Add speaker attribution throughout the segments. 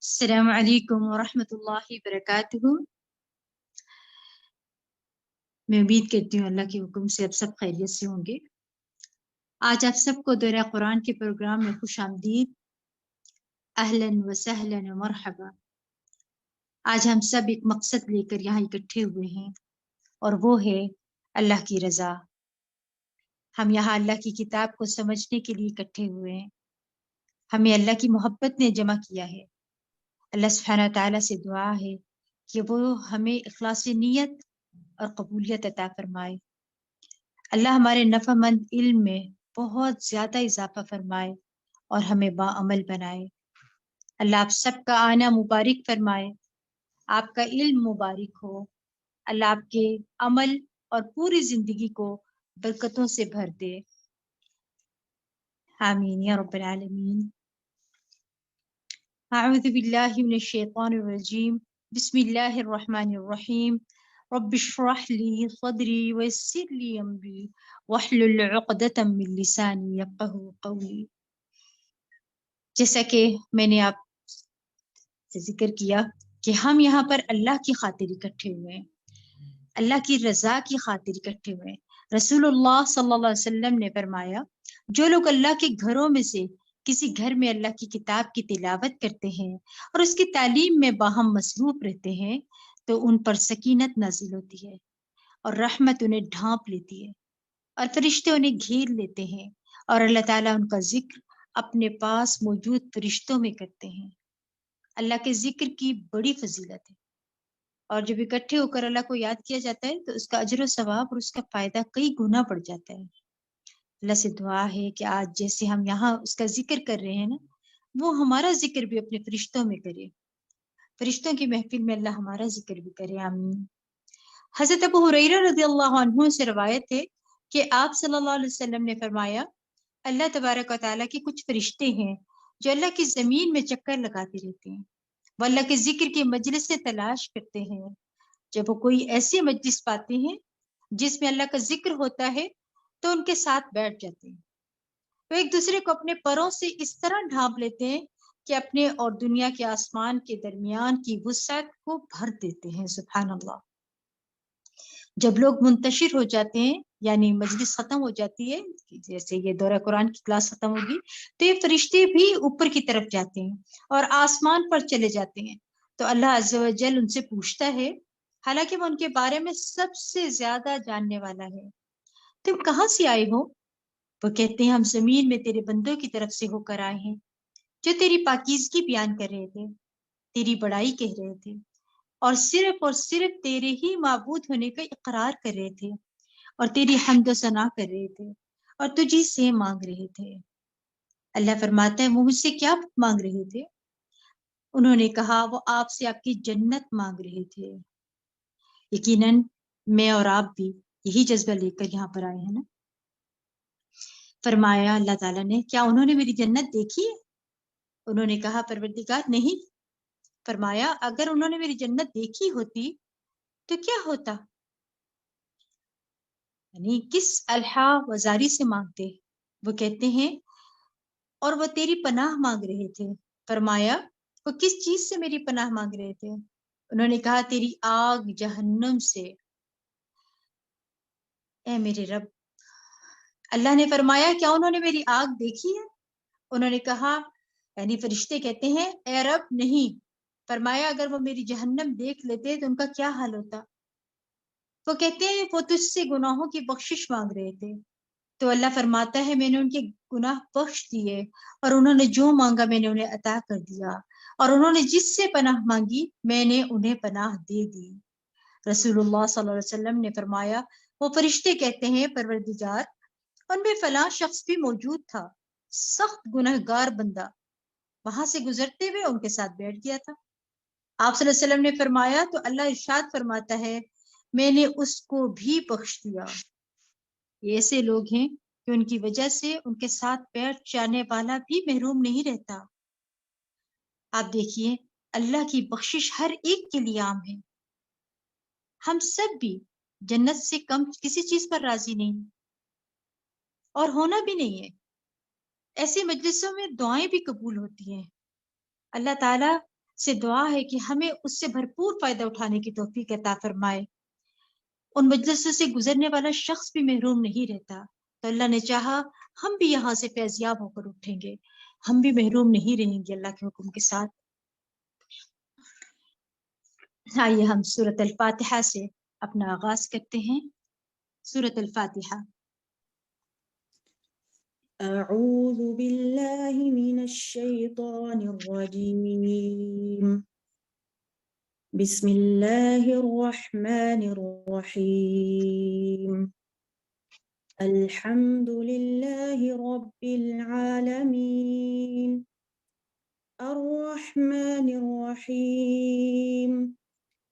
Speaker 1: السلام علیکم ورحمۃ اللہ وبرکاتہ۔ میں امید کرتی ہوں اللہ کے حکم سے اب سب خیریت سے ہوں گے۔ آج آپ سب کو دورہ قرآن کے پروگرام میں خوش آمدید، اہلاً و سہلاً و مرحبا۔ آج ہم سب ایک مقصد لے کر یہاں اکٹھے ہوئے ہیں، اور وہ ہے اللہ کی رضا۔ ہم یہاں اللہ کی کتاب کو سمجھنے کے لیے اکٹھے ہوئے ہیں۔ ہمیں اللہ کی محبت نے جمع کیا ہے۔ اللہ سبحانہ تعالیٰ سے دعا ہے کہ وہ ہمیں اخلاص نیت اور قبولیت عطا فرمائے۔ اللہ ہمارے نفع مند علم میں بہت زیادہ اضافہ فرمائے اور ہمیں باعمل بنائے۔ اللہ آپ سب کا آنا مبارک فرمائے، آپ کا علم مبارک ہو۔ اللہ آپ کے عمل اور پوری زندگی کو برکتوں سے بھر دے، آمین یا رب العالمین۔ اعوذ باللہ من الشیطان الرجیم، بسم اللہ الرحمن الرحیم۔ رب اشرح لی صدری ویسر لی امری واحلل عقدۃ من لسانی یفقہوا قولی۔ جیسا کہ میں نے آپ سے ذکر کیا کہ ہم یہاں پر اللہ کی خاطر اکٹھے ہوئے ہیں، اللہ کی رضا کی خاطر اکٹھے ہوئے ہیں۔ رسول اللہ صلی اللہ علیہ وسلم نے فرمایا، جو لوگ اللہ کے گھروں میں سے کسی گھر میں اللہ کی کتاب کی تلاوت کرتے ہیں اور اس کی تعلیم میں باہم مصروف رہتے ہیں تو ان پر سکینت نازل ہوتی ہے اور رحمت انہیں ڈھانپ لیتی ہے اور فرشتے انہیں گھیر لیتے ہیں، اور اللہ تعالیٰ ان کا ذکر اپنے پاس موجود فرشتوں میں کرتے ہیں۔ اللہ کے ذکر کی بڑی فضیلت ہے، اور جب اکٹھے ہو کر اللہ کو یاد کیا جاتا ہے تو اس کا اجر و ثواب اور اس کا فائدہ کئی گنا بڑھ جاتا ہے۔ اللہ سے دعا ہے کہ آج جیسے ہم یہاں اس کا ذکر کر رہے ہیں نا، وہ ہمارا ذکر بھی اپنے فرشتوں میں کرے، فرشتوں کی محفل میں اللہ ہمارا ذکر بھی کرے، آمین۔ حضرت ابو ہریرہ رضی اللہ عنہ سے روایت ہے کہ آپ صلی اللہ علیہ وسلم نے فرمایا، اللہ تبارک و تعالیٰ کے کچھ فرشتے ہیں جو اللہ کی زمین میں چکر لگاتے رہتے ہیں، وہ اللہ کے ذکر کی مجلس سے تلاش کرتے ہیں۔ جب وہ کوئی ایسی مجلس پاتے ہیں جس میں اللہ کا ذکر ہوتا ہے تو ان کے ساتھ بیٹھ جاتے ہیں۔ وہ ایک دوسرے کو اپنے پروں سے اس طرح ڈھانپ لیتے ہیں کہ اپنے اور دنیا کے آسمان کے درمیان کی وسعت کو بھر دیتے ہیں، سبحان اللہ۔ جب لوگ منتشر ہو جاتے ہیں، یعنی مجلس ختم ہو جاتی ہے، جیسے یہ دورہ قرآن کی کلاس ختم ہوگی تو یہ فرشتے بھی اوپر کی طرف جاتے ہیں اور آسمان پر چلے جاتے ہیں، تو اللہ عز و جل ان سے پوچھتا ہے، حالانکہ وہ ان کے بارے میں سب سے زیادہ جاننے والا ہے، تم کہاں سے آئے ہو؟ وہ کہتے ہیں، ہم زمین میں تیرے بندوں کی طرف سے ہو کر آئے ہیں، جو تیری پاکیزگی بیان کر رہے تھے، تیری بڑائی کہہ رہے تھے، اور صرف تیرے ہی معبود ہونے کا اقرار کر رہے تھے، اور تیری حمد و ثنا کر رہے تھے، اور تجھی سے مانگ رہے تھے۔ اللہ فرماتا ہے، وہ مجھ سے کیا مانگ رہے تھے؟ انہوں نے کہا، وہ آپ سے آپ کی جنت مانگ رہے تھے۔ یقیناً میں اور آپ بھی یہی جذبہ لے کر یہاں پر آئے ہیں نا۔ فرمایا اللہ تعالیٰ نے، کیا انہوں نے میری جنت دیکھی ہے؟ انہوں نے کہا، پروردگار نہیں۔ فرمایا، اگر انہوں نے میری جنت دیکھی ہوتی تو کیا ہوتا؟ یعنی کس الحا وزاری سے مانگتے؟ وہ کہتے ہیں، اور وہ تیری پناہ مانگ رہے تھے۔ فرمایا، وہ کس چیز سے میری پناہ مانگ رہے تھے؟ انہوں نے کہا، تیری آگ جہنم سے، اے میرے رب۔ اللہ نے فرمایا، کیا انہوں نے میری آگ دیکھی ہے؟ انہوں نے کہا، یعنی فرشتے کہتے ہیں، اے رب نہیں۔ فرمایا، اگر وہ میری جہنم دیکھ لیتے تو ان کا کیا حال ہوتا؟ وہ کہتے ہیں، وہ تجھ سے گناہوں کی بخشش مانگ رہے تھے، تو اللہ فرماتا ہے، میں نے ان کے گناہ بخش دیے، اور انہوں نے جو مانگا میں نے انہیں عطا کر دیا، اور انہوں نے جس سے پناہ مانگی میں نے انہیں پناہ دے دی۔ رسول اللہ صلی اللہ علیہ وسلم نے فرمایا، وہ فرشتے کہتے ہیں، پروردگار، ان میں فلاں شخص بھی موجود تھا، سخت گنہگار بندہ، وہاں سے گزرتے ہوئے ان کے ساتھ بیٹھ گیا تھا۔ آپ صلی اللہ علیہ وسلم نے فرمایا تو اللہ ارشاد فرماتا ہے، میں نے اس کو بھی بخش دیا۔ یہ ایسے لوگ ہیں کہ ان کی وجہ سے ان کے ساتھ بیٹھ جانے والا بھی محروم نہیں رہتا۔ آپ دیکھیے، اللہ کی بخشش ہر ایک کے لیے عام ہے۔ ہم سب بھی جنت سے کم کسی چیز پر راضی نہیں، اور ہونا بھی نہیں ہے۔ ایسی مجلسوں میں دعائیں بھی قبول ہوتی ہیں۔ اللہ تعالیٰ سے دعا ہے کہ ہمیں اس سے بھرپور فائدہ اٹھانے کی توفیق عطا فرمائے۔ ان مجلسوں سے گزرنے والا شخص بھی محروم نہیں رہتا، تو اللہ نے چاہا ہم بھی یہاں سے فیضیاب ہو کر اٹھیں گے، ہم بھی محروم نہیں رہیں گے اللہ کے حکم کے ساتھ۔ آئیے ہم سورۃ الفاتحہ سے اپنا آغاز کرتے ہیں۔ سورۃ الفاتحہ۔
Speaker 2: اعوذ باللہ من الشیطان الرجیم، بسم اللہ الرحمن الرحیم، الحمد للہ رب العالمین، الرحمن الرحیم،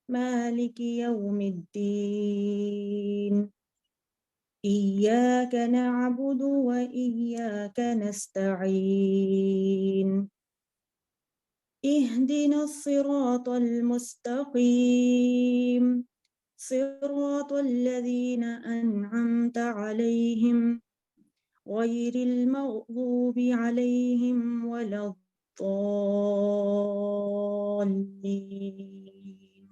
Speaker 2: مالک یوم الدین، إياك نعبد وإياك نستعين، اهدنا الصراط المستقيم، صراط الذين أنعمت عليهم غير المغضوب عليهم ولا الضالين،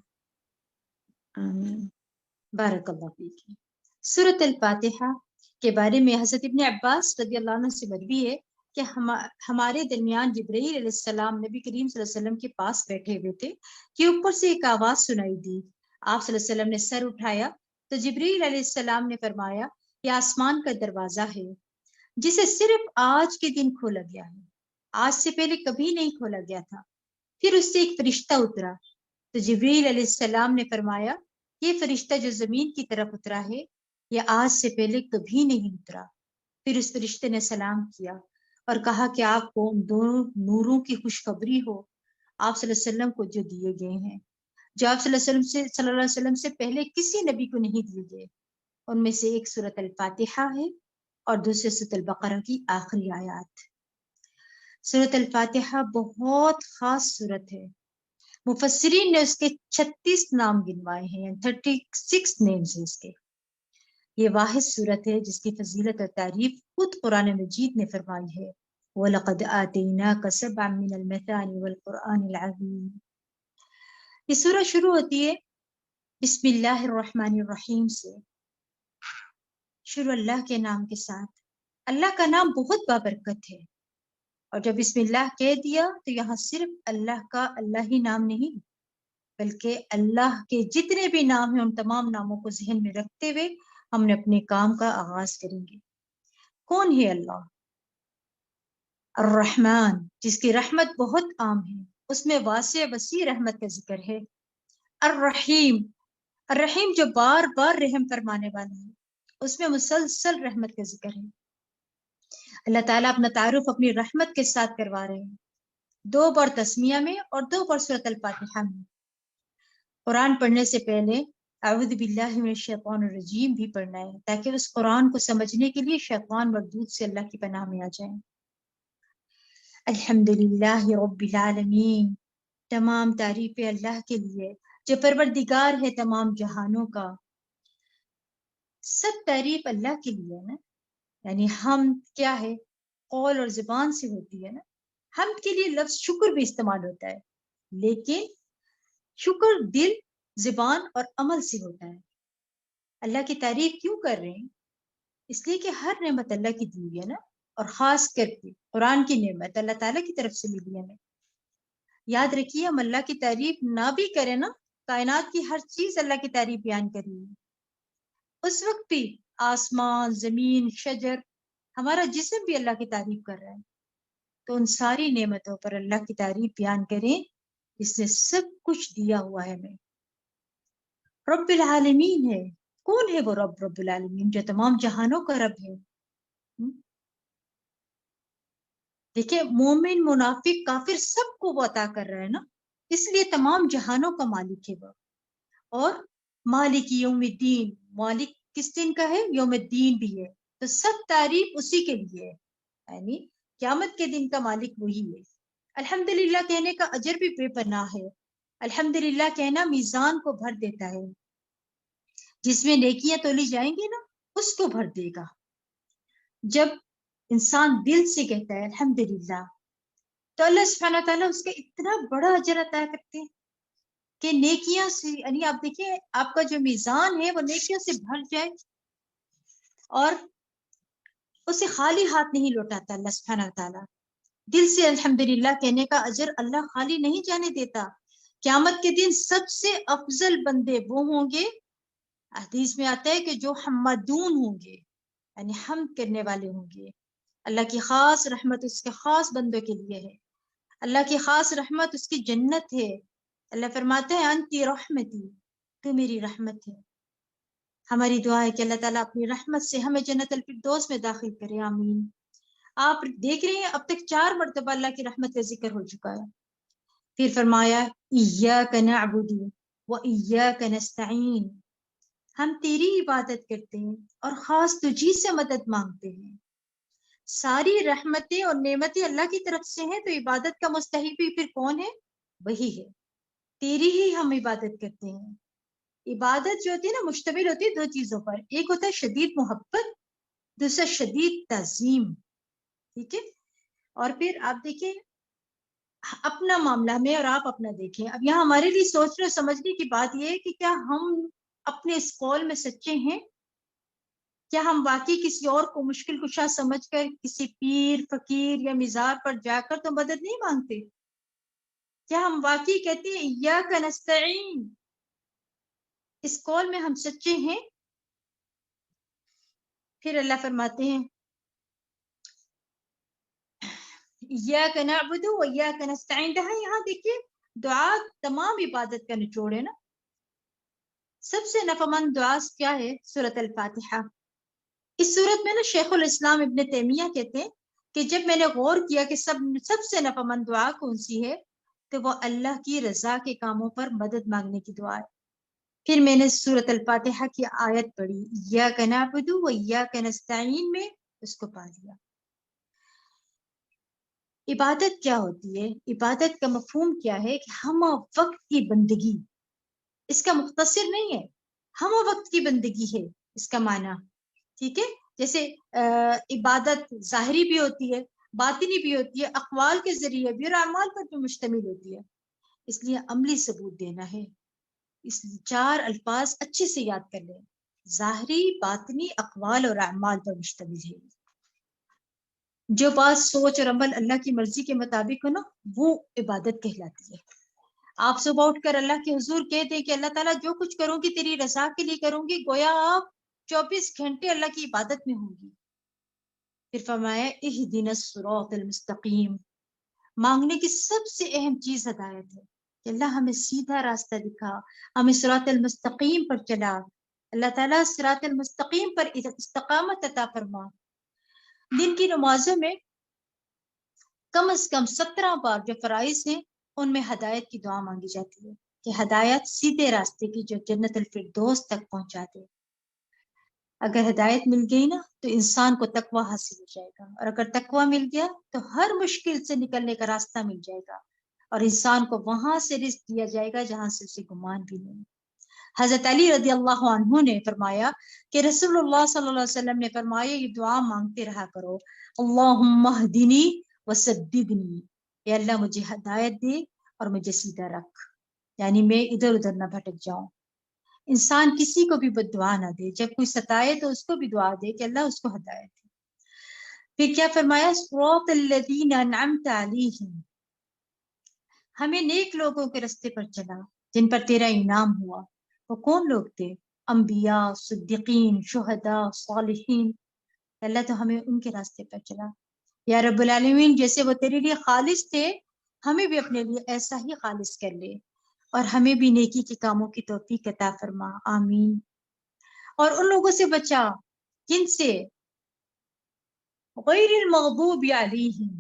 Speaker 2: آمين۔
Speaker 1: بارک اللہ فیک۔ سورۃ الفاتحہ کے بارے میں حضرت ابن عباس رضی اللہ عنہ سے مروی ہے کہ ہمارے درمیان جبرائیل علیہ السلام نبی کریم صلی اللہ علیہ وسلم کے پاس بیٹھے ہوئے تھے کہ اوپر سے ایک آواز سنائی دی۔ آپ صلی اللہ علیہ وسلم نے سر اٹھایا تو جبرائیل علیہ السلام نے فرمایا یہ آسمان کا دروازہ ہے جسے صرف آج کے دن کھولا گیا ہے، آج سے پہلے کبھی نہیں کھولا گیا تھا۔ پھر اس سے ایک فرشتہ اترا تو جبرائیل علیہ السلام نے فرمایا یہ فرشتہ جو زمین کی طرف اترا ہے یہ آج سے پہلے کبھی نہیں اترا۔ پھر اس فرشتے نے سلام کیا اور کہا کہ آپ کو ان دونوں نوروں کی خوشخبری ہو آپ صلی اللہ علیہ وسلم کو جو دیے گئے ہیں، جو آپ صلی اللہ علیہ وسلم سے پہلے کسی نبی کو نہیں دیے گئے۔ ان میں سے ایک سورۃ الفاتحہ ہے اور دوسرے سورۃ البقرہ کی آخری آیات۔ سورۃ الفاتحہ بہت خاص سورت ہے، مفسرین نے اس کے 36 نام گنوائے ہیں، 36 نیمز ہیں اس کے۔ یہ واحد صورت ہے جس کی فضیلت اور تعریف خود قرآن مجید نے فرمائی ہے، وَلَقَدْ آتَيْنَاكَ سَبْعًا مِنَ الْمَثَانِ وَالْقُرْآنِ الْعَظِيمِ۔ یہ سورہ شروع ہوتی ہے بسم اللہ الرحمن الرحیم سے، شروع اللہ کے نام کے ساتھ۔ اللہ کا نام بہت بابرکت ہے، اور جب بسم اللہ کہہ دیا تو یہاں صرف اللہ کا اللہ ہی نام نہیں بلکہ اللہ کے جتنے بھی نام ہیں ان تمام ناموں کو ذہن میں رکھتے ہوئے ہم نے اپنے کام کا آغاز کریں گے۔ کون ہے اللہ؟ الرحمن، جس کی رحمت بہت عام ہے، اس میں واسع وسیع رحمت کا ذکر ہے۔ الرحیم، الرحیم جو بار بار رحم فرمانے والا ہے، اس میں مسلسل رحمت کا ذکر ہے۔ اللہ تعالیٰ اپنا تعارف اپنی رحمت کے ساتھ کروا رہے ہیں، 2 بار تسمیہ میں اور 2 بار سورۃ الفاتحہ میں۔ قرآن پڑھنے سے پہلے اعوذ باللہ من الشیطان الرجیم بھی پڑھنا ہے تاکہ اس قرآن کو سمجھنے کے لیے شیطان مردود سے اللہ کی پناہ میں آ جائیں۔ الحمدللہ رب العالمین، تمام تعریفیں اللہ کے لیے جو پروردگار ہے تمام جہانوں کا۔ سب تعریف اللہ کے لیے ہے نا، یعنی ہم کیا ہے، قول اور زبان سے ہوتی ہے نا۔ ہم کے لیے لفظ شکر بھی استعمال ہوتا ہے، لیکن شکر دل، زبان اور عمل سے ہوتا ہے۔ اللہ کی تعریف کیوں کر رہے ہیں؟ اس لیے کہ ہر نعمت اللہ کی دی ہوئی ہے نا، اور خاص کر کے قرآن کی نعمت اللہ تعالیٰ کی طرف سے ملی ہمیں۔ یاد رکھیے ہم اللہ کی تعریف نہ بھی کریں نا، کائنات کی ہر چیز اللہ کی تعریف بیان کر رہی ہے، اس وقت بھی آسمان، زمین، شجر، ہمارا جسم بھی اللہ کی تعریف کر رہا ہے۔ تو ان ساری نعمتوں پر اللہ کی تعریف بیان کریں، اس نے سب کچھ دیا ہوا ہے ہمیں۔ رب العالمین ہے، کون ہے وہ رب العالمین جو تمام جہانوں کا رب ہے؟ دیکھیں مومن، منافق، کافر سب کو وہ عطا کر رہا ہے نا، اس لیے تمام جہانوں کا مالک ہے وہ۔ اور مالک یوم الدین، مالک کس دن کا ہے؟ یوم الدین بھی ہے، تو سب تعریف اسی کے لیے ہے، یعنی قیامت کے دن کا مالک وہی ہے۔ الحمدللہ کہنے کا اجر بھی بے پناہ ہے۔ الحمدللہ کہنا میزان کو بھر دیتا ہے، جس میں نیکیاں تولی جائیں گی نا اس کو بھر دے گا۔ جب انسان دل سے کہتا ہے الحمدللہ، تو اللہ سبحانہ تعالیٰ اس کا اتنا بڑا اجر عطا کرتے ہیں کہ نیکیاں سے، یعنی آپ دیکھیں آپ کا جو میزان ہے وہ نیکیوں سے بھر جائے، اور اسے خالی ہاتھ نہیں لوٹاتا اللہ سبحانہ تعالیٰ. دل سے الحمدللہ کہنے کا اجر اللہ خالی نہیں جانے دیتا. قیامت کے دن سب سے افضل بندے وہ ہوں گے، حدیث میں آتا ہے کہ جو حمدون ہوں گے، یعنی حمد کرنے والے ہوں گے. اللہ کی خاص رحمت اس کے خاص بندوں کے لیے ہے، اللہ کی خاص رحمت اس کی جنت ہے. اللہ فرماتا ہے انتی رحمتی، تو میری رحمت ہے. ہماری دعا ہے کہ اللہ تعالیٰ اپنی رحمت سے ہمیں جنت الفردوس میں داخل کرے، آمین. آپ دیکھ رہے ہیں اب تک 4 مرتبہ اللہ کی رحمت کا ذکر ہو چکا ہے. پھر فرمایا ایاک نعبد و ایاک نستعین، ہم تیری عبادت کرتے ہیں اور خاص تجھی سے مدد مانگتے ہیں. ساری رحمتیں اور نعمتیں اللہ کی طرف سے ہیں، تو عبادت کا مستحق بھی پھر کون ہے؟ وہی ہے. تیری ہی ہم عبادت کرتے ہیں. عبادت جو ہوتی ہے نا مشتمل ہوتی ہے 2 چیزوں پر، ایک ہوتا ہے شدید محبت، دوسرا شدید تعظیم. ٹھیک ہے. اور پھر آپ دیکھیں اپنا معاملہ میں اور آپ اپنا دیکھیں. اب یہاں ہمارے لیے سوچنے اور سمجھنے کی بات یہ ہے کہ کیا ہم اپنے اس قول میں سچے ہیں؟ کیا ہم واقعی کسی اور کو مشکل کشا سمجھ کر کسی پیر، فقیر یا مزار پر جا کر تو مدد نہیں مانگتے؟ کیا ہم واقعی کہتے ہیں ایاک نستعین؟ اس قول میں ہم سچے ہیں؟ پھر اللہ فرماتے ہیں ایاک نعبد و ایاک نستعین. یہاں دیکھیے دعا تمام عبادت کا نچوڑ ہے نا. سب سے نفعمند دعا کیا ہے؟ سورۃ الفاتحہ. اس سورت میں نا شیخ الاسلام ابن تیمیہ کہتے ہیں کہ جب میں نے غور کیا کہ سب سے نفعمند دعا کون سی ہے، تو وہ اللہ کی رضا کے کاموں پر مدد مانگنے کی دعا ہے. پھر میں نے سورۃ الفاتحہ کی آیت پڑھی ایاک نعبد و ایاک نستعین میں اس کو پا لیا. عبادت کیا ہوتی ہے؟ عبادت کا مفہوم کیا ہے کہ ہم وقت کی بندگی. اس کا مختصر نہیں ہے، ہم وقت کی بندگی ہے اس کا معنی. ٹھیک ہے. جیسے عبادت ظاہری بھی ہوتی ہے، باطنی بھی ہوتی ہے، اقوال کے ذریعے بھی اور اعمال پر بھی مشتمل ہوتی ہے. اس لیے عملی ثبوت دینا ہے. اس 4 الفاظ اچھے سے یاد کر لیں، ظاہری، باطنی، اقوال اور اعمال پر مشتمل ہے. جو بات سوچ اور عمل اللہ کی مرضی کے مطابق ہو نا، وہ عبادت کہلاتی ہے. آپ صبح اٹھ کر اللہ کے حضور کہہ دیں کہ اللہ تعالیٰ جو کچھ کروں گی تیری رضا کے لیے کروں گی، گویا آپ 24 گھنٹے اللہ کی عبادت میں ہوں گی. پھر فرمایا اہدنا الصراط المستقیم. مانگنے کی سب سے اہم چیز ہدایت ہے کہ اللہ ہمیں سیدھا راستہ دکھا، ہمیں صراط المستقیم پر چلا. اللہ تعالیٰ صراط المستقیم پر استقامت عطا فرما. دن کی نمازوں میں کم از کم 17 بار جو فرائض ہیں ان میں ہدایت کی دعا مانگی جاتی ہے کہ ہدایت سیدھے راستے کی جو جنت الفردوس تک پہنچا دے. اگر ہدایت مل گئی نا تو انسان کو تقوی حاصل ہو جائے گا، اور اگر تقوی مل گیا تو ہر مشکل سے نکلنے کا راستہ مل جائے گا، اور انسان کو وہاں سے رزق دیا جائے گا جہاں سے اسے گمان بھی نہیں. حضرت علی رضی اللہ عنہ نے فرمایا کہ رسول اللہ صلی اللہ علیہ وسلم نے فرمایا یہ دعا مانگتے رہا کرو، اللہم اہدنی وسددنی، اے اللہ مجھے ہدایت دے اور مجھے سیدھا رکھ، یعنی میں ادھر ادھر نہ بھٹک جاؤں. انسان کسی کو بھی بد دعا نہ دے، جب کوئی ستائے تو اس کو بھی دعا دے کہ اللہ اس کو ہدایت دے. پھر کیا فرمایا؟ صراط الذین انعمت علیہم، ہمیں نیک لوگوں کے رستے پر چلا جن پر تیرا انعام ہوا. وہ کون لوگ تھے؟ انبیاء، صدیقین، شہداء، صالحین. اللہ تو ہمیں ان کے راستے پر چلا. یا رب العالمین جیسے وہ تیرے لیے خالص تھے، ہمیں بھی اپنے لیے ایسا ہی خالص کر لے، اور ہمیں بھی نیکی کے کاموں کی توفیق عطا فرما، آمین. اور ان لوگوں سے بچا جن سے غیر المغضوب علیہم،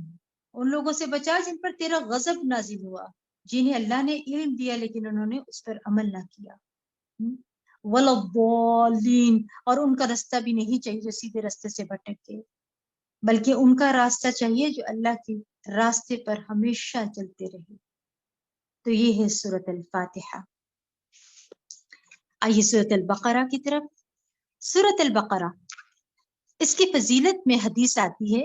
Speaker 1: ان لوگوں سے بچا جن پر تیرا غضب نازل ہوا، جنہیں اللہ نے علم دیا لیکن انہوں نے اس پر عمل نہ کیا. ولا الضالین، اور ان کا راستہ بھی نہیں چاہیے جو سیدھے راستے سے بھٹک گئے، بلکہ ان کا راستہ چاہیے جو اللہ کے راستے پر ہمیشہ چلتے رہے. تو یہ ہے سورۃ الفاتحہ. آئیے سورۃ البقرہ کی طرف. سورۃ البقرہ، اس کی فضیلت میں حدیث آتی ہے،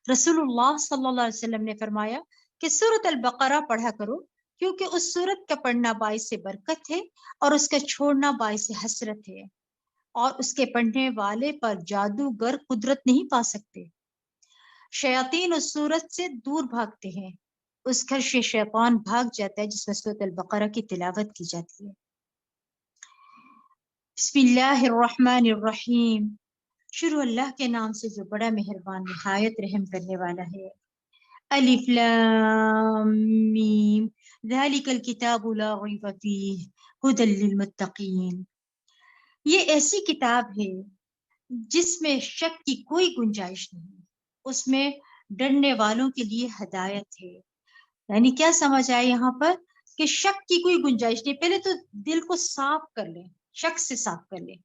Speaker 1: رسول اللہ صلی اللہ علیہ وسلم نے فرمایا کہ سورۃ البقرہ پڑھا کرو، کیونکہ اس سورت کا پڑھنا باعث برکت ہے اور اس کا چھوڑنا باعث حسرت ہے، اور اس کے پڑھنے والے پر جادوگر قدرت نہیں پا سکتے۔ شیاطین اس سورت سے دور بھاگتے ہیں، اس گھر سے شیطان بھاگ جاتا ہے جس میں سورۃ البقرہ کی تلاوت کی جاتی ہے۔ بسم اللہ الرحمن الرحیم، شروع اللہ کے نام سے جو بڑا مہربان نہایت رحم کرنے والا ہے۔ الف لام میم ذالک الکتاب لا ریب فیہ ھدی للمتقین، یہ ایسی کتاب ہے جس میں شک کی کوئی گنجائش نہیں، اس میں ڈرنے والوں کے لیے ہدایت ہے۔ یعنی کیا سمجھ آئے یہاں پر کہ شک کی کوئی گنجائش نہیں۔ پہلے تو دل کو صاف کر لیں، شک سے صاف کر لیں،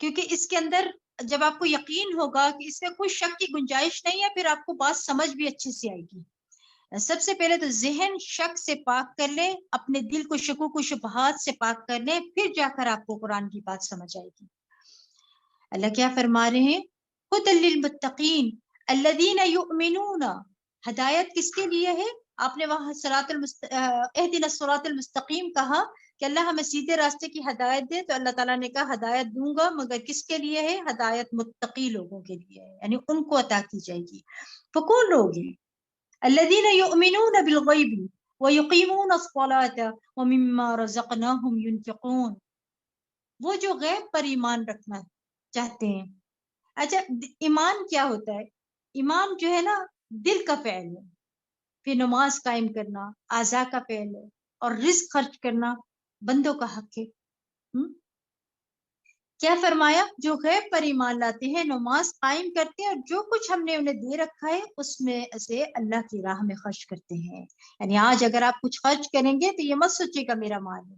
Speaker 1: کیونکہ اس کے اندر جب آپ کو یقین ہوگا کہ اس میں کوئی شک کی گنجائش نہیں ہے، پھر آپ کو بات سمجھ بھی اچھے سے آئے گی۔ سب سے پہلے تو ذہن شک سے پاک کر لیں، اپنے دل کو شکوک و شبہات سے پاک کر لیں، پھر جا کر آپ کو قرآن کی بات سمجھ آئے گی۔ اللہ کیا فرما رہے ہیں؟ ھدی للمتقین الذین یؤمنون، ہدایت کس کے لیے ہے؟ آپ نے وہاں اہدنا الصراط المستقیم کہا کہ اللہ ہمیں سیدھے راستے کی ہدایت دے، تو اللہ تعالیٰ نے کہا ہدایت دوں گا، مگر کس کے لیے ہے؟ ہدایت متقی لوگوں کے لیے ہے، یعنی ان کو عطا کی جائے گی۔ وہ کون لوگ ہیں؟ الذین یؤمنون بالغیب ویقیمون الصلاة ومما رزقناہم ینفقون، وہ جو غیب پر ایمان رکھنا چاہتے ہیں۔ اچھا، ایمان کیا ہوتا ہے؟ ایمان جو ہے نا دل کا فعل ہے، پھر نماز قائم کرنا اعضاء کا فعل ہے، اور رزق خرچ کرنا بندوں کا حق ہے۔ کیا فرمایا؟ جو غیب پر ایمان لاتے ہیں، نماز قائم کرتے ہیں، اور جو کچھ ہم نے انہیں دے رکھا ہے اس میں سے اللہ کی راہ میں خرچ کرتے ہیں۔ یعنی آج اگر آپ کچھ خرچ کریں گے تو یہ مت سوچے گا میرا مال ہے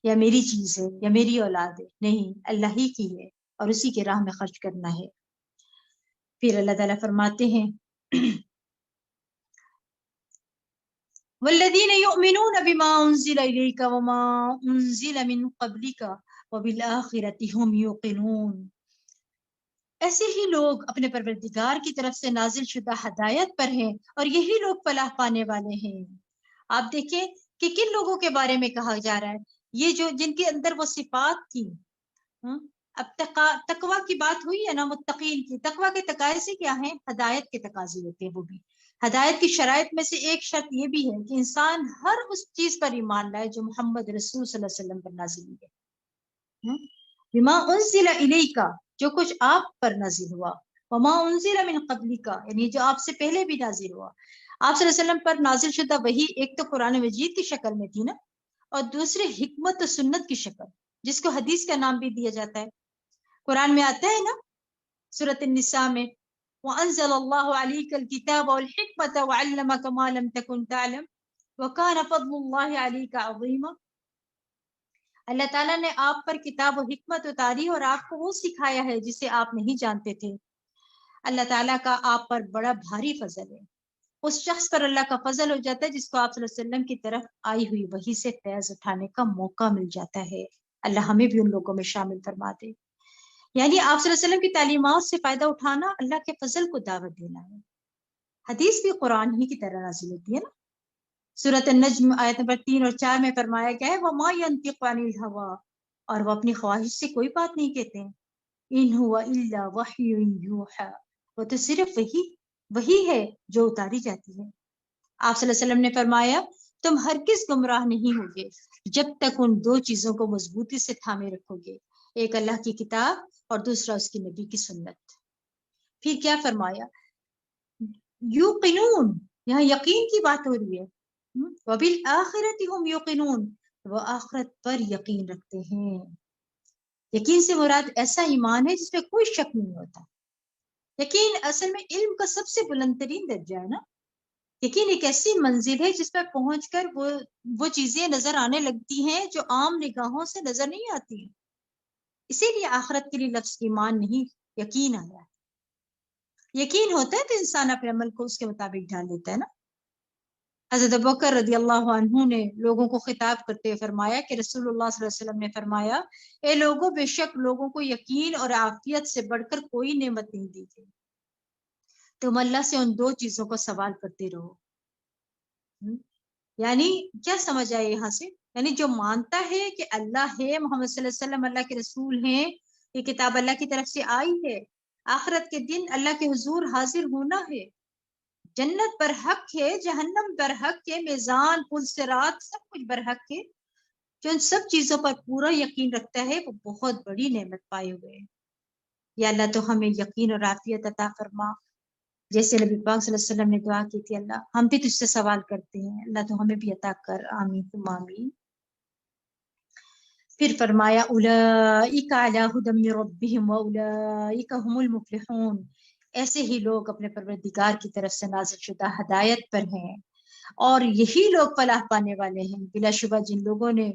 Speaker 1: یا میری چیز ہے یا میری اولاد ہے، نہیں، اللہ ہی کی ہے اور اسی کے راہ میں خرچ کرنا ہے۔ پھر اللہ تعالیٰ فرماتے ہیں والذین یؤمنون بما انزل الیک وما انزل من قبلک وبالآخرۃ ھم یوقنون، ایسے ہی لوگ اپنے پروردگار کی طرف سے نازل شدہ ہدایت پر ہیں اور یہی لوگ فلاح پانے والے ہیں۔ آپ دیکھیں کہ کن لوگوں کے بارے میں کہا جا رہا ہے، یہ جو جن کے اندر وہ صفات تھی۔ اب تقوی کی بات ہوئی ہے نا، متقین کی۔ تقوی کے تقاضے کیا ہیں؟ ہدایت کے تقاضے ہوتے ہیں۔ وہ بھی ہدایت کی شرائط میں سے ایک شرط یہ بھی ہے کہ انسان ہر اس چیز پر ایمان لائے جو محمد رسول صلی اللہ علیہ وسلم پر نازل ہوئی ہے۔ بما انزل الیک، جو کچھ آپ پر نازل ہوا، وما انزل من قبلک، یعنی جو آپ سے پہلے بھی نازل ہوا۔ آپ صلی اللہ علیہ وسلم پر نازل شدہ وہی ایک تو قرآن مجید کی شکل میں تھی نا، اور دوسرے حکمت و سنت کی شکل، جس کو حدیث کا نام بھی دیا جاتا ہے۔ قرآن میں آتا ہے نا سورۃ النساء میں، وَأَنزَلَ اللَّهُ عَلَيْكَ الْكِتَابَ وَالْحِكْمَةَ وَعَلَّمَكَ مَا لَمْ تَكُنْ تَعْلَمْ وَكَانَ فَضْلُ اللَّهِ عَلَيْكَ عَظِيمًا، اللہ تعالیٰ نے آپ پر کتاب و حکمت اتاری اور آپ کو وہ سکھایا ہے جسے آپ نہیں جانتے تھے۔ اللہ تعالیٰ کا آپ پر بڑا بھاری فضل ہے۔ اس شخص پر اللہ کا فضل ہو جاتا ہے جس کو آپ صلی اللہ علیہ وسلم کی طرف آئی ہوئی وحی سے فیض اٹھانے کا موقع مل جاتا ہے۔ اللہ ہمیں بھی ان لوگوں میں شامل فرما دے۔ یعنی آپ صلی اللہ علیہ وسلم کی تعلیمات سے فائدہ اٹھانا اللہ کے فضل کو دعوت دینا ہے۔ حدیث بھی قرآن ہی کی طرح نازل ہوتی ہے نا۔ سورۃ النجم آیت نمبر 3 اور 4 میں فرمایا گیا ہے وَمَا يَنطِقُ عَنِ الْهَوَىٰ، اور وہ اپنی خواہش سے کوئی بات نہیں کہتے ہیں۔ إِنْ هُوَ إِلَّا وَحْيٌ يُوحَىٰ، وہ تو صرف وہی ہے جو اتاری جاتی ہے۔ آپ صلی اللہ علیہ وسلم نے فرمایا تم ہرگز گمراہ نہیں ہوگے جب تک ان دو چیزوں کو مضبوطی سے تھامے رکھو گے، ایک اللہ کی کتاب اور دوسرا اس کی نبی کی سنت۔ پھر کیا فرمایا؟ یوقنون، یہاں یقین کی بات ہو رہی ہے۔ وبالآخرۃ ھم یوقنون، وہ آخرت پر یقین رکھتے ہیں۔ یقین سے مراد ایسا ایمان ہے جس میں کوئی شک نہیں ہوتا۔ یقین اصل میں علم کا سب سے بلند ترین درجہ ہے نا۔ یقین ایک ایسی منزل ہے جس پر پہنچ کر وہ چیزیں نظر آنے لگتی ہیں جو عام نگاہوں سے نظر نہیں آتی ہیں۔ اسی لیے آخرت کے لیے لفظ ایمان نہیں یقین آیا ہے۔ یقین ہوتا ہے تو انسان اپنے عمل کو اس کے مطابق ڈھال لیتا ہے نا۔ حضرت ابوبکر رضی اللہ عنہ نے لوگوں کو خطاب کرتے ہوئے فرمایا کہ رسول اللہ صلی اللہ علیہ وسلم نے فرمایا اے لوگوں، بے شک لوگوں کو یقین اور عافیت سے بڑھ کر کوئی نعمت نہیں دی گئی، تم اللہ سے ان دو چیزوں کو سوال کرتے رہو، یعنی کیا سمجھ آئے یہاں سے؟ یعنی جو مانتا ہے کہ اللہ ہے، محمد صلی اللہ علیہ وسلم اللہ کے رسول ہیں، یہ کتاب اللہ کی طرف سے آئی ہے، آخرت کے دن اللہ کے حضور حاضر ہونا ہے، جنت برحق ہے، جہنم برحق ہے، میزان، پل صراط، سب کچھ برحق ہے، جو ان سب چیزوں پر پورا یقین رکھتا ہے وہ بہت بڑی نعمت پائے ہوئے ہے۔ یا اللہ تو ہمیں یقین اور عافیت عطا فرما، جیسے نبی پاک صلی اللہ علیہ وسلم نے دعا کی تھی، اللہ ہم بھی تجھ سے سوال کرتے ہیں، اللہ تو ہمیں بھی عطا کر، آمین ثم آمین۔ پھر فرمایا اولئک علی ھدی من ربہم واولئک هم المفلحون، ایسے ہی لوگ اپنے پروردگار کی طرف سے نازل شدہ ہدایت پر ہیں اور یہی لوگ فلاح پانے والے ہیں۔ بلا شبہ جن لوگوں نے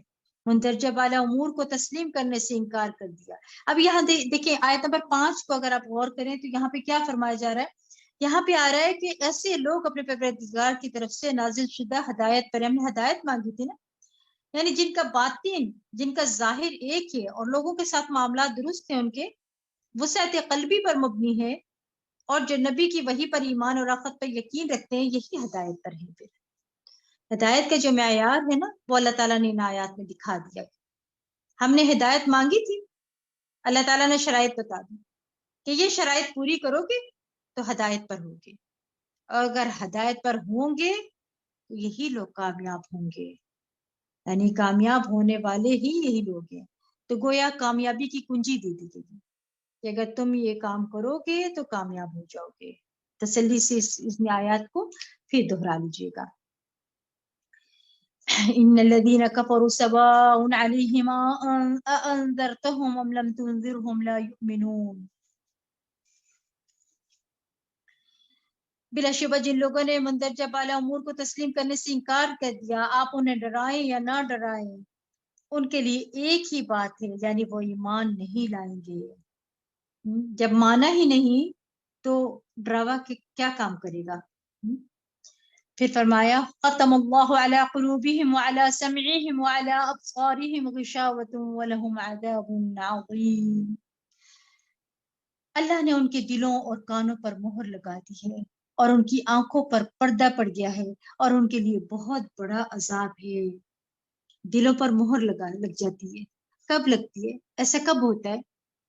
Speaker 1: مندرجہ بالا امور کو تسلیم کرنے سے انکار کر دیا۔ اب یہاں دیکھیں آیت نمبر 5 کو اگر آپ غور کریں تو یہاں پہ کیا فرمایا جا رہا ہے؟ یہاں پہ آ رہا ہے کہ ایسے لوگ اپنے پروردگار کی طرف سے نازل شدہ ہدایت پر، ہم نے ہدایت مانگی تھی نا، یعنی جن کا باطن، جن کا ظاہر ایک ہے اور لوگوں کے ساتھ معاملات درست ہیں، ان کے وسعت قلبی پر مبنی ہے، اور جو نبی کی وحی پر ایمان اور آخرت پر یقین رکھتے ہیں، یہی ہدایت پر ہیں۔ پھر ہدایت کا جو معیار ہے نا وہ اللہ تعالیٰ نے ان آیات میں دکھا دیا۔ ہم نے ہدایت مانگی تھی، اللہ تعالیٰ نے شرائط بتا دی کہ یہ شرائط پوری کرو گے تو ہدایت پر ہوگے، اور اگر ہدایت پر ہوں گے تو یہی لوگ کامیاب ہوں گے، یعنی کامیاب ہونے والے ہی یہی لوگ ہیں۔ تو گویا کامیابی کی کنجی دے دی گئی کہ اگر تم یہ کام کرو گے تو کامیاب ہو جاؤ گے۔ تسلی سے اس آیات کو پھر دہرا لیجیے گا۔ ان الذين كفروا سواء عليهم أأنذرتهم ام لم تنذرهم لا يؤمنون۔ بلا شبہ جن لوگوں نے مندرجہ بالا امور کو تسلیم کرنے سے انکار کر دیا، آپ انہیں ڈرائیں یا نہ ڈرائیں، ان کے لیے ایک ہی بات ہے، یعنی وہ ایمان نہیں لائیں گے۔ جب مانا ہی نہیں تو ڈراوا کیا کام کرے گا؟ پھر فرمایا ختم اللہ علی قلوبہم وعلی سمعہم وعلی ابصارہم غشاوۃ ولہم عذاب عظیم۔ اللہ نے ان کے دلوں اور کانوں پر مہر لگا دی ہے اور ان کی آنکھوں پر پردہ پڑ گیا ہے اور ان کے لیے بہت بڑا عذاب ہے۔ دلوں پر مہر لگ جاتی ہے، کب لگتی ہے؟ ایسا کب ہوتا ہے؟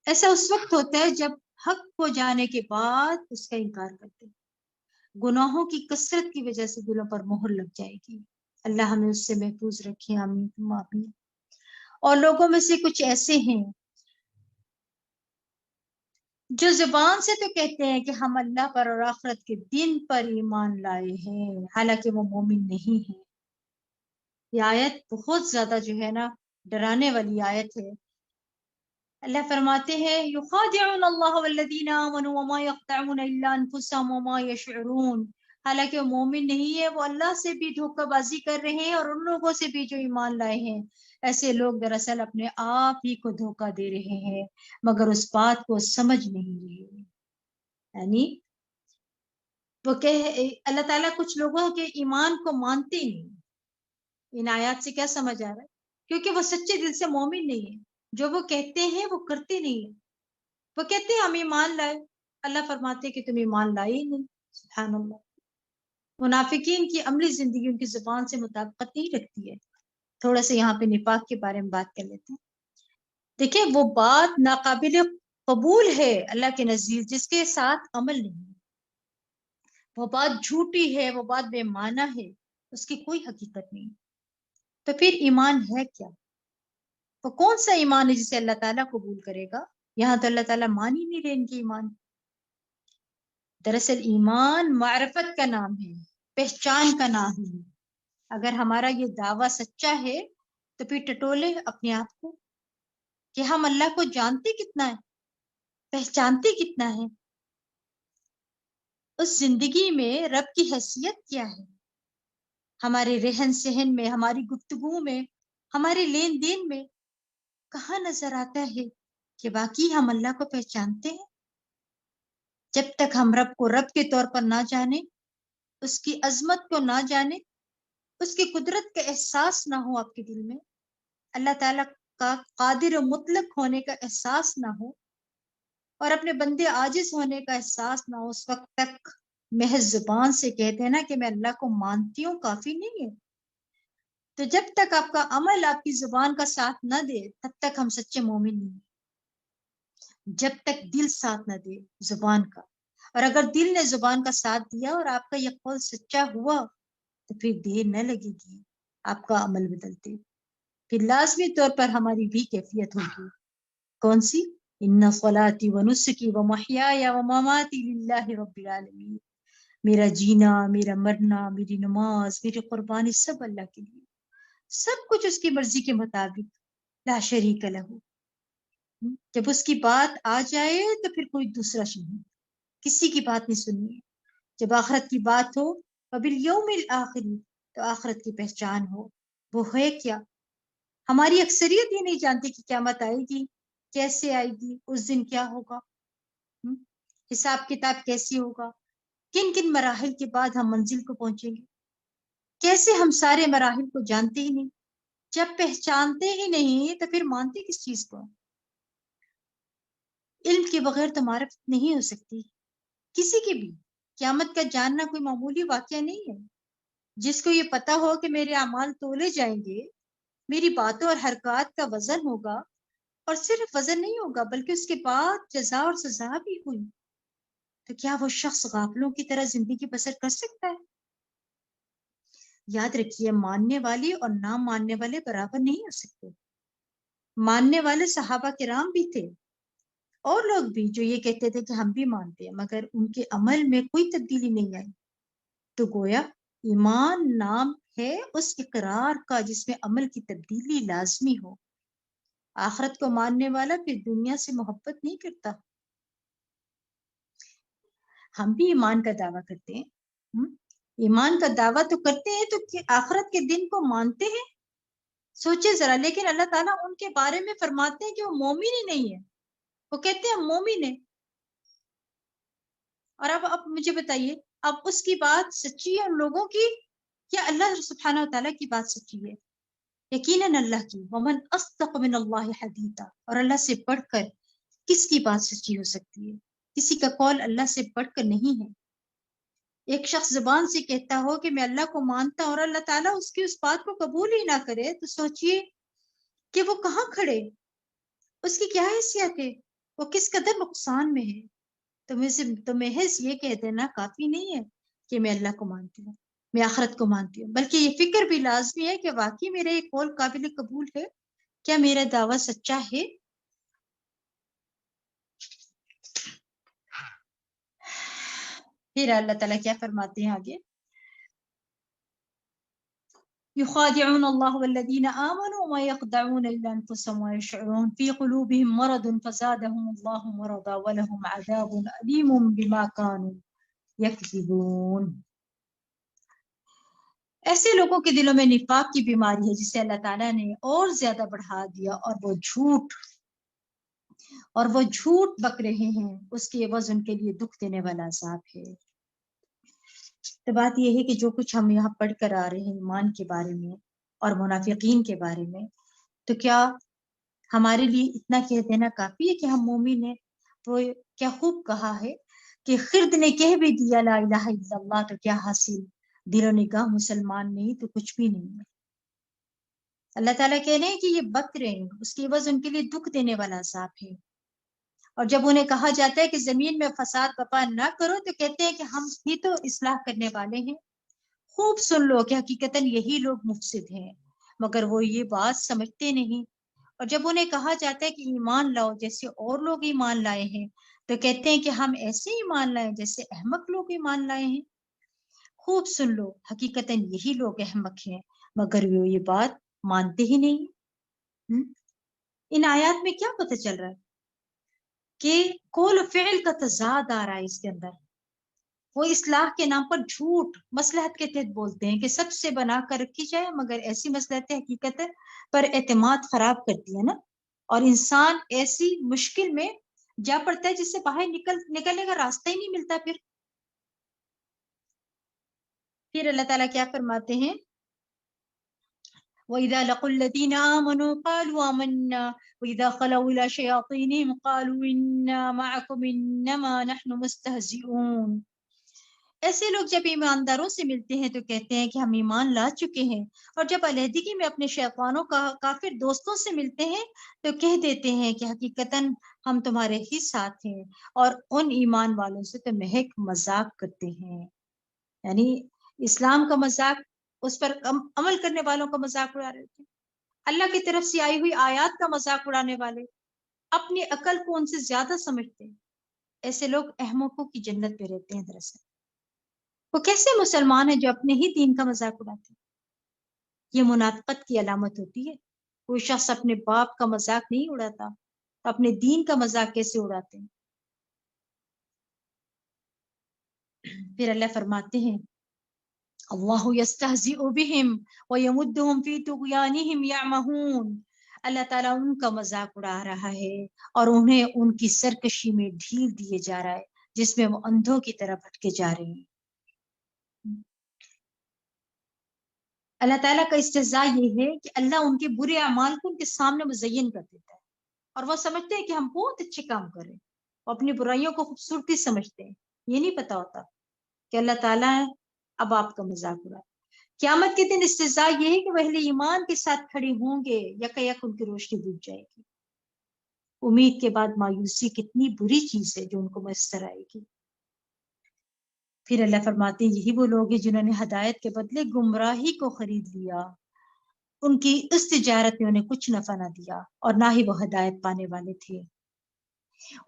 Speaker 1: ایسا اس وقت ہوتا ہے جب حق کو جانے کے بعد اس کا انکار کرتے ہیں۔ گناہوں کی کثرت کی وجہ سے دلوں پر مہر لگ جائے گی، اللہ ہمیں اس سے محفوظ رکھے، آمین آمین۔ اور لوگوں میں سے کچھ ایسے ہیں جو زبان سے تو کہتے ہیں کہ ہم اللہ پر اور آخرت کے دن پر ایمان لائے ہیں، حالانکہ وہ مومن نہیں ہیں۔ یہ آیت بہت زیادہ جو ہے نا ڈرانے والی آیت ہے۔ اللہ فرماتے ہیں یخادعون اللہ والذین آمنوا وما یخدعون الا انفسهم وما یشعرون، حالانکہ وہ مومن نہیں ہے، وہ اللہ سے بھی دھوکہ بازی کر رہے ہیں اور ان لوگوں سے بھی جو ایمان لائے ہیں۔ ایسے لوگ دراصل اپنے آپ ہی کو دھوکہ دے رہے ہیں مگر اس بات کو سمجھ نہیں رہے۔ یعنی وہ اللہ تعالیٰ کچھ لوگوں کے ایمان کو مانتے نہیں۔ ان آیات سے کیا سمجھ آ رہا ہے؟ کیونکہ وہ سچے دل سے مومن نہیں ہے، جو وہ کہتے ہیں وہ کرتے نہیں ہیں۔ وہ کہتے ہیں ہم ایمان لائے، اللہ فرماتے کہ تم ایمان لائے ہی نہیں۔ سبحان اللہ۔ منافقین کی عملی زندگی ان کی زبان سے مطابقت نہیں رکھتی ہے۔ تھوڑا سا یہاں پہ نفاق کے بارے میں بات کر لیتے ہیں۔ دیکھیں وہ بات ناقابل قبول ہے اللہ کے نزدیک جس کے ساتھ عمل نہیں، وہ بات جھوٹی ہے، وہ بات بے معنی ہے، اس کی کوئی حقیقت نہیں۔ تو پھر ایمان ہے کیا؟ تو کون سا ایمان ہے جسے اللہ تعالیٰ قبول کرے گا؟ یہاں تو اللہ تعالیٰ مان ہی نہیں رہے ان کی ایمان۔ دراصل ایمان معرفت کا نام ہے، پہچان کا نام ہے۔ اگر ہمارا یہ دعویٰ سچا ہے تو پھر ٹٹولے اپنے آپ کو کہ ہم اللہ کو جانتے کتنا ہے، پہچانتے کتنا ہے، اس زندگی میں رب کی حیثیت کیا ہے، ہمارے رہن سہن میں، ہماری گفتگو میں، ہمارے لین دین میں کہاں نظر آتا ہے کہ واقعی ہم اللہ کو پہچانتے ہیں؟ جب تک ہم رب کو رب کے طور پر نہ جانیں، اس کی عظمت کو نہ جانیں، اس کی قدرت کا احساس نہ ہو آپ کے دل میں، اللہ تعالیٰ کا قادر و مطلق ہونے کا احساس نہ ہو، اور اپنے بندے عاجز ہونے کا احساس نہ ہو، اس وقت تک محض زبان سے کہتے ہیں نا کہ میں اللہ کو مانتی ہوں کافی نہیں ہے. تو جب تک آپ کا عمل آپ کی زبان کا ساتھ نہ دے تب تک ہم سچے مومن نہیں. جب تک دل ساتھ نہ دے زبان کا، اور اگر دل نے زبان کا ساتھ دیا اور آپ کا یہ قول سچا ہوا تو پھر دیر نہ لگے گی آپ کا عمل بدلتے. پھر لازمی طور پر ہماری بھی کیفیت ہوگی. کون سی؟ ان صلاتی و نسکی و محیای و مماتی للہ رب العالمین. میرا جینا، میرا مرنا، میری نماز، میری قربانی سب اللہ کے لیے، سب کچھ اس کی مرضی کے مطابق، لا شریک لہ. جب اس کی بات آ جائے تو پھر کوئی دوسرا نہیں، کسی کی بات نہیں سننی ہے. جب آخرت کی بات ہو وبالیوم الآخر تو آخرت کی پہچان ہو. وہ ہے کیا؟ ہماری اکثریت ہی نہیں جانتی کہ قیامت آئے گی، کیسے آئے گی، اس دن کیا ہوگا، حساب کتاب کیسی ہوگا، کن کن مراحل کے بعد ہم منزل کو پہنچیں گے. کیسے ہم سارے مراحل کو جانتے ہی نہیں. جب پہچانتے ہی نہیں تو پھر مانتے کس چیز کو؟ علم کے بغیر تو معرفت نہیں ہو سکتی کسی کی بھی. قیامت کا جاننا کوئی معمولی واقعہ نہیں ہے. جس کو یہ پتا ہو کہ میرے اعمال تولے جائیں گے، میری باتوں اور حرکات کا وزن ہوگا، اور صرف وزن نہیں ہوگا بلکہ اس کے بعد جزا اور سزا بھی ہوئی، تو کیا وہ شخص غافلوں کی طرح زندگی بسر کر سکتا ہے؟ یاد رکھیے، ماننے والے اور نہ ماننے والے برابر نہیں ہو سکتے. ماننے والے صحابہ کرام بھی تھے اور لوگ بھی جو یہ کہتے تھے کہ ہم بھی مانتے ہیں، مگر ان کے عمل میں کوئی تبدیلی نہیں آئی. تو گویا ایمان نام ہے اس اقرار کا جس میں عمل کی تبدیلی لازمی ہو. آخرت کو ماننے والا پھر دنیا سے محبت نہیں کرتا. ہم بھی ایمان کا دعویٰ کرتے ہیں، ایمان کا دعویٰ تو کرتے ہیں، تو آخرت کے دن کو مانتے ہیں؟ سوچے ذرا. لیکن اللہ تعالیٰ ان کے بارے میں فرماتے ہیں کہ وہ مومن ہی نہیں ہے. وہ کہتے ہیں مومن ہے. اور اب مجھے بتائیے، اب اس کی بات سچی ہے ان لوگوں کی یا اللہ سبحانہ و تعالیٰ کی بات سچی ہے؟ یقیناً اللہ کی. ومن اصدق من اللہ حدیثا. اور اللہ سے بڑھ کر کس کی بات سچی ہو سکتی ہے؟ کسی کا قول اللہ سے بڑھ کر نہیں ہے. ایک شخص زبان سے کہتا ہو کہ میں اللہ کو مانتا ہوں اور اللہ تعالیٰ اس کی اس بات کو قبول ہی نہ کرے، تو سوچئے کہ وہ کہاں کھڑے، اس کی کیا حیثیت ہے، وہ کس قدر نقصان میں ہے. تو محض یہ کہہ دینا کافی نہیں ہے کہ میں اللہ کو مانتی ہوں، میں آخرت کو مانتی ہوں، بلکہ یہ فکر بھی لازمی ہے کہ واقعی میرا یہ قول قابل قبول ہے، کیا میرا دعویٰ سچا ہے. پھر اللہ تعالیٰ کیا فرماتے ہیں آگے؟ يخادعون الله والذين آمنوا وما يخدعون إلا أنفسهم وما يشعرون في قلوبهم مرض فزادهم الله مرضا ولهم عذاب أليم بما كانوا يكذبون. ایسے لوگوں کے دلوں میں نفاق کی بیماری ہے جسے اللہ تعالیٰ نے اور زیادہ بڑھا دیا، اور وہ جھوٹ بک رہے ہیں، اس کے عوض ان کے لیے دکھ دینے والا عذاب ہے. تو بات یہ ہے کہ جو کچھ ہم یہاں پڑھ کر آ رہے ہیں ایمان کے بارے میں اور منافقین کے بارے میں، تو کیا ہمارے لیے اتنا کہہ دینا کافی ہے کہ ہم مومن ہیں؟ وہ کیا خوب کہا ہے کہ خرد نے کہہ بھی دیا لا الہ الا اللہ تو کیا حاصل، دل و نگاہ مسلمان نہیں تو کچھ بھی نہیں ہے. اللہ تعالیٰ کہہ رہے ہیں کہ یہ بک رہے ہیں، اس کی عوض ان کے لیے دکھ دینے والا عذاب ہے. اور جب انہیں کہا جاتا ہے کہ زمین میں فساد برپا نہ کرو تو کہتے ہیں کہ ہم ہی تو اصلاح کرنے والے ہیں. خوب سن لو کہ حقیقتاً یہی لوگ مفسد ہیں، مگر وہ یہ بات سمجھتے نہیں. اور جب انہیں کہا جاتا ہے کہ ایمان لاؤ جیسے اور لوگ ایمان لائے ہیں تو کہتے ہیں کہ ہم ایسے ایمان لائیں جیسے احمق لوگ ایمان لائے ہیں. خوب سن لو حقیقتاً یہی لوگ احمق ہیں، مگر وہ یہ بات مانتے ہی نہیں. ان آیات میں کیا پتہ چل رہا ہے؟ کہ قول و فعل کا تضاد آ رہا ہے اس کے اندر. وہ اصلاح کے نام پر جھوٹ مصلحت کے تحت بولتے ہیں کہ سب سے بنا کر رکھی جائے، مگر ایسی مصلحت حقیقت پر اعتماد خراب کرتی ہے نا، اور انسان ایسی مشکل میں جا پڑتا ہے جس سے باہر نکلنے کا راستہ ہی نہیں ملتا. پھر اللہ تعالیٰ کیا فرماتے ہیں؟ وَإِذَا لَقُوا الَّذِينَ آمَنُوا قَالُوا آمَنَّا وَإِذَا خَلَوْا إِلَىٰ شَيَاطِينِهِمْ قَالُوا إِنَّا مَعَكُمْ إِنَّمَا نَحْنُ مُسْتَهْزِئُونَ. ایسے لوگ جب ایمانداروں سے ملتے ہیں تو کہتے ہیں کہ ہم ایمان لا چکے ہیں، اور جب علیحدگی میں اپنے شیطانوں کا کافر دوستوں سے ملتے ہیں تو کہہ دیتے ہیں کہ حقیقتاً ہم تمہارے ہی ساتھ ہیں، اور ان ایمان والوں سے تو محض مذاق کرتے ہیں. یعنی اسلام کا مذاق، اس پر عمل کرنے والوں کا مذاق اڑا رہے تھے، اللہ کی طرف سے آئی ہوئی آیات کا مذاق اڑانے والے اپنی عقل کو ان سے زیادہ سمجھتے ہیں. ایسے لوگ احمقوں کی جنت پہ رہتے ہیں. دراصل وہ کیسے مسلمان ہیں جو اپنے ہی دین کا مذاق اڑاتے ہیں؟ یہ منافقت کی علامت ہوتی ہے. کوئی شخص اپنے باپ کا مذاق نہیں اڑاتا تو اپنے دین کا مذاق کیسے اڑاتے ہیں؟ پھر اللہ فرماتے ہیں اللہ یستہزئ بہم ویمدہم فی طغیانہم یعمہون. اللہ تعالیٰ ان کا مذاق اڑا رہا ہے اور انہیں ان کی سرکشی میں ڈھیل دیے جا رہا ہے جس میں وہ اندھوں کی طرف بھٹکے جا رہے ہیں. اللہ تعالیٰ کا استہزاء یہ ہے کہ اللہ ان کے برے اعمال کو ان کے سامنے مزین کر دیتا ہے اور وہ سمجھتے ہیں کہ ہم بہت اچھے کام کر رہے ہیں. وہ اپنی برائیوں کو خوبصورتی سمجھتے ہیں. یہ نہیں پتا ہوتا کہ اللہ تعالیٰ اب آپ کا مذاق اڑا. قیامت کے دن استہزاء یہ ہے کہ وہ اہل ایمان کے ساتھ کھڑے ہوں گے، یک یک ان کی روشنی بجھ جائے گی. امید کے بعد مایوسی کتنی بری چیز ہے جو ان کو میسر آئے گی. پھر اللہ فرماتے ہیں یہی وہ لوگ ہیں جنہوں نے ہدایت کے بدلے گمراہی کو خرید لیا. ان کی اس تجارت میں انہیں کچھ نفع نہ دیا اور نہ ہی وہ ہدایت پانے والے تھے.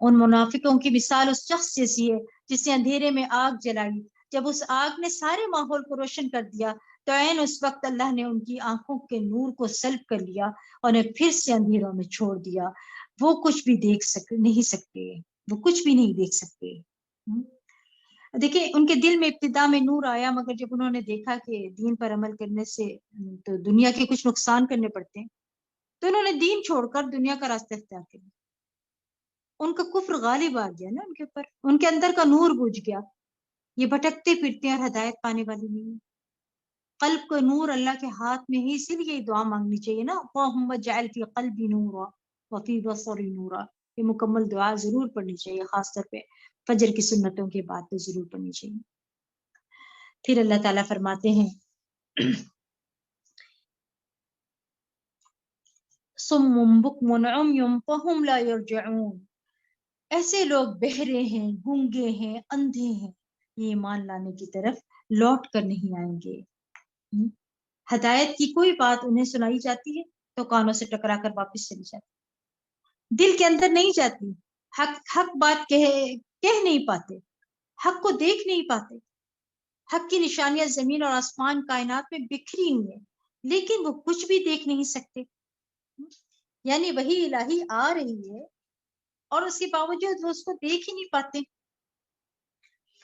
Speaker 1: ان منافقوں کی مثال اس شخص جیسی ہے جس نے اندھیرے میں آگ جلائی. جب اس آگ نے سارے ماحول کو روشن کر دیا تو عین اس وقت اللہ نے ان کی آنکھوں کے نور کو سلب کر لیا اور انہیں پھر سے اندھیروں میں چھوڑ دیا. وہ کچھ بھی نہیں سکتے، وہ کچھ بھی نہیں دیکھ سکتے. دیکھیں ان کے دل میں ابتدا میں نور آیا، مگر جب انہوں نے دیکھا کہ دین پر عمل کرنے سے تو دنیا کے کچھ نقصان کرنے پڑتے ہیں تو انہوں نے دین چھوڑ کر دنیا کا راستہ اختیار کر لیا. ان کا کفر غالب آ گیا نا ان کے اوپر، ان کے اندر کا نور بجھ گیا. یہ بھٹکتے پھرتے ہیں اور ہدایت پانے والی نہیں. قلب کا نور اللہ کے ہاتھ میں ہی، اسی لیے دعا مانگنی چاہیے نا، اللہم اجعل فی قلبی نورا وفی بصری نورا. یہ مکمل دعا ضرور پڑھنی چاہیے، خاص طور پہ فجر کی سنتوں کے بعد تو ضرور پڑھنی چاہیے. پھر اللہ تعالیٰ فرماتے ہیں صم بکم عمی فہم لا یرجعون. ایسے لوگ بہرے ہیں، گونگے ہیں، اندھے ہیں، یہ ایمان لانے کی طرف لوٹ کر نہیں آئیں گے. ہدایت کی کوئی بات انہیں سنائی جاتی ہے تو کانوں سے ٹکرا کر واپس چلی جاتی، دل کے اندر نہیں جاتی. حق بات کہہ نہیں پاتے، حق کو دیکھ نہیں پاتے. حق کی نشانیاں زمین اور آسمان کائنات میں بکھری ہوئی ہیں لیکن وہ کچھ بھی دیکھ نہیں سکتے. یعنی وہی الہی آ رہی ہے اور اس کے باوجود وہ اس کو دیکھ ہی نہیں پاتے.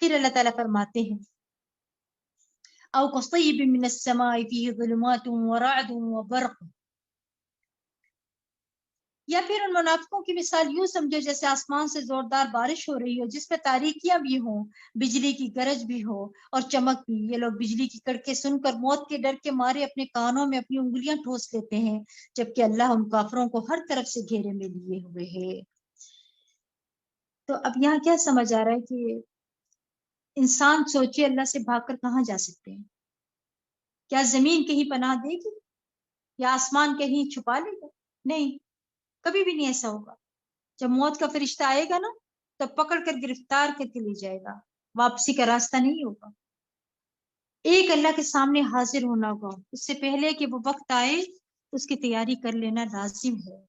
Speaker 1: پھر اللہ تعالیٰ فرماتے ہیں او کصیب من السماء فیہ ظلمات ورعد وبرق. یا پھر ان منافقوں کی مثال یوں سمجھو جیسے آسمان سے زوردار بارش ہو رہی ہو جس میں تاریکیاں بھی ہوں، بجلی کی گرج بھی ہو اور چمک بھی. یہ لوگ بجلی کی کڑکے سن کر موت کے ڈر کے مارے اپنے کانوں میں اپنی انگلیاں ٹھوس لیتے ہیں، جبکہ اللہ ان کافروں کو ہر طرف سے گھیرے میں لیے ہوئے ہے. تو اب یہاں کیا سمجھ آ رہا ہے کہ انسان سوچے اللہ سے بھاگ کر کہاں جا سکتے ہیں؟ کیا زمین کہیں پناہ دے گی یا آسمان کہیں چھپا لے گا؟ نہیں، کبھی بھی نہیں ایسا ہوگا. جب موت کا فرشتہ آئے گا نا تب پکڑ کر گرفتار کر کے لے جائے گا، واپسی کا راستہ نہیں ہوگا. ایک اللہ کے سامنے حاضر ہونا ہوگا، اس سے پہلے کہ وہ وقت آئے اس کی تیاری کر لینا لازم ہے.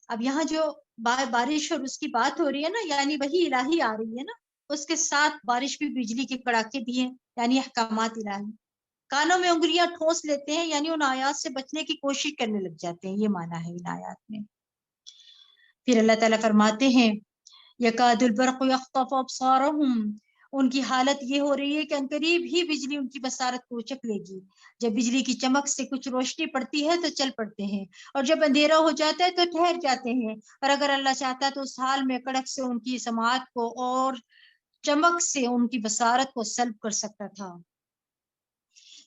Speaker 1: اب یہاں جو بارش اور اس کی بات ہو رہی ہے نا، یعنی وہی الہی آ رہی ہے نا، اس کے ساتھ بارش بھی بجلی کے کڑاکے بھی ہیں، یعنی احکامات الہی. کانوں میں انگلیاں ٹھوس لیتے ہیں یعنی ان آیات سے بچنے کی کوشش کرنے لگ جاتے ہیں، یہ معنی ہے ان آیات میں. پھر اللہ تعالیٰ فرماتے ہیں یکاد البرق یخطف ابصارہم. ان کی حالت یہ ہو رہی ہے کہ عنقریب ہی بجلی ان کی بصارت کو اچک لے گی. جب بجلی کی چمک سے کچھ روشنی پڑتی ہے تو چل پڑتے ہیں اور جب اندھیرا ہو جاتا ہے تو ٹھہر جاتے ہیں. اور اگر اللہ چاہتا تو اس حال میں کڑک سے ان کی سماعت کو اور چمک سے ان کی بصارت کو سلب کر سکتا تھا.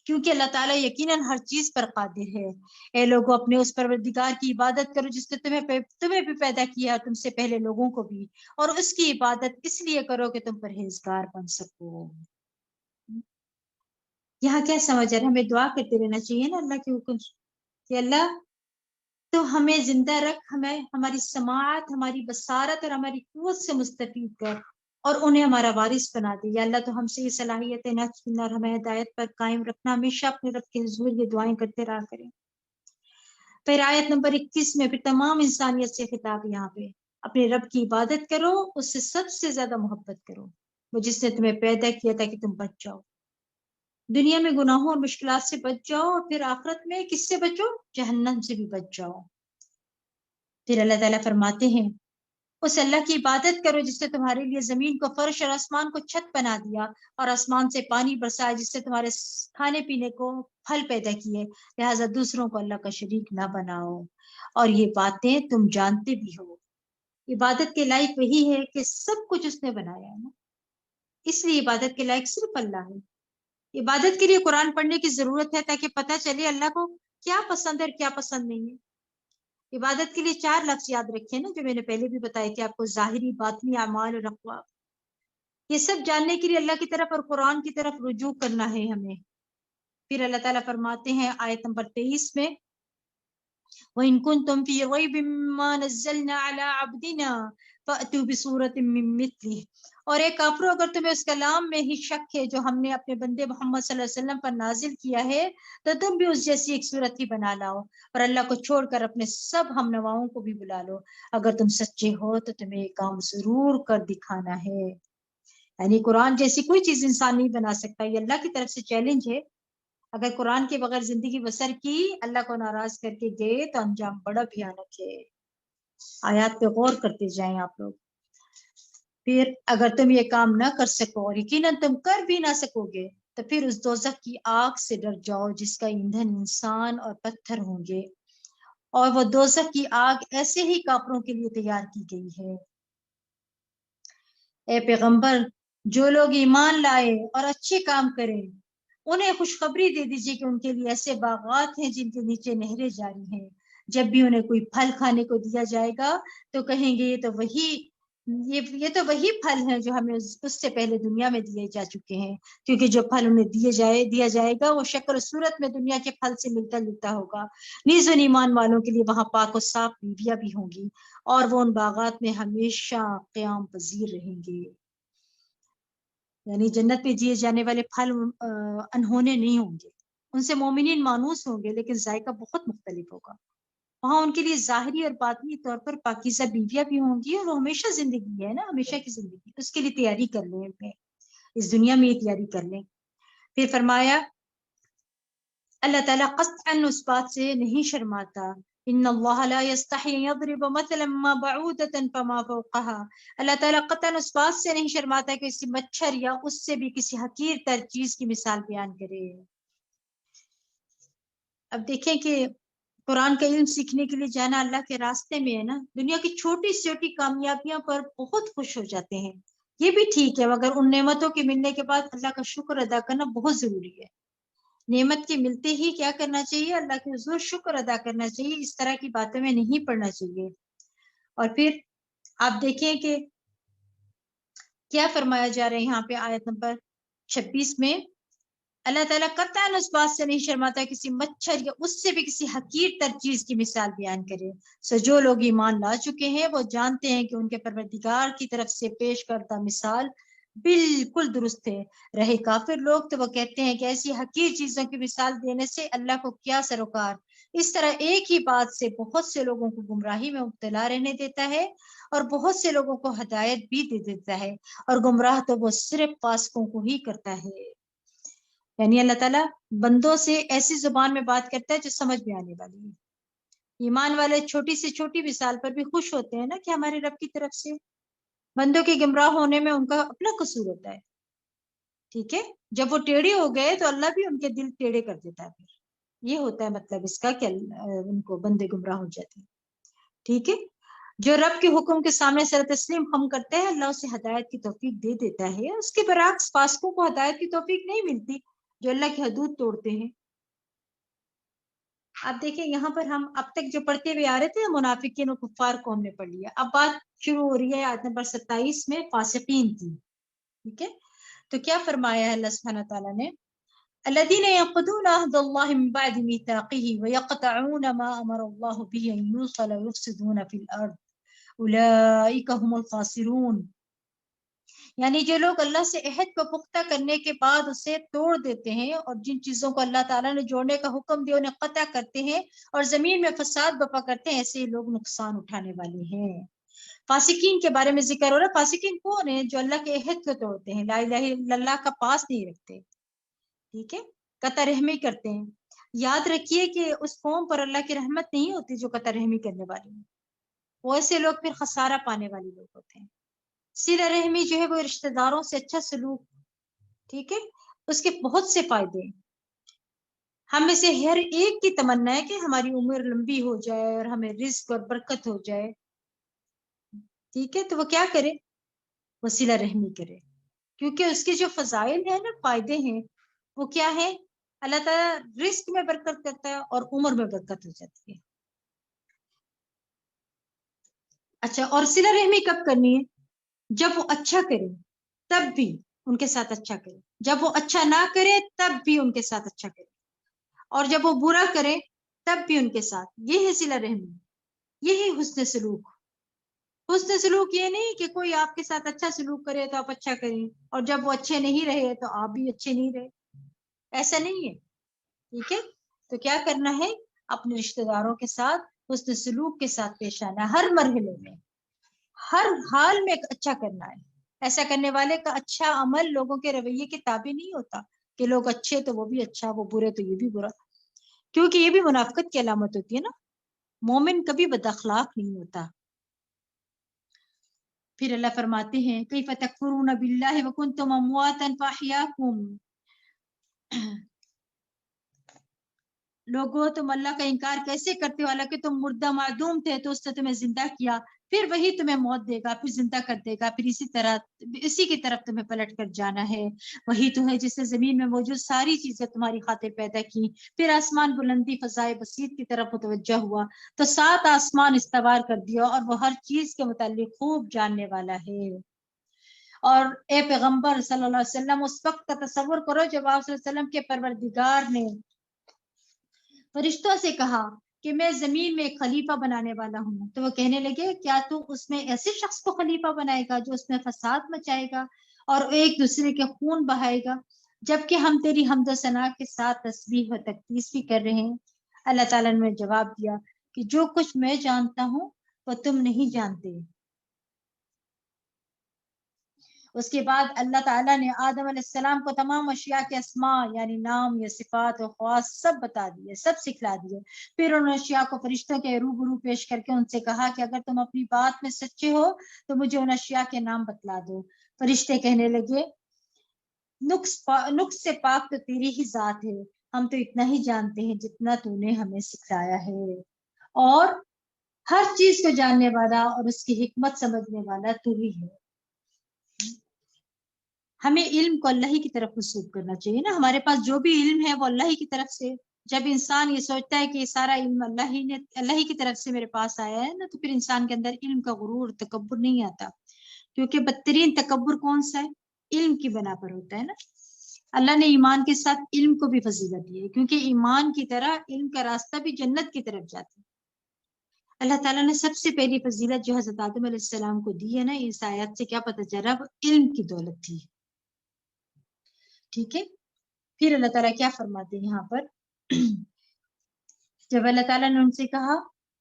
Speaker 1: کیونکہ اللہ تعالیٰ یقیناً ہر چیز پر قادر ہے۔ اے لوگوں اپنے اس پروردگار کی عبادت کرو جس نے تمہیں بھی پیدا کیا اور تم سے پہلے لوگوں کو بھی، اور اس کی عبادت اس لیے کرو کہ تم پرہیزگار بن سکو۔ یہاں کیا سمجھ رہے، ہمیں دعا کرتے رہنا چاہیے نا اللہ کے حکم کہ اللہ تو ہمیں زندہ رکھ، ہمیں ہماری سماعت، ہماری بصارت اور ہماری قوت سے مستفید کر اور انہیں ہمارا وارث بنا دے۔ یا اللہ تو ہم سے یہ صلاحیت نہ چھینا اور ہمیں ہدایت پر قائم رکھنا، ہمیشہ اپنے رب کے حضور یہ دعائیں کرتے رہا کریں۔ پھر آیت نمبر 21 میں پھر تمام انسانیت سے خطاب، یہاں پہ اپنے رب کی عبادت کرو، اس سے سب سے زیادہ محبت کرو، وہ جس نے تمہیں پیدا کیا تھا کہ تم بچ جاؤ، دنیا میں گناہوں اور مشکلات سے بچ جاؤ، اور پھر آخرت میں کس سے بچو؟ جہنم سے بھی بچ جاؤ۔ پھر اللہ تعالیٰ فرماتے ہیں اس اللہ کی عبادت کرو جس نے تمہارے لیے زمین کو فرش اور آسمان کو چھت بنا دیا، اور آسمان سے پانی برسایا جس سے تمہارے کھانے پینے کو پھل پیدا کیے، لہٰذا دوسروں کو اللہ کا شریک نہ بناؤ، اور یہ باتیں تم جانتے بھی ہو۔ عبادت کے لائق وہی ہے کہ سب کچھ اس نے بنایا ہے نا، اس لیے عبادت کے لائق صرف اللہ ہے۔ عبادت کے لیے قرآن پڑھنے کی ضرورت ہے تاکہ پتہ چلے اللہ کو کیا پسند ہے اور کیا پسند نہیں ہے۔ عبادت کے لیے 4 لفظ یاد رکھے نا، جو میں نے پہلے بھی بتایا کہ آپ کو ظاہری، باطنی، اعمال اور اقوال، یہ سب جاننے کے لیے اللہ کی طرف اور قرآن کی طرف رجوع کرنا ہے ہمیں۔ پھر اللہ تعالیٰ فرماتے ہیں آیت نمبر 23 میں وَإِن كُنتُمْ فِي رَيْبٍ مِّمَّا نَزَّلْنَا عَلَىٰ عَبْدِنَا فَأْتُوا بِسُورَةٍ مِّن مِّثْلِهِ، اور اے کافرو اگر تمہیں اس کلام میں ہی شک ہے جو ہم نے اپنے بندے محمد صلی اللہ علیہ وسلم پر نازل کیا ہے، تو تم بھی اس جیسی ایک صورت ہی بنا لاؤ، اور اللہ کو چھوڑ کر اپنے سب ہم نواؤں کو بھی بلا لو، اگر تم سچے ہو تو تمہیں یہ کام ضرور کر دکھانا ہے۔ یعنی قرآن جیسی کوئی چیز انسان نہیں بنا سکتا، یہ اللہ کی طرف سے چیلنج ہے۔ اگر قرآن کے بغیر زندگی بسر کی، اللہ کو ناراض کر کے گئے تو انجام بڑا بھیانک ہے۔ آیات پہ غور کرتے جائیں آپ لوگ۔ پھر اگر تم یہ کام نہ کر سکو، اور یقیناً تم کر بھی نہ سکو گے، تو پھر اس دوزخ کی آگ سے ڈر جاؤ جس کا ایندھن انسان اور پتھر ہوں گے، اور وہ دوزخ کی آگ ایسے ہی کافروں کے لیے تیار کی گئی ہے۔ اے پیغمبر، جو لوگ ایمان لائے اور اچھے کام کریں انہیں خوشخبری دے دیجیے کہ ان کے لیے ایسے باغات ہیں جن کے نیچے نہریں جاری ہیں، جب بھی انہیں کوئی پھل کھانے کو دیا جائے گا تو کہیں گے یہ تو وہی پھل ہیں جو ہمیں اس سے پہلے دنیا میں دیے جا چکے ہیں، کیونکہ جو پھل انہیں دیا جائے گا وہ شکل و صورت میں دنیا کے پھل سے ملتا جلتا ہوگا۔ نیز ان ایمان والوں کے لیے وہاں پاک و صاف بیویاں بھی ہوں گی، اور وہ ان باغات میں ہمیشہ قیام پذیر رہیں گے۔ یعنی جنت میں دیے جانے والے پھل انہونے نہیں ہوں گے، ان سے مومنین مانوس ہوں گے، لیکن ذائقہ بہت مختلف ہوگا۔ وہاں ان کے لیے ظاہری اور باطنی طور پر پاکیزہ بیویاں بھی ہوں گی، اور وہ ہمیشہ زندگی ہے نا، ہمیشہ کی زندگی، اس کے لیے تیاری کر لیں، اس دنیا میں یہ تیاری کر لیں۔ پھر فرمایا اللہ تعالیٰ قطعاً اس بات سے نہیں شرماتا، ان اللہ لا یستحی یضرب مثلا ما بعودۃ فما فوقها، اللہ تعالیٰ قطعاً اس بات سے نہیں شرماتا کہ کسی مچھر یا اس سے بھی کسی حقیر تر چیز کی مثال بیان کرے۔ اب دیکھیں کہ قرآن کا علم سیکھنے کے لیے جانا اللہ کے راستے میں ہے نا، دنیا کی چھوٹی سے چھوٹی کامیابیاں پر بہت خوش ہو جاتے ہیں، یہ بھی ٹھیک ہے، مگر ان نعمتوں کے ملنے کے بعد اللہ کا شکر ادا کرنا بہت ضروری ہے۔ نعمت کے ملتے ہی کیا کرنا چاہیے؟ اللہ کے حضور شکر ادا کرنا چاہیے، اس طرح کی باتوں میں نہیں پڑنا چاہیے۔ اور پھر آپ دیکھیں کہ کیا فرمایا جا رہا ہے یہاں پہ آیت نمبر 26 میں، اللہ تعالیٰ قطعاً اس بات سے نہیں شرماتا کسی مچھر یا اس سے بھی کسی حقیر تر چیز کی مثال بیان کرے۔ سو جو لوگ ایمان لا چکے ہیں وہ جانتے ہیں کہ ان کے پروردگار کی طرف سے پیش کردہ مثال بالکل درست ہے۔ رہے کافر لوگ تو وہ کہتے ہیں کہ ایسی حقیر چیزوں کی مثال دینے سے اللہ کو کیا سروکار، اس طرح ایک ہی بات سے بہت سے لوگوں کو گمراہی میں مبتلا رہنے دیتا ہے اور بہت سے لوگوں کو ہدایت بھی دے دیتا ہے، اور گمراہ تو وہ صرف فاسقوں کو ہی کرتا ہے۔ یعنی اللہ تعالیٰ بندوں سے ایسی زبان میں بات کرتا ہے جو سمجھ میں آنے والی ہے۔ ایمان والے چھوٹی سے چھوٹی مثال پر بھی خوش ہوتے ہیں نا کہ ہمارے رب کی طرف سے، بندوں کے گمراہ ہونے میں ان کا اپنا قصور ہوتا ہے، ٹھیک ہے، جب وہ ٹیڑھے ہو گئے تو اللہ بھی ان کے دل ٹیڑھے کر دیتا ہے، پھر یہ ہوتا ہے مطلب اس کا کہ ان کو بندے گمراہ ہو جاتے ہیں، ٹھیک ہے۔ جو رب کے حکم کے سامنے سر تسلیم ہم کرتے ہیں اللہ اسے ہدایت کی توفیق دے دیتا ہے، اس کے برعکس فاسقوں کو ہدایت کی توفیق نہیں ملتی، جو اللہ کی حدود توڑتے ہیں. آپ دیکھیں یہاں پر ہم اب تک جو پڑھتے ہوئے آ رہے تھے منافقین و کفار کو ہم نے پڑھ لیا. اب بات شروع ہو رہی ہے آیت نمبر 27 میں فاسقین کی. ٹھیک ہے, تو کیا فرمایا ہے اللہ سبحانہ تعالیٰ نے, الذين ينقضون عهد الله من بعد ميثاقه ويقطعون ما امر الله به ان يوصل ويفسدون في الارض اولئك هم الخاسرون. یعنی جو لوگ اللہ سے عہد کو پختہ کرنے کے بعد اسے توڑ دیتے ہیں اور جن چیزوں کو اللہ تعالیٰ نے جوڑنے کا حکم دیا انہیں قطع کرتے ہیں اور زمین میں فساد برپا کرتے ہیں, ایسے لوگ نقصان اٹھانے والے ہیں. فاسقین کے بارے میں ذکر ہو رہا ہے. فاسقین کون ہیں؟ جو اللہ کے عہد کو توڑتے ہیں, لا الہ الا اللہ کا پاس نہیں رکھتے, ٹھیک ہے, قطع رحمی کرتے ہیں. یاد رکھیے کہ اس قوم پر اللہ کی رحمت نہیں ہوتی جو قطع رحمی کرنے والی ہیں. وہ ایسے لوگ پھر خسارہ پانے والے لوگ ہوتے ہیں. صلہ رحمی جو ہے وہ رشتہ داروں سے اچھا سلوک, ٹھیک ہے, اس کے بہت سے فائدے ہیں. ہم میں سے ہر ایک کی تمنا ہے کہ ہماری عمر لمبی ہو جائے اور ہمیں رزق اور برکت ہو جائے, ٹھیک ہے, تو وہ کیا کرے, وہ صلہ رحمی کرے, کیونکہ اس کے جو فضائل ہیں نا, فائدے ہیں, وہ کیا ہے, اللہ تعالیٰ رزق میں برکت کرتا ہے اور عمر میں برکت ہو جاتی ہے. اچھا, اور صلہ رحمی کب کرنی ہے؟ جب وہ اچھا کرے تب بھی ان کے ساتھ اچھا کرے, جب وہ اچھا نہ کرے تب بھی ان کے ساتھ اچھا کرے, اور جب وہ برا کرے تب بھی ان کے ساتھ. یہ ہے صلہ رحمی, یہ ہے حسن سلوک. حسن سلوک یہ نہیں کہ کوئی آپ کے ساتھ اچھا سلوک کرے تو آپ اچھا کریں, اور جب وہ اچھے نہیں رہے تو آپ بھی اچھے نہیں رہے, ایسا نہیں ہے. ٹھیک ہے, تو کیا کرنا ہے, اپنے رشتہ داروں کے ساتھ حسن سلوک کے ساتھ پیش آنا, ہر مرحلے میں, ہر حال میں اچھا کرنا ہے. ایسا کرنے والے کا اچھا عمل لوگوں کے رویے کے تابع نہیں ہوتا کہ لوگ اچھے تو وہ بھی اچھا, وہ برے تو یہ بھی برا, کیونکہ یہ بھی منافقت کی علامت ہوتی ہے نا. مومن کبھی بد اخلاق نہیں ہوتا. پھر اللہ فرماتے ہیں کیف تکفرون باللہ وکنتم امواتا فاحیاکم, لوگوں تم اللہ کا انکار کیسے کرتے ہو حالانکہ تم مردہ معدوم تھے تو اس نے تمہیں زندہ کیا, پھر وہی تمہیں موت دے گا, پھر زندہ کر دے گا, پھر اسی کی طرف تمہیں پلٹ کر جانا ہے. وہی تو ہے جس نے زمین میں موجود ساری چیزیں تمہاری خاطر پیدا کی, پھر آسمان بلندی فضائے بسیط کی طرف متوجہ ہوا تو 7 آسمان استوار کر دیا, اور وہ ہر چیز کے متعلق خوب جاننے والا ہے. اور اے پیغمبر صلی اللہ علیہ وسلم, اس وقت کا تصور کرو جب آپ صلی اللہ علیہ وسلم کے پروردگار نے فرشتوں سے کہا کہ میں زمین میں ایک خلیفہ بنانے والا ہوں, تو وہ کہنے لگے کیا تو اس میں ایسے شخص کو خلیفہ بنائے گا جو اس میں فساد مچائے گا اور ایک دوسرے کے خون بہائے گا, جبکہ ہم تیری حمد و ثنا کے ساتھ تسبیح و تقدیس بھی کر رہے ہیں. اللہ تعالیٰ نے جواب دیا کہ جو کچھ میں جانتا ہوں وہ تم نہیں جانتے. اس کے بعد اللہ تعالیٰ نے آدم علیہ السلام کو تمام اشیاء کے اسماء یعنی نام یا صفات و خواص سب بتا دیے, سب سکھلا دیے. پھر ان اشیاء کو فرشتوں کے روبرو پیش کر کے ان سے کہا کہ اگر تم اپنی بات میں سچے ہو تو مجھے ان اشیاء کے نام بتلا دو. فرشتے کہنے لگے نقص سے پاک تو تیری ہی ذات ہے, ہم تو اتنا ہی جانتے ہیں جتنا تو نے ہمیں سکھلایا ہے, اور ہر چیز کو جاننے والا اور اس کی حکمت سمجھنے والا تو ہی ہے. ہمیں علم کو اللہ ہی کی طرف منسوب کرنا چاہیے نا, ہمارے پاس جو بھی علم ہے وہ اللہ ہی کی طرف سے. جب انسان یہ سوچتا ہے کہ یہ سارا علم اللہ ہی کی طرف سے میرے پاس آیا ہے نا, تو پھر انسان کے اندر علم کا غرور تکبر نہیں آتا, کیونکہ بدترین تکبر کون سا ہے, علم کی بنا پر ہوتا ہے نا. اللہ نے ایمان کے ساتھ علم کو بھی فضیلت دی ہے, کیونکہ ایمان کی طرح علم کا راستہ بھی جنت کی طرف جاتا ہے. اللہ تعالیٰ نے سب سے پہلی فضیلت جو حضرت آدم علیہ السلام کو دی ہے نا, اس آیات سے کیا پتہ چلا, وہ علم کی دولت تھی. ٹھیک ہے, پھر اللہ تعالیٰ کیا فرماتے ہیں یہاں پر, جب اللہ تعالیٰ نے ان سے کہا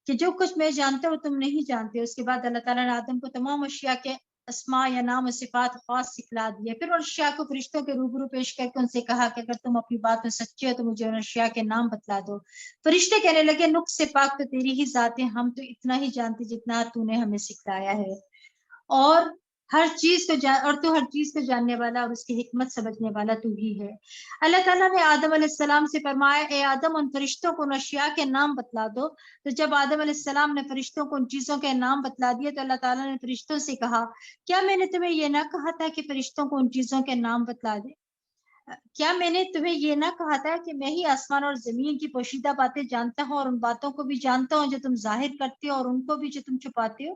Speaker 1: کہ جو کچھ میں جانتا ہوں تم نہیں جانتے, اس کے بعد اللہ تعالیٰ نے آدم کو تمام اشیاء کے اسماء یا نام و صفات خاص سکھلا دیے. پھر ان اشیاء کو فرشتوں کے روبرو پیش کر کے ان سے کہا کہ اگر تم اپنی بات میں سچے ہو تو مجھے ان اشیاء کے نام بتلا دو. فرشتے کہنے لگے نقص سے پاک تو تیری ہی ذات ہے, ہم تو اتنا ہی جانتے جتنا تو نے ہمیں سکھلایا ہے, اور ہر چیز کو تو ہر چیز کو جاننے والا اور اس کی حکمت سمجھنے والا تو ہی ہے. اللہ تعالیٰ نے آدم علیہ السلام سے فرمایا اے آدم ان فرشتوں کو ان اشیاء کے نام بتلا دو. تو جب آدم علیہ السلام نے فرشتوں کو ان چیزوں کے نام بتلا دیے تو اللہ تعالیٰ نے فرشتوں سے کہا کیا میں نے تمہیں یہ نہ کہا تھا کہ فرشتوں کو ان چیزوں کے نام بتلا دے. کیا میں نے تمہیں یہ نہ کہا تھا کہ میں ہی آسمان اور زمین کی پوشیدہ باتیں جانتا ہوں اور ان باتوں کو بھی جانتا ہوں جو تم ظاہر کرتے ہو اور ان کو بھی جو تم چھپاتے ہو؟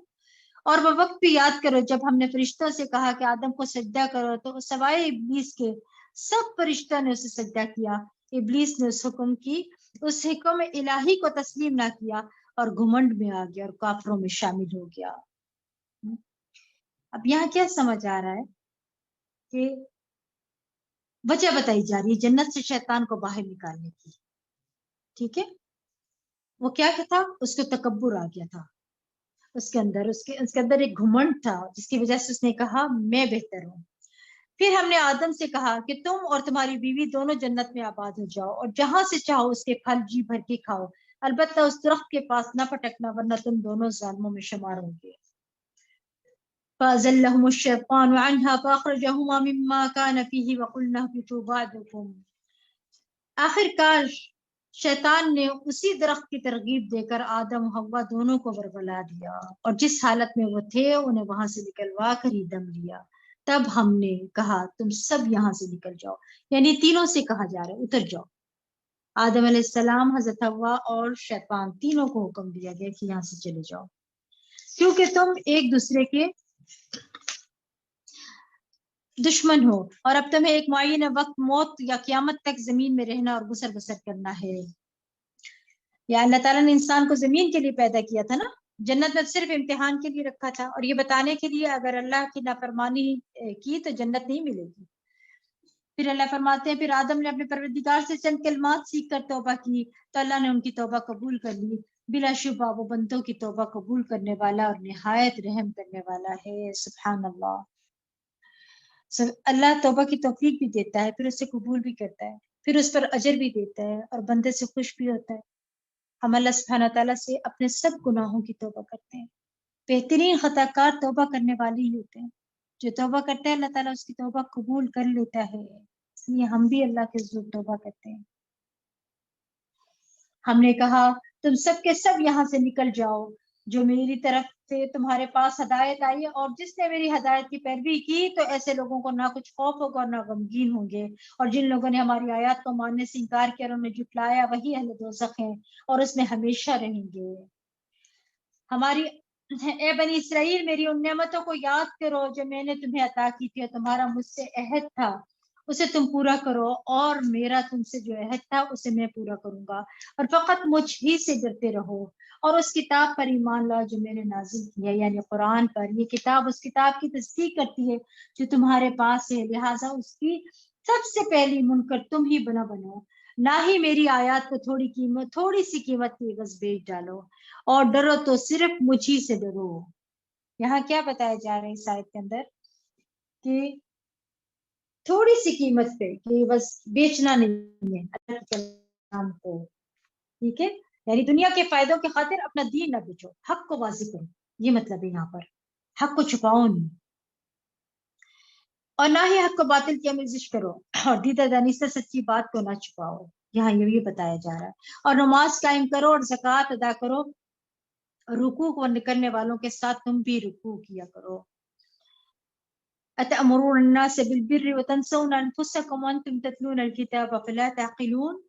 Speaker 1: اور وہ وقت بھی یاد کرو جب ہم نے فرشتوں سے کہا کہ آدم کو سجدہ کرو تو سوائے ابلیس کے سب فرشتوں نے اسے سجدہ کیا۔ ابلیس نے اس حکم الہی کو تسلیم نہ کیا اور گھمنڈ میں آ گیا اور کافروں میں شامل ہو گیا۔ اب یہاں کیا سمجھ آ رہا ہے کہ وجہ بتائی جا رہی ہے جنت سے شیطان کو باہر نکالنے کی، ٹھیک ہے؟ وہ کیا تھا؟ اس کو تکبر آ گیا تھا اس کے اندر ایک گھمنڈ تھا جس کی وجہ سے اس نے کہا میں بہتر ہوں۔ پھر ہم نے آدم سے کہا کہ تم اور تمہاری بیوی دونوں جنت میں آباد ہو جاؤ اور جہاں سے چاہو اس کے پھل جی بھر کے کھاؤ، البتہ اس درخت کے پاس نہ پٹکنا ورنہ تم دونوں ظالموں میں شمار ہوں گے۔ فَأَزَلَّهُمُ الشَّيْطَانُ عَنْهَا فَأَخْرَجَهُمَا مِمَّا كَانَ فِيهِ وَقُلْنَا اهْبِطُوا بَعْضُكُمْ۔ آخر کار شیطان نے اسی درخت کی ترغیب دے کر آدم و حوا دونوں کو ورگلا دیا اور جس حالت میں وہ تھے انہیں وہاں سے نکلوا کر ہی دم لیا۔ تب ہم نے کہا تم سب یہاں سے نکل جاؤ، یعنی تینوں سے کہا جا رہا ہے اتر جاؤ۔ آدم علیہ السلام، حضرت حوا اور شیطان تینوں کو حکم دیا گیا کہ یہاں سے چلے جاؤ کیونکہ تم ایک دوسرے کے دشمن ہو اور اب تمہیں ایک معینہ وقت موت یا قیامت تک زمین میں رہنا اور گزر بسر کرنا ہے۔ یا اللہ تعالیٰ نے انسان کو زمین کے لیے پیدا کیا تھا نا، جنت میں صرف امتحان کے لیے رکھا تھا اور یہ بتانے کے لیے اگر اللہ کی نافرمانی کی تو جنت نہیں ملے گی۔ پھر اللہ فرماتے ہیں پھر آدم نے اپنے پروردگار سے چند کلمات سیکھ کر توبہ کی تو اللہ نے ان کی توبہ قبول کر لی۔ بلا شبہ وہ بندوں کی توبہ قبول کرنے والا اور نہایت رحم کرنے والا ہے۔ سبحان اللہ۔ اللہ توبہ کی توفیق بھی دیتا ہے، پھر اسے قبول بھی کرتا ہے، پھر اس پر اجر بھی دیتا ہے اور بندے سے خوش بھی ہوتا ہے۔ ہم اللہ سبحانہ تعالیٰ سے اپنے سب گناہوں کی توبہ کرتے ہیں۔ بہترین خطا کار توبہ کرنے والے ہی ہوتے ہیں۔ جو توبہ کرتا ہے اللہ تعالیٰ اس کی توبہ قبول کر لیتا ہے، اس لیے ہم بھی اللہ کے حضور توبہ کرتے ہیں۔ ہم نے کہا تم سب کے سب یہاں سے نکل جاؤ، جو میری طرف سے تمہارے پاس ہدایت آئی ہے، اور جس نے میری ہدایت کی پیروی کی تو ایسے لوگوں کو نہ کچھ خوف ہوگا اور نہ غمگین ہوں گے، اور جن لوگوں نے ہماری آیات کو ماننے سے انکار کیا اور انہیں جھٹلایا وہی اہل دوزخ ہیں اور اس میں ہمیشہ رہیں گے۔ اے بنی اسرائیل، میری ان نعمتوں کو یاد کرو جو میں نے تمہیں عطا کی تھی اور تمہارا مجھ سے عہد تھا اسے تم پورا کرو، اور میرا تم سے جو عہد تھا اسے میں پورا کروں گا، اور فقط مجھ ہی سے ڈرتے رہو اور اس کتاب پر ایمان لاؤ جو میں نے نازل کی ہے، یعنی قرآن پر۔ یہ کتاب اس کتاب کی تصدیق کرتی ہے جو تمہارے پاس ہے، لہٰذا اس کی سب سے پہلی منکر تم ہی بنو، نہ ہی میری آیات کو تھوڑی سی قیمت کی عوض بیچ ڈالو، اور ڈرو تو صرف مجھ ہی سے ڈرو۔ یہاں کیا بتایا جا رہا ہے اس آیت کے اندر کہ تھوڑی سی قیمت پہ کہ بس بیچنا نہیں ہے اللہ کے کلام کو، ٹھیک ہے؟ یعنی دنیا کے فائدوں کے خاطر اپنا دین نہ بیچو، حق کو واضح کرو، یہ مطلب ہے یہاں پر، حق کو چھپاؤ نہیں، اور نہ ہی حق کو باطل کی آمیزش کرو، اور دیدہ دانی سے سچی بات کو نہ چھپاؤ۔ یہاں یہ بتایا جا رہا ہے، اور نماز قائم کرو اور زکوٰۃ ادا کرو، رکوع کو نکلنے والوں کے ساتھ تم بھی رکوع کیا کرو۔ أتأمرون الناس بالبر وتنسون أنفسكم وأنتم تتلون الكتاب فلا تعقلون؟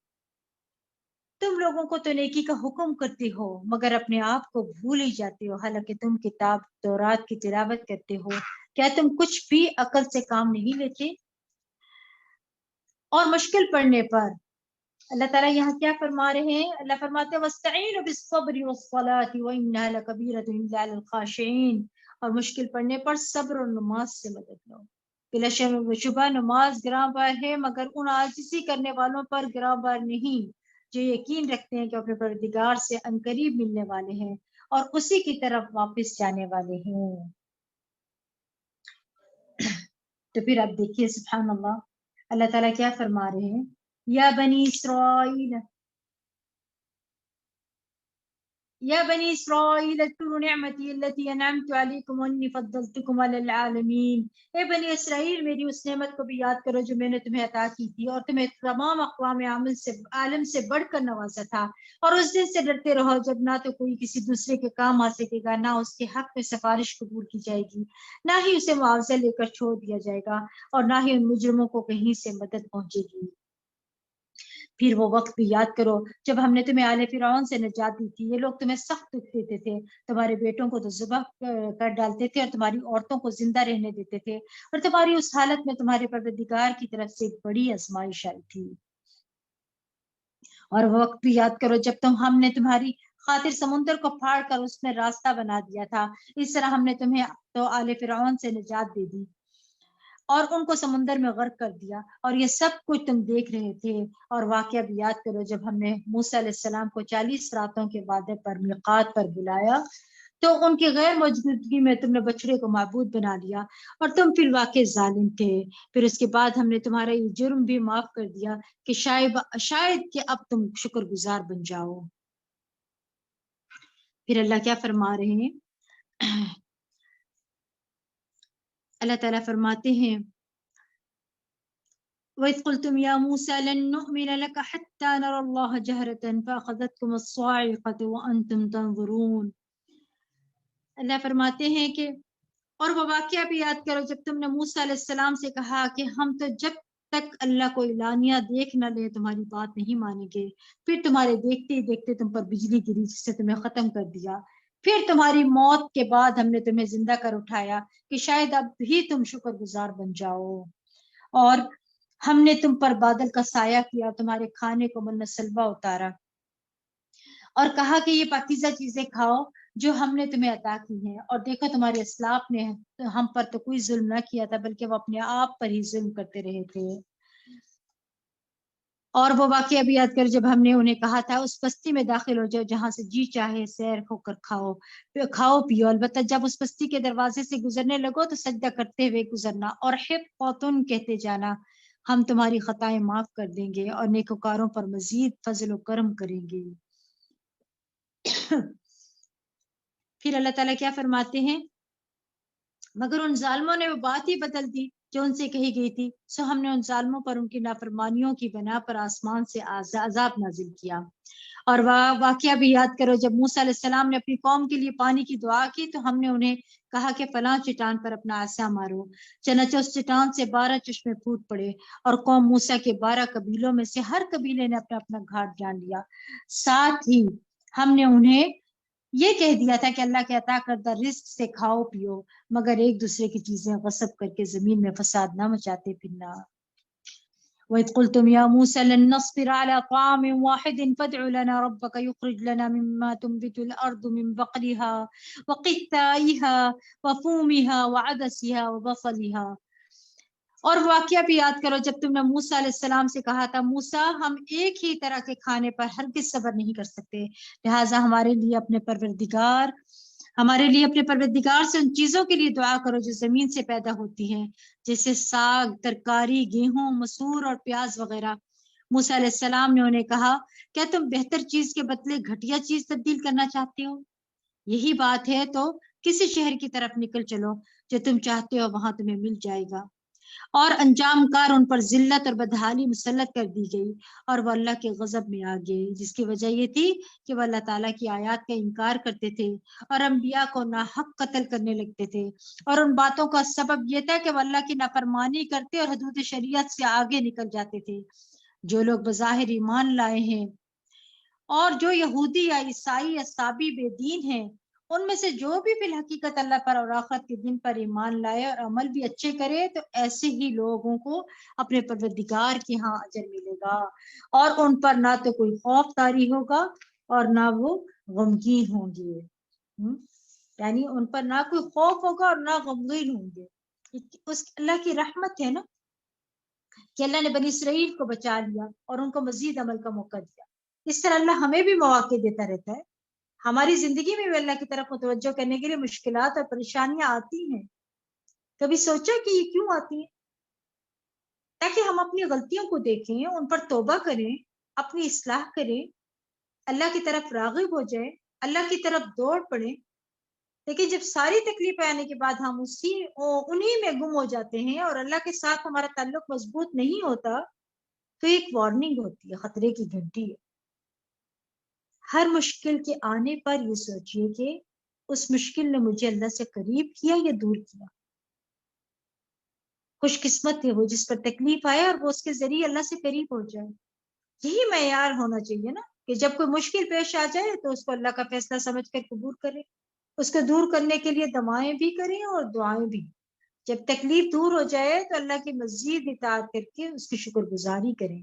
Speaker 1: تم لوگوں کو تو نیکی کا حکم کرتے ہو مگر اپنے آپ کو بھول ہی جاتے ہو، حالانکہ تم کتاب تورات کی تلاوت کرتے ہو، کیا تم کچھ بھی عقل سے کام نہیں لیتے؟ اور مشکل پڑنے پر اللہ تعالیٰ یہاں کیا فرما رہے ہیں؟ اللہ فرماتے ہیں وَاسْتَعِينُوا بِالصَّبْرِ وَالصَّلَاةِ وَإِنَّهَا لَكَبِيرَةٌ إِلَّا عَلَى الْخَاشِعِينَ، اور مشکل پڑنے پر صبر اور نماز سے مدد لو، بلا شبہ نماز گراں بار ہے مگر ان عاجزی کرنے والوں پر گراں بار نہیں جو یقین رکھتے ہیں کہ اپنے پروردگار سے عنقریب ملنے والے ہیں اور اسی کی طرف واپس جانے والے ہیں۔ تو پھر آپ دیکھیے سبحان اللہ، اللہ تعالیٰ کیا فرما رہے ہیں؟ یا بنی اسرائیل، یا بنی اسرائیل اذکروا نعمتی التی انعمت علیکم وانی فضلتکم علی العالمین، اے بنی اسرائیل میری اس نعمت کو بھی یاد کرو جو میں نے تمہیں عطا کی تھی اور تمہیں تمام اقوام عالم سے بڑھ کر نوازا تھا، اور اس دن سے ڈرتے رہو جب نہ تو کوئی کسی دوسرے کے کام آ سکے گا، نہ اس کے حق میں سفارش قبول کی جائے گی، نہ ہی اسے معاوضہ لے کر چھوڑ دیا جائے گا، اور نہ ہی ان مجرموں کو کہیں سے مدد پہنچے گی۔ پھر وہ وقت بھی یاد کرو جب ہم نے تمہیں آل فرعون سے نجات دی تھی، یہ لوگ تمہیں سخت دکھ دیتے تھے، تمہارے بیٹوں کو تو ذبح کر ڈالتے تھے اور تمہاری عورتوں کو زندہ رہنے دیتے تھے، اور تمہاری اس حالت میں تمہارے پروردگار کی طرف سے ایک بڑی آزمائش آئی تھی۔ اور وہ وقت بھی یاد کرو جب ہم نے تمہاری خاطر سمندر کو پھاڑ کر اس میں راستہ بنا دیا تھا، اس طرح ہم نے تمہیں تو آل فرعون سے نجات دے دی اور ان کو سمندر میں غرق کر دیا، اور یہ سب کچھ تم دیکھ رہے تھے۔ اور واقعہ بھی یاد کرو جب ہم نے موسیٰ علیہ السلام کو 40 راتوں کے وعدے پر میقات پر بلایا تو ان کی غیر موجودگی میں تم نے بچڑے کو معبود بنا لیا اور تم فی الواقع ظالم تھے۔ پھر اس کے بعد ہم نے تمہارا یہ جرم بھی معاف کر دیا کہ شاید کہ اب تم شکر گزار بن جاؤ۔ پھر اللہ کیا فرما رہے ہیں؟ اللہ تعالیٰ فرماتے ہیں وَإِذْ قُلْتُمْ يَا مُوسَى لَن نُّؤْمِنَ لَكَ حَتَّى نَرَى اللَّهَ جَهْرَةً فَأَخَذَتْكُمُ الصَّاعِقَةُ وَأَنْتُمْ تَنظُرُونَ۔ اللہ فرماتے ہیں کہ اور وہ واقعہ بھی یاد کرو جب تم نے موسیٰ علیہ السلام سے کہا کہ ہم تو جب تک اللہ کو اعلانیہ دیکھ نہ لے تمہاری بات نہیں مانیں گے، پھر تمہارے دیکھتے ہی دیکھتے تم پر بجلی گری جس سے تمہیں ختم کر دیا، پھر تمہاری موت کے بعد ہم نے تمہیں زندہ کر اٹھایا کہ شاید اب بھی تم شکر گزار بن جاؤ، اور ہم نے تم پر بادل کا سایہ کیا، تمہارے کھانے کو من سلوہ اتارا اور کہا کہ یہ پاکیزہ چیزیں کھاؤ جو ہم نے تمہیں عطا کی ہیں، اور دیکھو تمہارے اسلاف نے ہم پر تو کوئی ظلم نہ کیا تھا بلکہ وہ اپنے آپ پر ہی ظلم کرتے رہے تھے۔ اور وہ واقعہ بھی یاد کر جب ہم نے انہیں کہا تھا اس بستی میں داخل ہو جاؤ جہاں سے جی چاہے سیر ہو کر کھاؤ پیو، البتہ جب اس بستی کے دروازے سے گزرنے لگو تو سجدہ کرتے ہوئے گزرنا اور حقۃ کہتے جانا، ہم تمہاری خطائیں معاف کر دیں گے اور نیکوکاروں پر مزید فضل و کرم کریں گے۔ پھر اللہ تعالیٰ کیا فرماتے ہیں؟ مگر ان ظالموں نے وہ بات ہی بدل دی جو ان سے کہی گئی تھی، سو ہم نے ان ظالموں پر ان کی نافرمانیوں کی بنا پر آسمان سے عذاب نازل کیا۔ اور واقعہ بھی یاد کرو جب موسیٰ علیہ السلام نے اپنی قوم کے لیے پانی کی دعا کی تو ہم نے انہیں کہا کہ فلاں چٹان پر اپنا عصا مارو، چنانچہ اس چٹان سے 12 چشمے پھوٹ پڑے، اور قوم موسیٰ کے 12 قبیلوں میں سے ہر قبیلے نے اپنا اپنا گھاٹ جان لیا۔ ساتھ ہی ہم نے انہیں یہ کہہ دیا تھا کہ اللہ کے عطا کردہ رزق سے کھاؤ پیو، مگر ایک دوسرے کی چیزیں غصب کر کے زمین میں فساد نہ مچاتے پھرنا۔ وَإِذْ قُلْتُمْ يَا مُوسَى لَن نَّصْبِرَ عَلَىٰ طَعَامٍ وَاحِدٍ فَادْعُ لَنَا رَبَّكَ يُخْرِجْ لَنَا مِمَّا تُنبِتُ الْأَرْضُ مِن بَقْلِهَا وَقِثَّائِهَا وَفُومِهَا وَعَدَسِهَا وَبَصَلِهَا۔ اور واقعہ بھی یاد کرو جب تم نے موسیٰ علیہ السلام سے کہا تھا موسیٰ ہم ایک ہی طرح کے کھانے پر ہرگز صبر نہیں کر سکتے، لہٰذا ہمارے لیے اپنے پروردگار سے ان چیزوں کے لیے دعا کرو جو زمین سے پیدا ہوتی ہیں، جیسے ساگ، ترکاری، گیہوں، مسور اور پیاز وغیرہ۔ موسیٰ علیہ السلام نے انہیں کہا کیا تم بہتر چیز کے بدلے گھٹیا چیز تبدیل کرنا چاہتے ہو؟ یہی بات ہے تو کسی شہر کی طرف نکل چلو، جو تم چاہتے ہو وہاں تمہیں مل جائے گا۔ اور انجام کار ان پر ذلت اور بدحالی مسلط کر دی گئی اور وہ اللہ کے غضب میں آ گئے، جس کی وجہ یہ تھی کہ وہ اللہ تعالیٰ کی آیات کا انکار کرتے تھے اور انبیاء کو ناحق قتل کرنے لگتے تھے، اور ان باتوں کا سبب یہ تھا کہ وہ اللہ کی نافرمانی کرتے اور حدود شریعت سے آگے نکل جاتے تھے۔ جو لوگ بظاہر ایمان لائے ہیں اور جو یہودی یا عیسائی یا صابی بے دین ہیں، ان میں سے جو بھی فی الحقیقت اللہ پر اور آخرت کے دن پر ایمان لائے اور عمل بھی اچھے کرے تو ایسے ہی لوگوں کو اپنے پروردگار کے ہاں اجر ملے گا، اور ان پر نہ تو کوئی خوف طاری ہوگا اور نہ وہ غمگین ہوں گے۔ یعنی ان پر نہ کوئی خوف ہوگا اور نہ غمگین ہوں گے۔ اس اللہ کی رحمت ہے نا کہ اللہ نے بنی اسرائیل کو بچا لیا اور ان کو مزید عمل کا موقع دیا۔ اس طرح اللہ ہمیں بھی مواقع دیتا رہتا ہے، ہماری زندگی میں بھی اللہ کی طرف متوجہ کرنے کے لیے مشکلات اور پریشانیاں آتی ہیں۔ کبھی سوچا کہ یہ کیوں آتی ہیں؟ تاکہ ہم اپنی غلطیوں کو دیکھیں، ان پر توبہ کریں، اپنی اصلاح کریں، اللہ کی طرف راغب ہو جائیں، اللہ کی طرف دوڑ پڑے، لیکن جب ساری تکلیف آنے کے بعد ہم انہی میں گم ہو جاتے ہیں اور اللہ کے ساتھ ہمارا تعلق مضبوط نہیں ہوتا، تو ایک وارننگ ہوتی ہے، خطرے کی گھنٹی ہے۔ ہر مشکل کے آنے پر یہ سوچئے کہ اس مشکل نے مجھے اللہ سے قریب کیا یا دور کیا۔ خوش قسمت ہے وہ جس پر تکلیف آئے اور وہ اس کے ذریعے اللہ سے قریب ہو جائے۔ یہی معیار ہونا چاہیے نا، کہ جب کوئی مشکل پیش آ جائے تو اس کو اللہ کا فیصلہ سمجھ کر قبول کرے، اس کو دور کرنے کے لیے دعائیں بھی کریں اور دعائیں بھی۔ جب تکلیف دور ہو جائے تو اللہ کی مزید اطاعت کر کے اس کی شکر گزاری کریں۔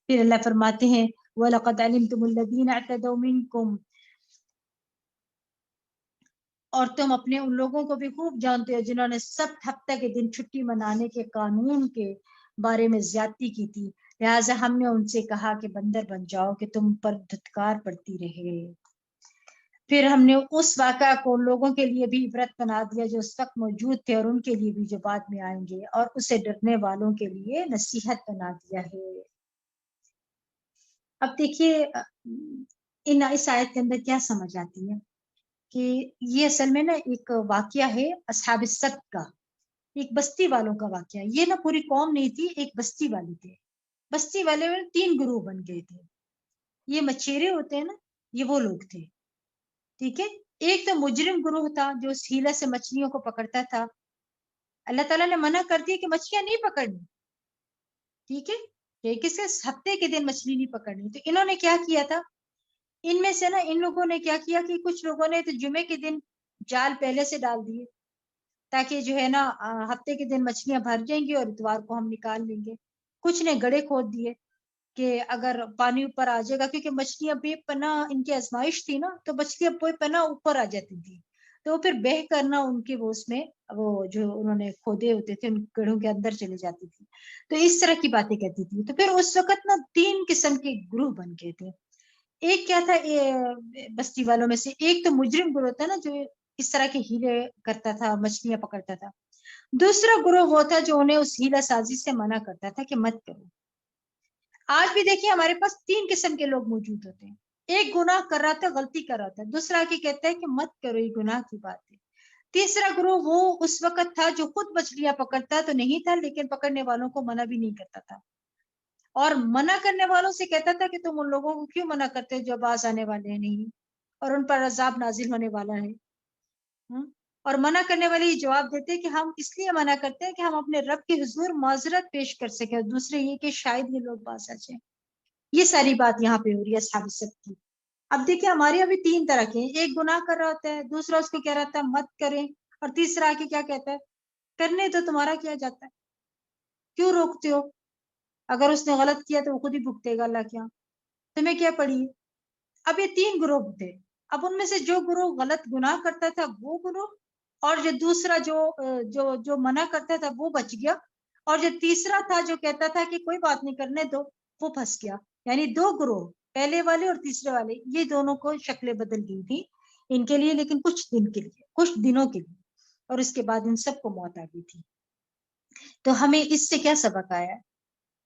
Speaker 1: پھر اللہ فرماتے ہیں وَلَقَدْ عَلِمْتُمُ الَّذِينَ اعْتَدَوْا مِنْكُمْ، اور تم اپنے ان لوگوں کو بھی خوب جانتے ہو جنہوں نے سبت ہفتہ کے دن چھٹی منانے کے قانون کے بارے میں زیادتی کی تھی، لہٰذا ہم نے ان سے کہا کہ بندر بن جاؤ کہ تم پر دھتکار پڑتی رہے۔ پھر ہم نے اس واقعہ کو ان لوگوں کے لیے بھی عبرت بنا دیا جو اس وقت موجود تھے اور ان کے لیے بھی جو بعد میں آئیں گے، اور اسے ڈرنے والوں کے لیے نصیحت بنا دیا ہے۔ اب دیکھیے اس آیت کے اندر کیا سمجھ آتی ہے کہ یہ اصل میں نا ایک واقعہ ہے اصحاب السبت کا، ایک بستی والوں کا واقعہ۔ یہ نا پوری قوم نہیں تھی، ایک بستی والے تھے۔ بستی والے میں 3 گروہ بن گئے تھے۔ یہ مچھیرے ہوتے ہیں نا، یہ وہ لوگ تھے، ٹھیک ہے۔ ایک تو مجرم گروہ تھا جو اس ہیلہ سے مچھلیوں کو پکڑتا تھا۔ اللہ تعالیٰ نے منع کر دیا کہ مچھلیاں نہیں پکڑنی، ٹھیک ہے، کہ کس ہفتے کے دن مچھلی نہیں پکڑنی۔ تو انہوں نے کیا کیا تھا، ان میں سے نا ان لوگوں نے کیا کیا کہ کچھ لوگوں نے تو جمعے کے دن جال پہلے سے ڈال دیے تاکہ جو ہے نا ہفتے کے دن مچھلیاں بھر جائیں گی اور اتوار کو ہم نکال لیں گے۔ کچھ نے گڑھے کھود دیے کہ اگر پانی اوپر آ جائے گا، کیونکہ مچھلیاں بے پناہ ان کی آزمائش تھی نا، تو مچھلیاں بے پناہ اوپر آ جاتی تھی، تو وہ پھر بہ کرنا ان کے وہ اس میں وہ جو انہوں نے کھودے ہوتے تھے ان گڑھوں کے اندر چلے جاتی تھی، تو اس طرح کی باتیں کرتی تھی۔ تو پھر اس وقت نا 3 قسم کے گروہ بن گئے تھے۔ ایک کیا تھا بستی والوں میں سے، ایک تو مجرم گروہ تھا نا جو اس طرح کے ہیلے کرتا تھا، مچھلیاں پکڑتا تھا۔ دوسرا گروہ وہ تھا جو انہیں اس ہیلہ سازی سے منع کرتا تھا کہ مت کرو۔ آج بھی دیکھیے ہمارے پاس 3 قسم کے لوگ موجود ہوتے ہیں۔ ایک گناہ کر رہا تھا، غلطی کر رہا تھا، دوسرا کی کہتا ہے کہ مت کرو، یہ گناہ کی بات ہے۔ تیسرا گروہ وہ اس وقت تھا جو خود مچھلیاں پکڑتا تو نہیں تھا لیکن پکڑنے والوں کو منع بھی نہیں کرتا تھا، اور منع کرنے والوں سے کہتا تھا کہ تم ان لوگوں کو کیوں منع کرتے جو باز آنے والے ہیں نہیں، اور ان پر عذاب نازل ہونے والا ہے۔ اور منع کرنے والے یہ جواب دیتے کہ ہم اس لیے منع کرتے ہیں کہ ہم اپنے رب کے حضور معذرت پیش کر سکیں، اور دوسرے یہ کہ شاید یہ لوگ باز آ جائیں۔ یہ ساری بات یہاں پہ ہو رہی ہے اصحاب السبت کی۔ اب دیکھیں ہمارے ابھی 3 طرح کے ہیں، ایک گناہ کر رہا ہوتا ہے، دوسرا اس کو کہہ رہا تھا مت کریں، اور تیسرا آ کے کیا کہتا ہے کرنے تو تمہارا کیا جاتا ہے، کیوں روکتے ہو، اگر اس نے غلط کیا تو وہ خود ہی بھگتے گا اللہ کیا، تمہیں کیا پڑی ہے۔ اب یہ 3 گروہ تھے۔ اب ان میں سے جو گروہ غلط گناہ کرتا تھا وہ گروہ، اور جو دوسرا جو منع کرتا تھا وہ بچ گیا، اور جو تیسرا تھا جو کہتا تھا کہ کوئی بات نہیں کرنے دو، وہ پھنس گیا۔ یعنی 2 گروہ، پہلے والے اور تیسرے والے، یہ دونوں کو شکلیں بدل گئی تھی ان کے لیے، لیکن کچھ دن کے لیے، کچھ دنوں کے لیے، اور اس کے بعد ان سب کو موت آ گئی تھی۔ تو ہمیں اس سے کیا سبق آیا ہے؟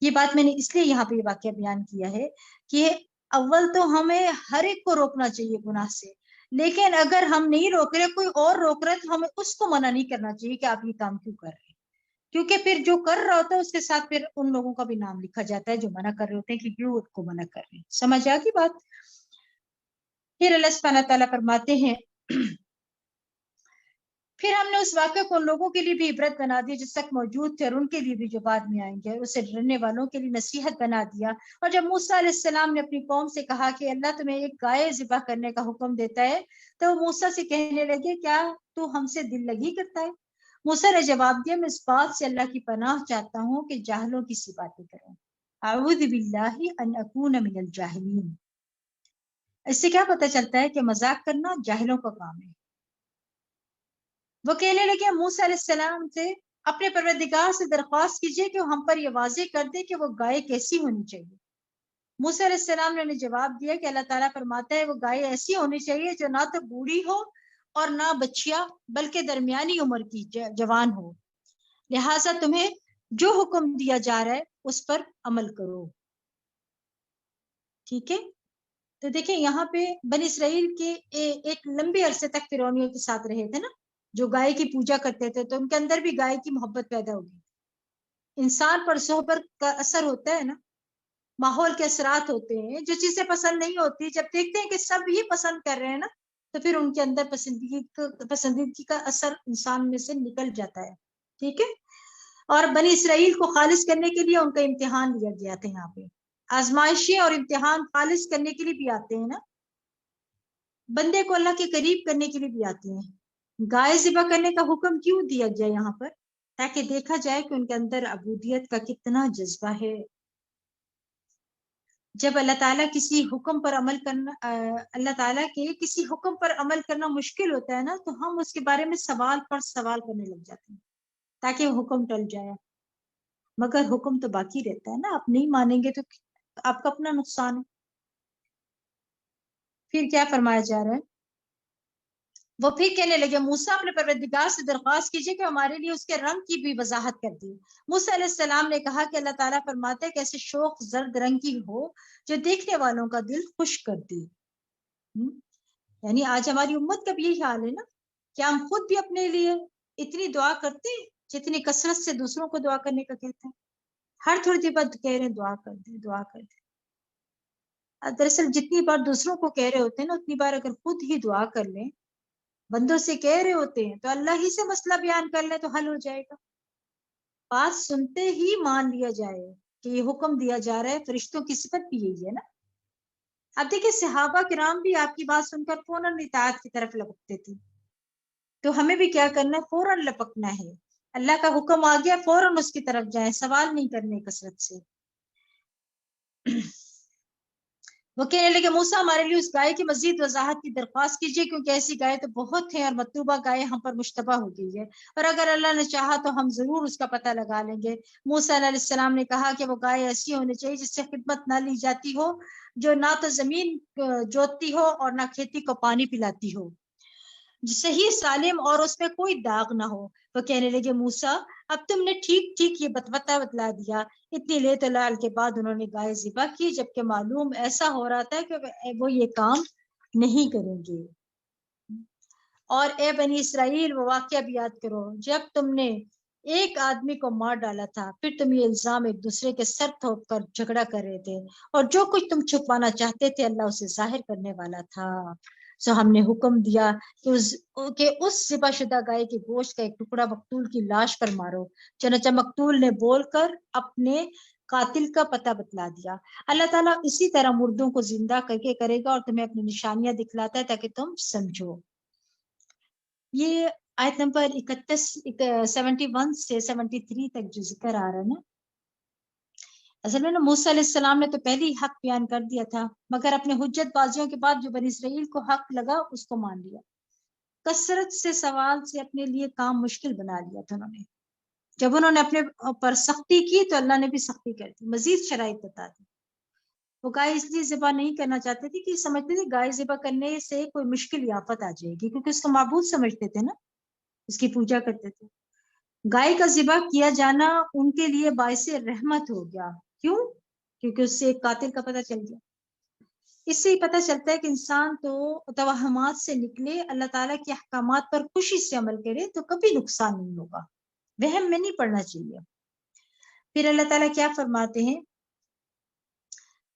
Speaker 1: یہ بات میں نے اس لیے یہاں پہ یہ واقعہ بیان کیا ہے کہ اول تو ہمیں ہر ایک کو روکنا چاہیے گناہ سے، لیکن اگر ہم نہیں روک رہے، کوئی اور روک رہا ہے، تو ہمیں اس کو منع نہیں کرنا چاہیے کہ آپ یہ کام کیوں کر رہے ہیں، کیونکہ پھر جو کر رہا ہوتا ہے اس کے ساتھ پھر ان لوگوں کا بھی نام لکھا جاتا ہے جو منع کر رہے ہوتے ہیں کہ کیوں ان کو منع کر رہے ہیں۔ سمجھ آ گئی بات؟ پھر اللہ سبحانہ تعالیٰ فرماتے ہیں پھر ہم نے اس واقعے کو ان لوگوں کے لیے بھی عبرت بنا دی جس تک موجود تھے، اور ان کے لیے بھی جو بعد میں آئیں گے، اسے ڈرنے والوں کے لیے نصیحت بنا دیا۔ اور جب موسیٰ علیہ السلام نے اپنی قوم سے کہا کہ اللہ تمہیں ایک گائے ذبح کرنے کا حکم دیتا ہے، تو وہ موسیٰ سے کہنے لگے کیا تو ہم سے دل لگی کرتا ہے؟ موسیٰ نے جواب دیا میں اس بات سے اللہ کی پناہ چاہتا ہوں کہ جاہلوں کی سی باتیں کروں، اعوذ باللہ ان اکون من الجاہلین۔ اس سے کیا پتہ چلتا ہے کہ مذاق کرنا جاہلوں کا کام ہے۔ وہ کہنے لگے موسیٰ علیہ السلام سے اپنے پروردگار سے درخواست کیجئے کہ وہ ہم پر یہ واضح کر دے کہ وہ گائے کیسی ہونی چاہیے۔ موسیٰ علیہ السلام نے جواب دیا کہ اللہ تعالیٰ فرماتا ہے وہ گائے ایسی ہونی چاہیے جو نہ تو بوڑھی ہو اور نہ بچیا، بلکہ درمیانی عمر کی جوان ہو، لہٰذا تمہیں جو حکم دیا جا رہا ہے اس پر عمل کرو۔ ٹھیک ہے. تو دیکھیں یہاں پہ بنی اسرائیل کے ایک لمبے عرصے تک فرعونیوں کے ساتھ رہے تھے نا، جو گائے کی پوجا کرتے تھے، تو ان کے اندر بھی گائے کی محبت پیدا ہوگی. انسان پر صحبت کا اثر ہوتا ہے نا، ماحول کے اثرات ہوتے ہیں. جو چیزیں پسند نہیں ہوتی، جب دیکھتے ہیں کہ سب ہی پسند کر رہے ہیں نا، تو پھر ان کے اندر پسندیدگی کا اثر انسان میں سے نکل جاتا ہے. ٹھیک ہے. اور بنی اسرائیل کو خالص کرنے کے لیے ان کا امتحان لیا گیا تھا. یہاں پہ آزمائشیں اور امتحان خالص کرنے کے لیے بھی آتے ہیں نا، بندے کو اللہ کے قریب کرنے کے لیے بھی آتے ہیں. گائے ذبح کرنے کا حکم کیوں دیا گیا یہاں پر؟ تاکہ دیکھا جائے کہ ان کے اندر عبودیت کا کتنا جذبہ ہے. جب اللہ تعالیٰ کسی حکم پر عمل کرنا اللہ تعالیٰ کے کسی حکم پر عمل کرنا مشکل ہوتا ہے نا، تو ہم اس کے بارے میں سوال پر سوال کرنے لگ جاتے ہیں تاکہ وہ حکم ٹل جائے. مگر حکم تو باقی رہتا ہے نا، آپ نہیں مانیں گے تو آپ کا اپنا نقصان ہے. پھر کیا فرمایا جا رہا ہے؟ وہ پھر کہنے لگے موسیٰ اپنے پروردگار سے درخواست کیجئے کہ ہمارے لیے اس کے رنگ کی بھی وضاحت کر دی. موسیٰ علیہ السلام نے کہا کہ اللہ تعالیٰ فرماتے ہیں کہ ایسے شوخ زرد رنگ کی ہو جو دیکھنے والوں کا دل خوش کر دی. یعنی آج ہماری امت کا بھی یہی حال ہے نا، کہ ہم خود بھی اپنے لیے اتنی دعا کرتے ہیں جتنی کثرت سے دوسروں کو دعا کرنے کا کہتے ہیں. ہر تھوڑی دیر بعد کہہ رہے ہیں دعا کر دیں دعا کر دیں. دراصل جتنی بار دوسروں کو کہہ رہے ہوتے ہیں نا، اتنی بار اگر خود ہی دعا کر لیں، بندوں سے کہہ رہے ہوتے ہیں تو اللہ ہی سے مسئلہ بیان کر لیں تو حل ہو جائے گا. بات سنتے ہی مان لیا جائے کہ یہ حکم دیا جا رہا ہے. فرشتوں کی صفت بھی یہی ہے نا. اب دیکھیں صحابہ کرام بھی آپ کی بات سن کر فوراً اطاعت کی طرف لپکتے تھے، تو ہمیں بھی کیا کرنا ہے؟ فوراً لپکنا ہے. اللہ کا حکم آ گیا فوراً اس کی طرف جائیں، سوال نہیں کرنے کثرت سے. وہ کہنے لگے موسیٰ ہمارے لیے اس گائے کی مزید وضاحت کی درخواست کیجیے، کیونکہ ایسی گائے تو بہت ہیں اور مطلوبہ گائے ہم پر مشتبہ ہو گئی ہے، اور اگر اللہ نے چاہا تو ہم ضرور اس کا پتہ لگا لیں گے. موسیٰ علیہ السلام نے کہا کہ وہ گائے ایسی ہونی چاہیے جس سے خدمت نہ لی جاتی ہو، جو نہ تو زمین جوتتی ہو اور نہ کھیتی کو پانی پلاتی ہو، صحیح سالم اور اس میں کوئی داغ نہ ہو. وہ کہنے لگے موسیٰ اب تم نے ٹھیک ٹھیک یہ بتلا دیا. اتنی لیت لال کے بعد انہوں نے گائے ذبح کی، جبکہ معلوم ایسا ہو رہا تھا کہ وہ یہ کام نہیں کریں گے. اور اے بنی اسرائیل وہ واقعہ بھی یاد کرو جب تم نے ایک آدمی کو مار ڈالا تھا، پھر تم یہ الزام ایک دوسرے کے سر تھوپ کر جھگڑا کر رہے تھے، اور جو کچھ تم چھپانا چاہتے تھے اللہ اسے ظاہر کرنے والا تھا. سو ہم نے حکم دیا کہ اس ذبح شدہ گائے کے گوشت کا ایک ٹکڑا مقتول کی لاش پر مارو. چنانچہ مقتول نے بول کر اپنے قاتل کا پتہ بتلا دیا. اللہ تعالیٰ اسی طرح مردوں کو زندہ کر کے کرے گا اور تمہیں اپنی نشانیاں دکھلاتا ہے تاکہ تم سمجھو. یہ آیت نمبر 71 سے 73 تک جو ذکر آ رہا ہے نا، اصل میں موسیٰ علیہ السلام نے تو پہلے ہی حق بیان کر دیا تھا، مگر اپنے حجت بازیوں کے بعد جو بنی اسرائیل کو حق لگا اس کو مان لیا. کثرت سے سوال سے اپنے لیے کام مشکل بنا لیا تھا انہوں نے. جب انہوں نے اپنے پر سختی کی تو اللہ نے بھی سختی کر دی، مزید شرائط بتا دی. وہ گائے اس لیے ذبح نہیں کرنا چاہتے تھے کہ سمجھتے تھے گائے ذبح کرنے سے کوئی مشکل یا آفت آ جائے گی، کیونکہ اس کو معبود سمجھتے تھے نا، اس کی پوجا کرتے تھے. گائے کا ذبح کیا جانا ان کے لیے باعث رحمت ہو گیا. کیوں؟ کیونکہ اس سے ایک قاتل کا پتہ چل گیا. اس سے ہی پتہ چلتا ہے کہ انسان تو توہمات سے نکلے، اللہ تعالیٰ کے احکامات پر خوشی سے عمل کرے تو کبھی نقصان نہیں ہوگا. وہم میں نہیں پڑنا چاہیے. پھر اللہ تعالیٰ کیا فرماتے ہیں؟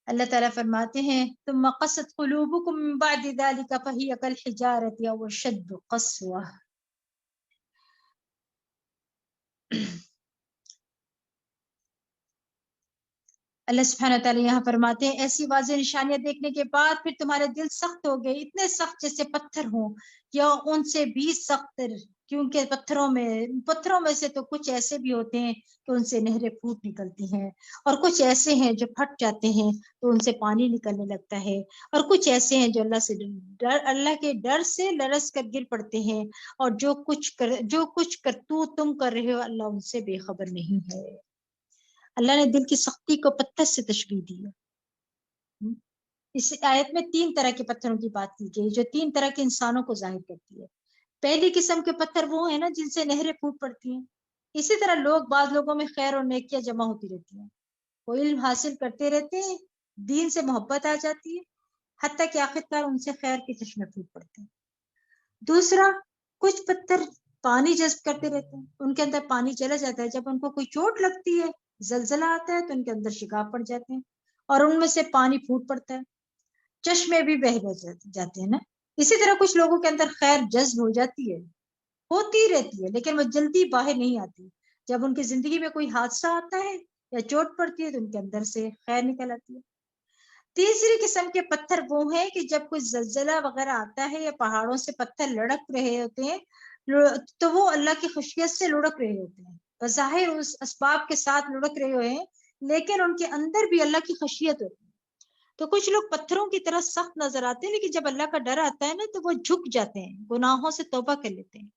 Speaker 1: اللہ تعالیٰ فرماتے ہیں ثم قست قلوبکم من بعد ذلك فهي كالحجارة أو أشد قسوة. اللہ سبحانہ تعالیٰ یہاں فرماتے ہیں ایسی واضح نشانیاں دیکھنے کے بعد پھر تمہارے دل سخت ہو گئے، اتنے سخت جیسے پتھر ہوں یا ان سے بھی سخت، کیونکہ پتھروں میں سے تو کچھ ایسے بھی ہوتے ہیں کہ ان سے نہریں پھوٹ نکلتی ہیں، اور کچھ ایسے ہیں جو پھٹ جاتے ہیں تو ان سے پانی نکلنے لگتا ہے، اور کچھ ایسے ہیں جو اللہ کے ڈر سے لرز کر گر پڑتے ہیں، اور جو کچھ کرتوت تم کر رہے ہو اللہ ان سے بے خبر نہیں ہے. اللہ نے دل کی سختی کو پتھر سے تشبیہ دی ہے. اس آیت میں 3 طرح کے پتھروں کی بات کی گئی جو 3 طرح کے انسانوں کو ظاہر کرتی ہے. پہلی قسم کے پتھر وہ ہیں نا جن سے نہریں پھوٹ پڑتی ہیں. اسی طرح بعض لوگوں میں خیر اور نیکیاں جمع ہوتی رہتی ہیں، وہ علم حاصل کرتے رہتے ہیں دین سے محبت آ جاتی ہے، حتیٰ کہ آخرکار ان سے خیر کے چشمے پھوٹ پڑتے ہیں۔ دوسرا، کچھ پتھر پانی جذب کرتے رہتے ہیں، ان کے اندر پانی چلا جاتا ہے، جب ان کو کوئی چوٹ لگتی ہے، زلزلہ آتا ہے، تو ان کے اندر شگاف پڑ جاتے ہیں اور ان میں سے پانی پھوٹ پڑتا ہے، چشمے بھی بہہ جاتے ہیں نا۔ اسی طرح کچھ لوگوں کے اندر خیر جذب ہو جاتی ہے، ہوتی رہتی ہے، لیکن وہ جلدی باہر نہیں آتی۔ جب ان کی زندگی میں کوئی حادثہ آتا ہے یا چوٹ پڑتی ہے تو ان کے اندر سے خیر نکل آتی ہے۔ تیسری قسم کے پتھر وہ ہیں کہ جب کوئی زلزلہ وغیرہ آتا ہے یا پہاڑوں سے پتھر لڑک رہے ہوتے ہیں تو وہ اللہ کی خشیت سے لڑک رہے ہوتے ہیں، بظاہر اس اسباب کے ساتھ لڑک رہے ہوئے ہیں، لیکن ان کے اندر بھی اللہ کی خشیت ہوتی ہے۔ تو کچھ لوگ پتھروں کی طرح سخت نظر آتے ہیں، لیکن جب اللہ کا ڈر آتا ہے نا تو وہ جھک جاتے ہیں، گناہوں سے توبہ کر لیتے ہیں۔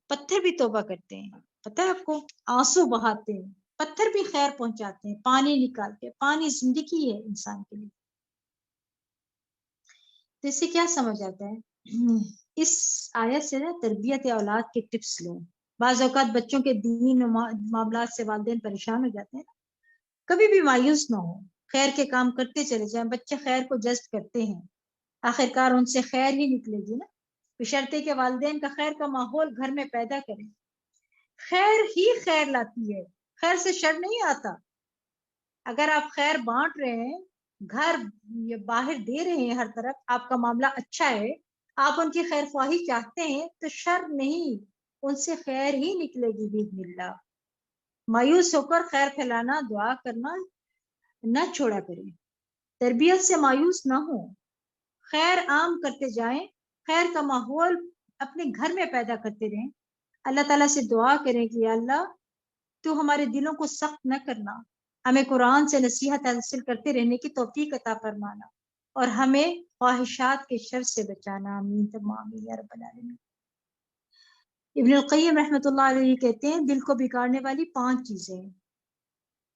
Speaker 1: پتھر بھی توبہ کرتے ہیں، پتہ ہے آپ کو، آنسو بہاتے ہیں، پتھر بھی خیر پہنچاتے ہیں، پانی نکالتے ہیں۔ پانی زندگی ہے انسان کے لیے۔ تو اس سے کیا سمجھ آتا ہے؟ اس آیت سے نا تربیت اولاد کے ٹپس لیں۔ بعض اوقات بچوں کے دین معاملات سے والدین پریشان ہو جاتے ہیں، کبھی بھی مایوس نہ ہو، خیر کے کام کرتے چلے جائیں، بچے خیر کو جذب کرتے ہیں، آخرکار ان سے خیر ہی نکلے گی نا، بشرطے کہ والدین کا خیر کا ماحول گھر میں پیدا کریں۔ خیر ہی خیر لاتی ہے، خیر سے شر نہیں آتا۔ اگر آپ خیر بانٹ رہے ہیں، گھر باہر دے رہے ہیں، ہر طرف آپ کا معاملہ اچھا ہے، آپ ان کی خیر خواہی چاہتے ہیں، تو شر نہیں، ان سے خیر ہی نکلے گی باذن اللہ۔ مایوس ہو کر خیر پھیلانا، دعا کرنا نہ چھوڑا کریں، تربیت سے مایوس نہ ہو، خیر عام کرتے جائیں، خیر کا ماحول اپنے گھر میں پیدا کرتے رہیں۔ اللہ تعالیٰ سے دعا کریں کہ یا اللہ تو ہمارے دلوں کو سخت نہ کرنا، ہمیں قرآن سے نصیحت حاصل کرتے رہنے کی توفیق عطا فرمانا، اور ہمیں خواہشات کے شر سے بچانا، آمین تمام یا رب العالمین۔ ابن القیم رحمۃ اللہ علیہ کہتے ہیں دل کو بگاڑنے والی 5 چیزیں ہیں،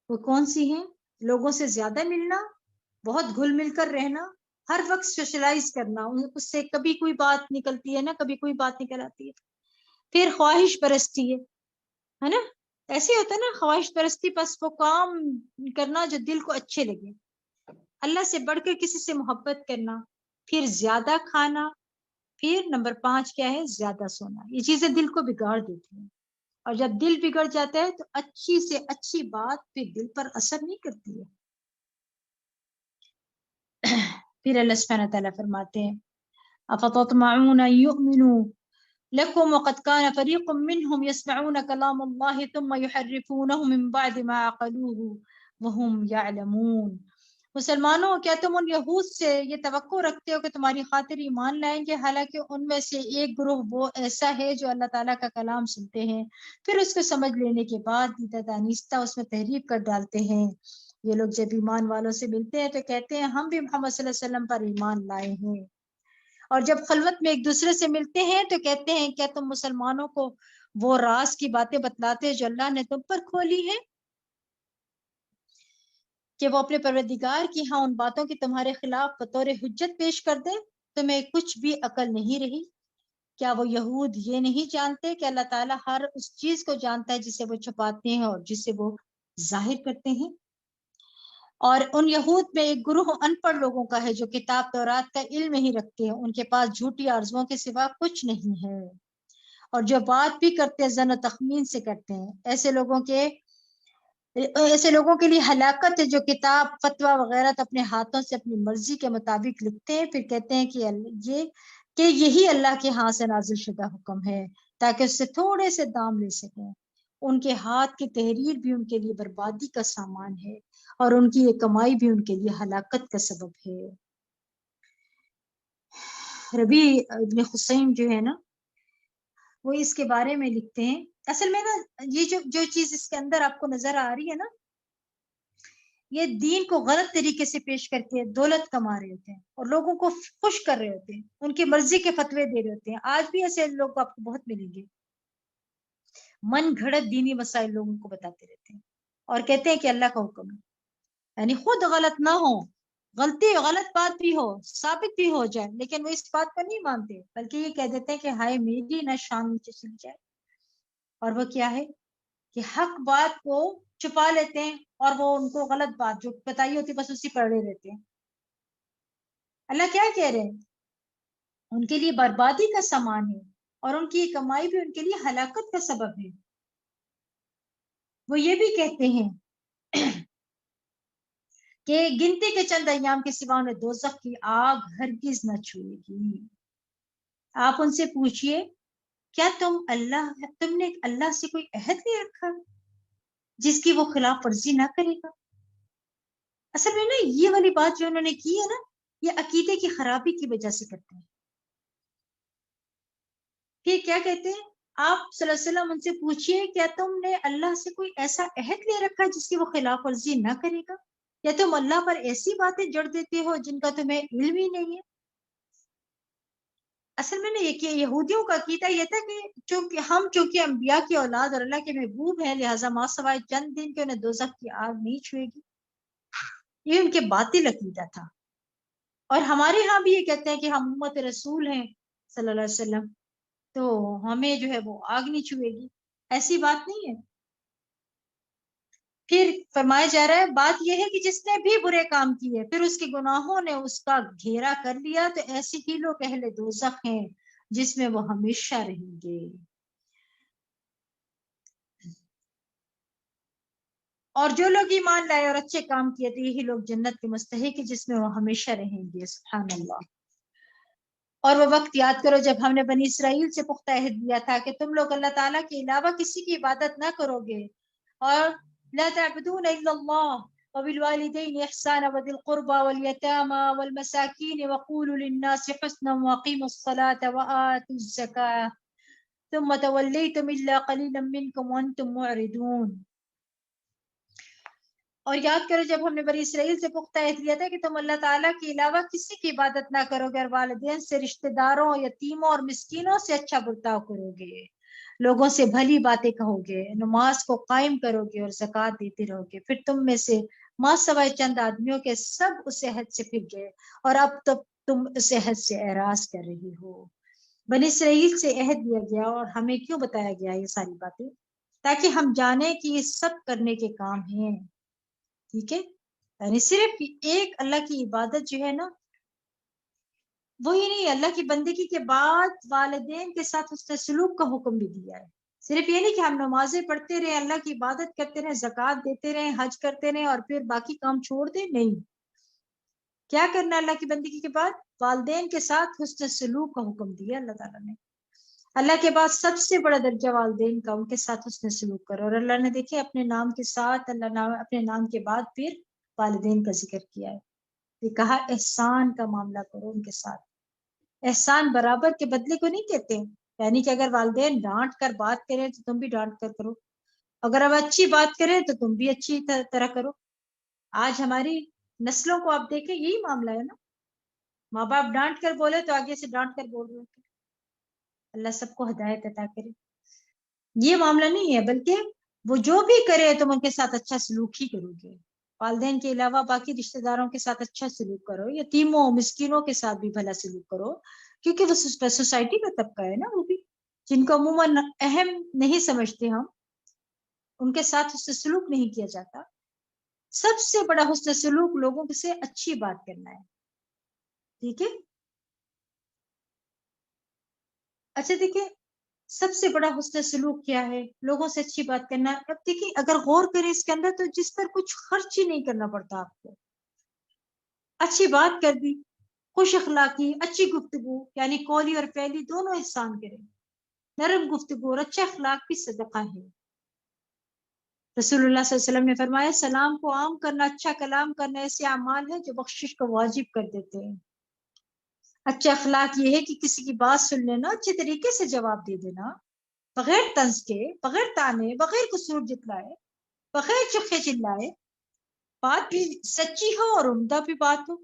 Speaker 1: وہ کون سی ہیں؟ لوگوں سے زیادہ ملنا، بہت گھل مل کر رہنا، ہر وقت سوشلائز کرنا، اس سے کبھی کوئی بات نکلتی ہے نا، کبھی کوئی بات نکل آتی ہے۔ پھر خواہش پرستی ہے نا، ایسے ہوتا ہے نا، خواہش پرستی، بس وہ کام کرنا جو دل کو اچھے لگے، اللہ سے بڑھ کر کسی سے محبت کرنا، پھر زیادہ کھانا، پھر نمبر 5 کیا ہے؟ زیادہ سونا۔ یہ چیزیں دل کو بگاڑ دیتی ہیں، اور جب دل بگڑ جاتا ہے تو اچھی سے اچھی بات پھر دل پر اثر نہیں کرتی ہے۔ پھر اللہ سبحانہ تعالیٰ فرماتے ہیں افتطمعون ان یؤمنوا لكم وقد كان فريق منهم يسمعون كلام الله ثم يحرفونه من بعد ما عقلوه وهم يعلمون۔ مسلمانوں، کیا تم ان یہود سے یہ توقع رکھتے ہو کہ تمہاری خاطر ایمان لائیں گے، حالانکہ ان میں سے ایک گروہ وہ ایسا ہے جو اللہ تعالیٰ کا کلام سنتے ہیں، پھر اس کو سمجھ لینے کے بعد دانستہ اس میں تحریف کر ڈالتے ہیں۔ یہ لوگ جب ایمان والوں سے ملتے ہیں تو کہتے ہیں ہم بھی محمد صلی اللہ علیہ وسلم پر ایمان لائے ہیں، اور جب خلوت میں ایک دوسرے سے ملتے ہیں تو کہتے ہیں کیا تم مسلمانوں کو وہ راز کی باتیں بتلاتے جو اللہ نے تم پر کھولی ہے، کہ وہ اپنے پروردگار کی ہاں ان باتوں کی تمہارے خلاف بطور حجت پیش کر دیں، تمہیں کچھ بھی عقل نہیں رہی۔ کیا وہ یہود یہ نہیں جانتے کہ اللہ تعالیٰ ہر اس چیز کو جانتا ہے جسے وہ چھپاتے ہیں اور جسے وہ ظاہر کرتے ہیں؟ اور ان یہود میں ایک گروہ ان پڑھ لوگوں کا ہے جو کتاب تورات کا علم ہی رکھتے ہیں، ان کے پاس جھوٹی آرزوؤں کے سوا کچھ نہیں ہے، اور جو بات بھی کرتے ہیں ظن و تخمین سے کرتے ہیں۔ ایسے لوگوں کے لیے ہلاکت ہے جو کتاب فتویٰ وغیرہ تو اپنے ہاتھوں سے اپنی مرضی کے مطابق لکھتے ہیں، پھر کہتے ہیں کہ یہی اللہ کے ہاں سے نازل شدہ حکم ہے تاکہ اس سے تھوڑے سے دام لے سکیں۔ ان کے ہاتھ کی تحریر بھی ان کے لیے بربادی کا سامان ہے، اور ان کی یہ کمائی بھی ان کے لیے ہلاکت کا سبب ہے۔ ربی ابن حسین جو ہے نا، وہ اس کے بارے میں لکھتے ہیں، اصل میں نا یہ جو چیز اس کے اندر آپ کو نظر آ رہی ہے نا، یہ دین کو غلط طریقے سے پیش کر کے دولت کما رہے ہوتے ہیں اور لوگوں کو خوش کر رہے ہوتے ہیں، ان کی مرضی کے فتوے دے رہے ہوتے ہیں۔ آج بھی ایسے لوگ آپ کو بہت ملیں گے، من گھڑت دینی مسائل لوگوں کو بتاتے رہتے ہیں اور کہتے ہیں کہ اللہ کا حکم ہے، یعنی خود غلط نہ ہو، غلط بات بھی ہو، ثابت بھی ہو جائے، لیکن وہ اس بات کو نہیں مانتے، بلکہ یہ کہہ دیتے ہیں کہ ہائے میری نہ شان نیچے چلی جائے۔ اور وہ کیا ہے کہ حق بات کو چھپا لیتے ہیں اور وہ ان کو غلط بات جو بتائی ہوتی بس اسی پڑھے رہتے ہیں. اللہ کیا کہہ رہے ہیں؟ ان کے لیے بربادی کا سامان ہے اور ان کی کمائی بھی ان کے لیے ہلاکت کا سبب ہے. وہ یہ بھی کہتے ہیں کہ گنتی کے چند ایام کے سوا انہیں دوزخ کی آگ ہرگز نہ چھوئے گی. آپ ان سے پوچھئے کیا تم نے اللہ سے کوئی عہد نہیں رکھا جس کی وہ خلاف ورزی نہ کرے گا؟ اصل میں نا یہ والی بات جو انہوں نے کی ہے نا، یہ عقیدے کی خرابی کی وجہ سے کرتے ہیں. پھر کیا کہتے ہیں آپ صلی اللہ علیہ وسلم ان سے پوچھئے کیا تم نے اللہ سے کوئی ایسا عہد لے رکھا جس کی وہ خلاف ورزی نہ کرے گا، یا تم اللہ پر ایسی باتیں جڑ دیتے ہو جن کا تمہیں علم ہی نہیں ہے؟ اصل میں نے یہ کہ یہودیوں کا عقیدہ یہ تھا کہ چونکہ انبیاء کی اولاد اور اللہ کے محبوب ہیں، لہٰذا ما سوائے چند دن کے انہیں دوزخ کی آگ نہیں چھوئے گی. یہ ان کے باطل عقیدہ تھا. اور ہمارے ہاں بھی یہ کہتے ہیں کہ ہم امت رسول ہیں صلی اللہ علیہ وسلم، تو ہمیں جو ہے وہ آگ نہیں چھوئے گی. ایسی بات نہیں ہے. پھر فرمایا جا رہا ہے بات یہ ہے کہ جس نے بھی برے کام کیے پھر اس کے گناہوں نے اس کا گھیرا کر لیا تو ایسے ہی لوگ اہل دوزخ ہیں جس میں وہ ہمیشہ رہیں گے. اور جو لوگ ایمان لائے اور اچھے کام کیے تو یہی لوگ جنت کے مستحق ہیں جس میں وہ ہمیشہ رہیں گے. سبحان اللہ. اور وہ وقت یاد کرو جب ہم نے بنی اسرائیل سے پختہ عہد لیا تھا کہ تم لوگ اللہ تعالیٰ کے علاوہ کسی کی عبادت نہ کرو گے، اور لا تعبدون الا اللہ وبالوالدین احسانا وذی القربى والیتامى والمساکین وقولوا للناس حسنا واقیموا الصلاة وآتوا الزکاة ثم تولیتم الا قلیلا منکم وانتم معرضون. اور یاد کرو جب ہم نے بنی اسرائیل سے پختہ عہد لیا تھا کہ تم اللہ تعالیٰ کے علاوہ کسی کی عبادت نہ کرو گے، اور والدین سے، رشتہ داروں، یتیموں اور مسکینوں سے اچھا برتاؤ کرو گے، لوگوں سے بھلی باتیں کہو گے، نماز کو قائم کرو گے اور زکوٰۃ دیتے رہو گے. پھر تم میں سے ما سوائے چند آدمیوں کے سب اس عہد سے پھر گئے اور اب تو تم اس عہد سے اعراض کر رہی ہو. بنی اسرائیل سے عہد لیا گیا اور ہمیں کیوں بتایا گیا یہ ساری باتیں؟ تاکہ ہم جانیں کہ یہ سب کرنے کے کام ہیں. ٹھیک ہے، یعنی صرف ایک اللہ کی عبادت جو ہے نا وہی نہیں، اللہ کی بندگی کے بعد والدین کے ساتھ حسن سلوک کا حکم بھی دیا ہے. صرف یہ نہیں کہ ہم نمازیں پڑھتے رہے، اللہ کی عبادت کرتے رہے، زکوٰۃ دیتے رہے، حج کرتے رہے اور پھر باقی کام چھوڑ دیں. نہیں، کیا کرنا اللہ کی بندگی کے بعد؟ والدین کے ساتھ حسن سلوک کا حکم دیا اللہ تعالیٰ نے. اللہ کے بعد سب سے بڑا درجہ والدین کا، ان کے ساتھ حسن سلوک کرو. اور اللہ نے دیکھے اپنے نام کے ساتھ اپنے نام کے بعد پھر والدین کا ذکر کیا ہے. یہ کہا احسان کا معاملہ کرو ان کے ساتھ. احسان برابر کے بدلے کو نہیں کہتے، یعنی کہ اگر والدین ڈانٹ کر بات کریں تو تم بھی ڈانٹ کر کرو، اگر اب اچھی بات کریں تو تم بھی اچھی طرح کرو. آج ہماری نسلوں کو آپ دیکھیں یہی معاملہ ہے نا، ماں باپ ڈانٹ کر بولے تو آگے سے ڈانٹ کر بول رہے ہیں. اللہ سب کو ہدایت عطا کرے. یہ معاملہ نہیں ہے، بلکہ وہ جو بھی کرے تم ان کے ساتھ اچھا سلوک ہی کرو گے. والدین کے علاوہ باقی رشتہ داروں کے ساتھ اچھا سلوک کرو، یتیموں مسکینوں کے ساتھ بھی بھلا سلوک کرو، کیونکہ وہ سوسائٹی کا طبقہ ہے نا، وہ بھی جن کو عموماً اہم نہیں سمجھتے ہم، ان کے ساتھ حسن سلوک نہیں کیا جاتا. سب سے بڑا حسن سلوک لوگوں سے اچھی بات کرنا ہے. ٹھیک ہے، اچھا دیکھیں سب سے بڑا حسن سلوک کیا ہے؟ لوگوں سے اچھی بات کرنا. اب دیکھیں اگر غور کریں اس کے اندر تو جس پر کچھ خرچ ہی نہیں کرنا پڑتا آپ کو، اچھی بات کر دی، خوش اخلاقی، اچھی گفتگو، یعنی قولی اور فعلی دونوں احسان کریں. نرم گفتگو اور اچھا اخلاق بھی صدقہ ہے. رسول اللہ صلی اللہ علیہ وسلم نے فرمایا سلام کو عام کرنا، اچھا کلام کرنا ایسے اعمال ہیں جو بخشش کو واجب کر دیتے ہیں. اچھا اخلاق یہ ہے کہ کسی کی بات سن لینا، اچھے طریقے سے جواب دے دینا، بغیر طنز کے، بغیر تانے، بغیر قصور جتلائے، بغیر چخے چلائے، بات بھی سچی ہو اور عمدہ بھی بات ہو.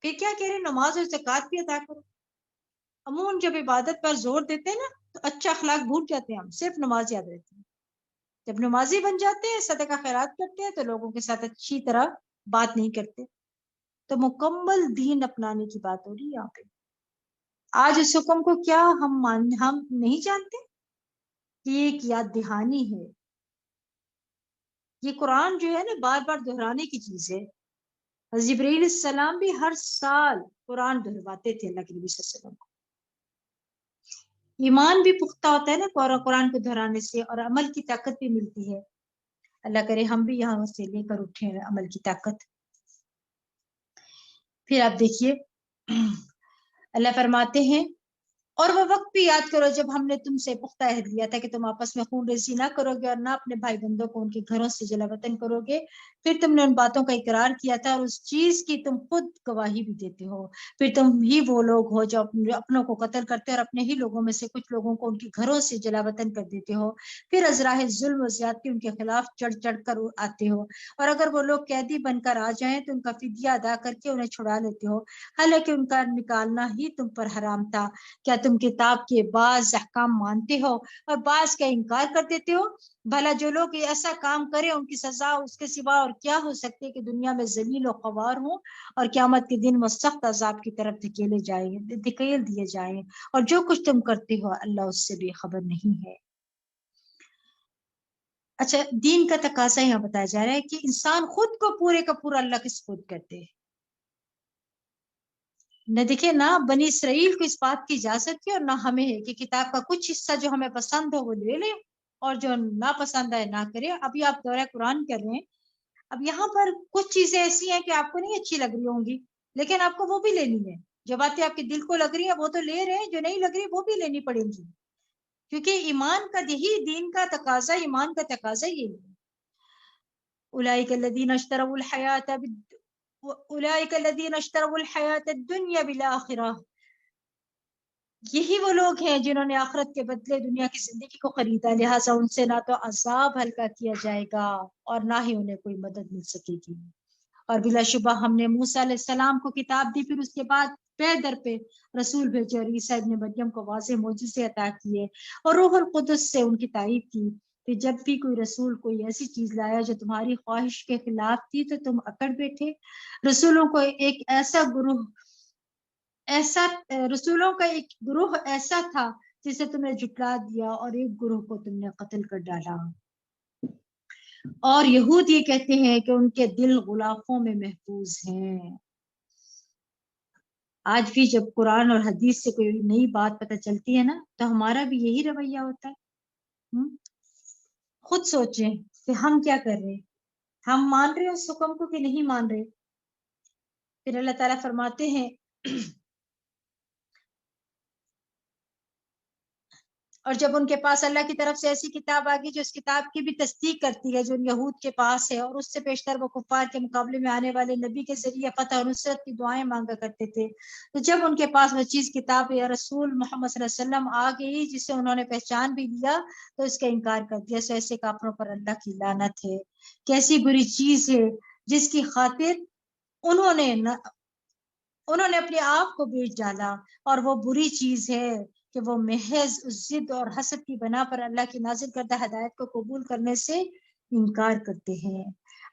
Speaker 1: پھر کیا کہہ رہے؟ نماز اور زکوٰۃ بھی ادا کرو. عموماً جب عبادت پر زور دیتے ہیں نا تو اچھا اخلاق بھول جاتے ہیں ہم، صرف نماز یاد رہتی ہے. جب نمازی بن جاتے ہیں، صدقہ خیرات کرتے ہیں تو لوگوں کے ساتھ اچھی طرح بات نہیں کرتے. تو مکمل دین اپنانے کی بات ہو رہی ہے یہاں پہ. آج اس حکم کو کیا ہم نہیں جانتے؟ یہ ایک یاد دہانی ہے. یہ قرآن جو ہے نا بار بار دہرانے کی چیز ہے. حضرت جبرائیل علیہ السلام بھی ہر سال قرآن دہرواتے تھے اللہ کے نبی صلی اللہ علیہ وسلم کو. ایمان بھی پختہ ہوتا ہے نا قرآن کو دہرانے سے، اور عمل کی طاقت بھی ملتی ہے. اللہ کرے ہم بھی یہاں سے لے کر اٹھے عمل کی طاقت. پھر آپ دیکھیے اللہ فرماتے ہیں اور وہ وقت بھی یاد کرو جب ہم نے تم سے پختہ عہد لیا تھا کہ تم آپس میں خون ریزی نہ کرو گے اور نہ اپنے بھائی بندوں کو ان کے گھروں سے جلا وطن کرو گے. پھر تم نے ان باتوں کا اقرار کیا تھا اور اس چیز کی تم خود گواہی بھی دیتے ہو. پھر تم ہی وہ لوگ ہو جو اپنوں کو قتل کرتے اور اپنے ہی لوگوں میں سے کچھ لوگوں کو ان کے گھروں سے جلا وطن کر دیتے ہو. پھر ازراہ ظلم و زیادتی ان کے خلاف چڑھ چڑھ کر آتے ہو، اور اگر وہ لوگ قیدی بن کر آ جائیں تو ان کا فدیہ ادا کر کے انہیں چھڑا لیتے ہو، حالانکہ ان کا نکالنا ہی تم پر حرام تھا. کیا تم کتاب کے بعض احکام مانتے ہو اور بعض کا انکار کر دیتے ہو؟ بھلا جو لوگ ایسا کام کریں ان کی سزا اس کے سوا اور کیا ہو سکتے کہ دنیا میں ذلیل و خوار ہوں اور قیامت کے دن وہ سخت عذاب کی طرف دھکیل دیے جائیں، اور جو کچھ تم کرتے ہو اللہ اس سے بے خبر نہیں ہے. اچھا، دین کا تقاضا یہاں بتایا جا رہا ہے کہ انسان خود کو پورے کا پورا اللہ کے سپرد کرتے ہیں. نہ دیکھیں نہ بنی اسرائیل کو اس بات کی اجازت ہے اور نہ ہمیں ہے کہ کتاب کا کچھ حصہ جو ہمیں پسند ہو وہ لے لیں اور جو نہ پسند ہے نہ کرے. ابھی آپ دورہ قرآن کر رہے ہیں، اب یہاں پر کچھ چیزیں ایسی ہیں کہ آپ کو نہیں اچھی لگ رہی ہوں گی، لیکن آپ کو وہ بھی لینی ہے. جو باتیں آپ کے دل کو لگ رہی ہیں وہ تو لے رہے ہیں، جو نہیں لگ رہی وہ بھی لینی پڑیں گی، کیونکہ ایمان کا یہی دین کا تقاضا، ایمان کا تقاضا یہی ہے. اولئک الذین اشتروا الحیات اولئک الذین اشتروا الحیات الدنیا بالآخرہ، یہی وہ لوگ ہیں جنہوں نے آخرت کے بدلے دنیا کی زندگی کو خریدا، لہٰذا ان سے نہ تو عذاب ہلکا کیا جائے گا اور نہ ہی انہیں کوئی مدد مل سکے گی. اور بلا شبہ ہم نے موسیٰ علیہ السلام کو کتاب دی، پھر اس کے بعد پے در پہ رسول بھیجے اور عیسیٰ ابن مریم کو واضح معجزے عطا کیے اور روح القدس سے ان کی تعریف کی. کہ جب بھی کوئی رسول کوئی ایسی چیز لایا جو تمہاری خواہش کے خلاف تھی تو تم اکڑ بیٹھے. رسولوں کا ایک گروہ ایسا تھا جسے تم نے جھٹلا دیا اور ایک گروہ کو تم نے قتل کر ڈالا. اور یہود یہ کہتے ہیں کہ ان کے دل غلافوں میں محفوظ ہیں. آج بھی جب قرآن اور حدیث سے کوئی نئی بات پتہ چلتی ہے نا تو ہمارا بھی یہی رویہ ہوتا ہے. خود سوچیں کہ ہم کیا کر رہے ہیں، ہم مان رہے ہیں اس حکم کو کہ نہیں مان رہے. پھر اللہ تعالیٰ فرماتے ہیں اور جب ان کے پاس اللہ کی طرف سے ایسی کتاب آ گئی جو اس کتاب کی بھی تصدیق کرتی ہے جو ان یہود کے پاس ہے، اور اس سے پیشتر وہ کفار کے مقابلے میں آنے والے نبی کے ذریعے فتح اور نصرت کی دعائیں مانگا کرتے تھے، تو جب ان کے پاس وہ چیز کتاب یا رسول محمد صلی اللہ علیہ وسلم آ گئی جسے انہوں نے پہچان بھی لیا تو اس کا انکار کر دیا. سو ایسے کافروں پر اللہ کی لعنت ہے. کیسی بری چیز ہے جس کی خاطر انہوں نے اپنے آپ کو بیچ ڈالا، اور وہ بری چیز ہے کہ وہ محض ضد اور حسد کی بنا پر اللہ کی نازل کردہ ہدایت کو قبول کرنے سے انکار کرتے ہیں.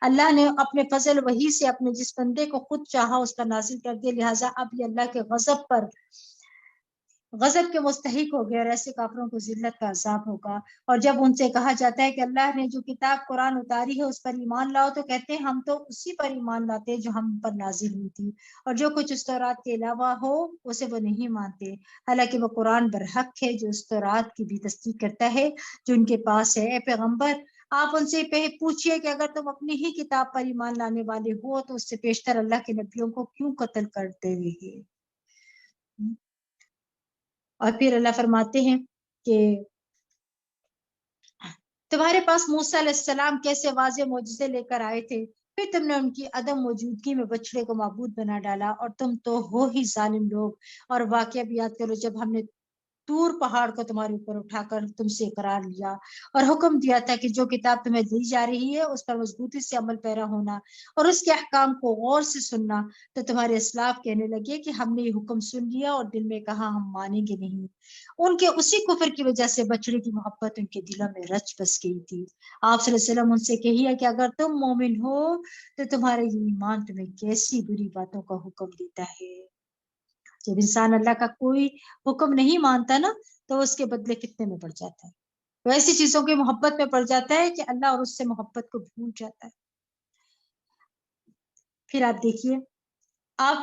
Speaker 1: اللہ نے اپنے فضل وحی سے اپنے جس بندے کو خود چاہا اس پر نازل کر دیا، لہٰذا اب یہ اللہ کے غضب کے مستحق ہو گئے اور ایسے کافروں کو ذلت کا عذاب ہوگا. اور جب ان سے کہا جاتا ہے کہ اللہ نے جو کتاب قرآن اتاری ہے اس پر ایمان لاؤ تو کہتے ہیں ہم تو اسی پر ایمان لاتے جو ہم پر نازل ہوئی تھی، اور جو کچھ اس تورات کے علاوہ ہو اسے وہ نہیں مانتے، حالانکہ وہ قرآن برحق ہے جو اس تورات کی بھی تصدیق کرتا ہے جو ان کے پاس ہے. اے پیغمبر، آپ ان سے پوچھئے کہ اگر تم اپنی ہی کتاب پر ایمان لانے والے ہو تو اس سے پیشتر اللہ کے نبیوں کو کیوں قتل کرتے رہے. اور پھر اللہ فرماتے ہیں کہ تمہارے پاس موسیٰ علیہ السلام کیسے واضح معجزے لے کر آئے تھے، پھر تم نے ان کی عدم موجودگی میں بچڑے کو معبود بنا ڈالا، اور تم تو ہو ہی ظالم لوگ. اور واقعہ بھی یاد کرو جب ہم نے طور پہاڑ کو تمہارے اوپر اٹھا کر تم سے اقرار لیا اور حکم دیا تھا کہ جو کتاب تمہیں دی جا رہی ہے اس پر مضبوطی سے عمل پیرا ہونا اور اس کے احکام کو غور سے سننا. تو تمہارے اسلاف کہنے لگے کہ ہم نے یہ حکم سن لیا اور دل میں کہا ہم مانیں گے نہیں. ان کے اسی کفر کی وجہ سے بچڑے کی محبت ان کے دلوں میں رچ بس گئی تھی. آپ صلی اللہ علیہ وسلم ان سے کہیے کہ اگر تم مومن ہو تو تمہارے یہ ایمان تمہیں کیسی بری باتوں کا حکم دیتا ہے. جب انسان اللہ کا کوئی حکم نہیں مانتا نا تو اس کے بدلے فتنے میں پڑ جاتا ہے. وہ ایسی چیزوں کی محبت میں پڑ جاتا ہے کہ اللہ اور اس سے محبت کو بھول جاتا ہے۔ پھر آپ دیکھیے اب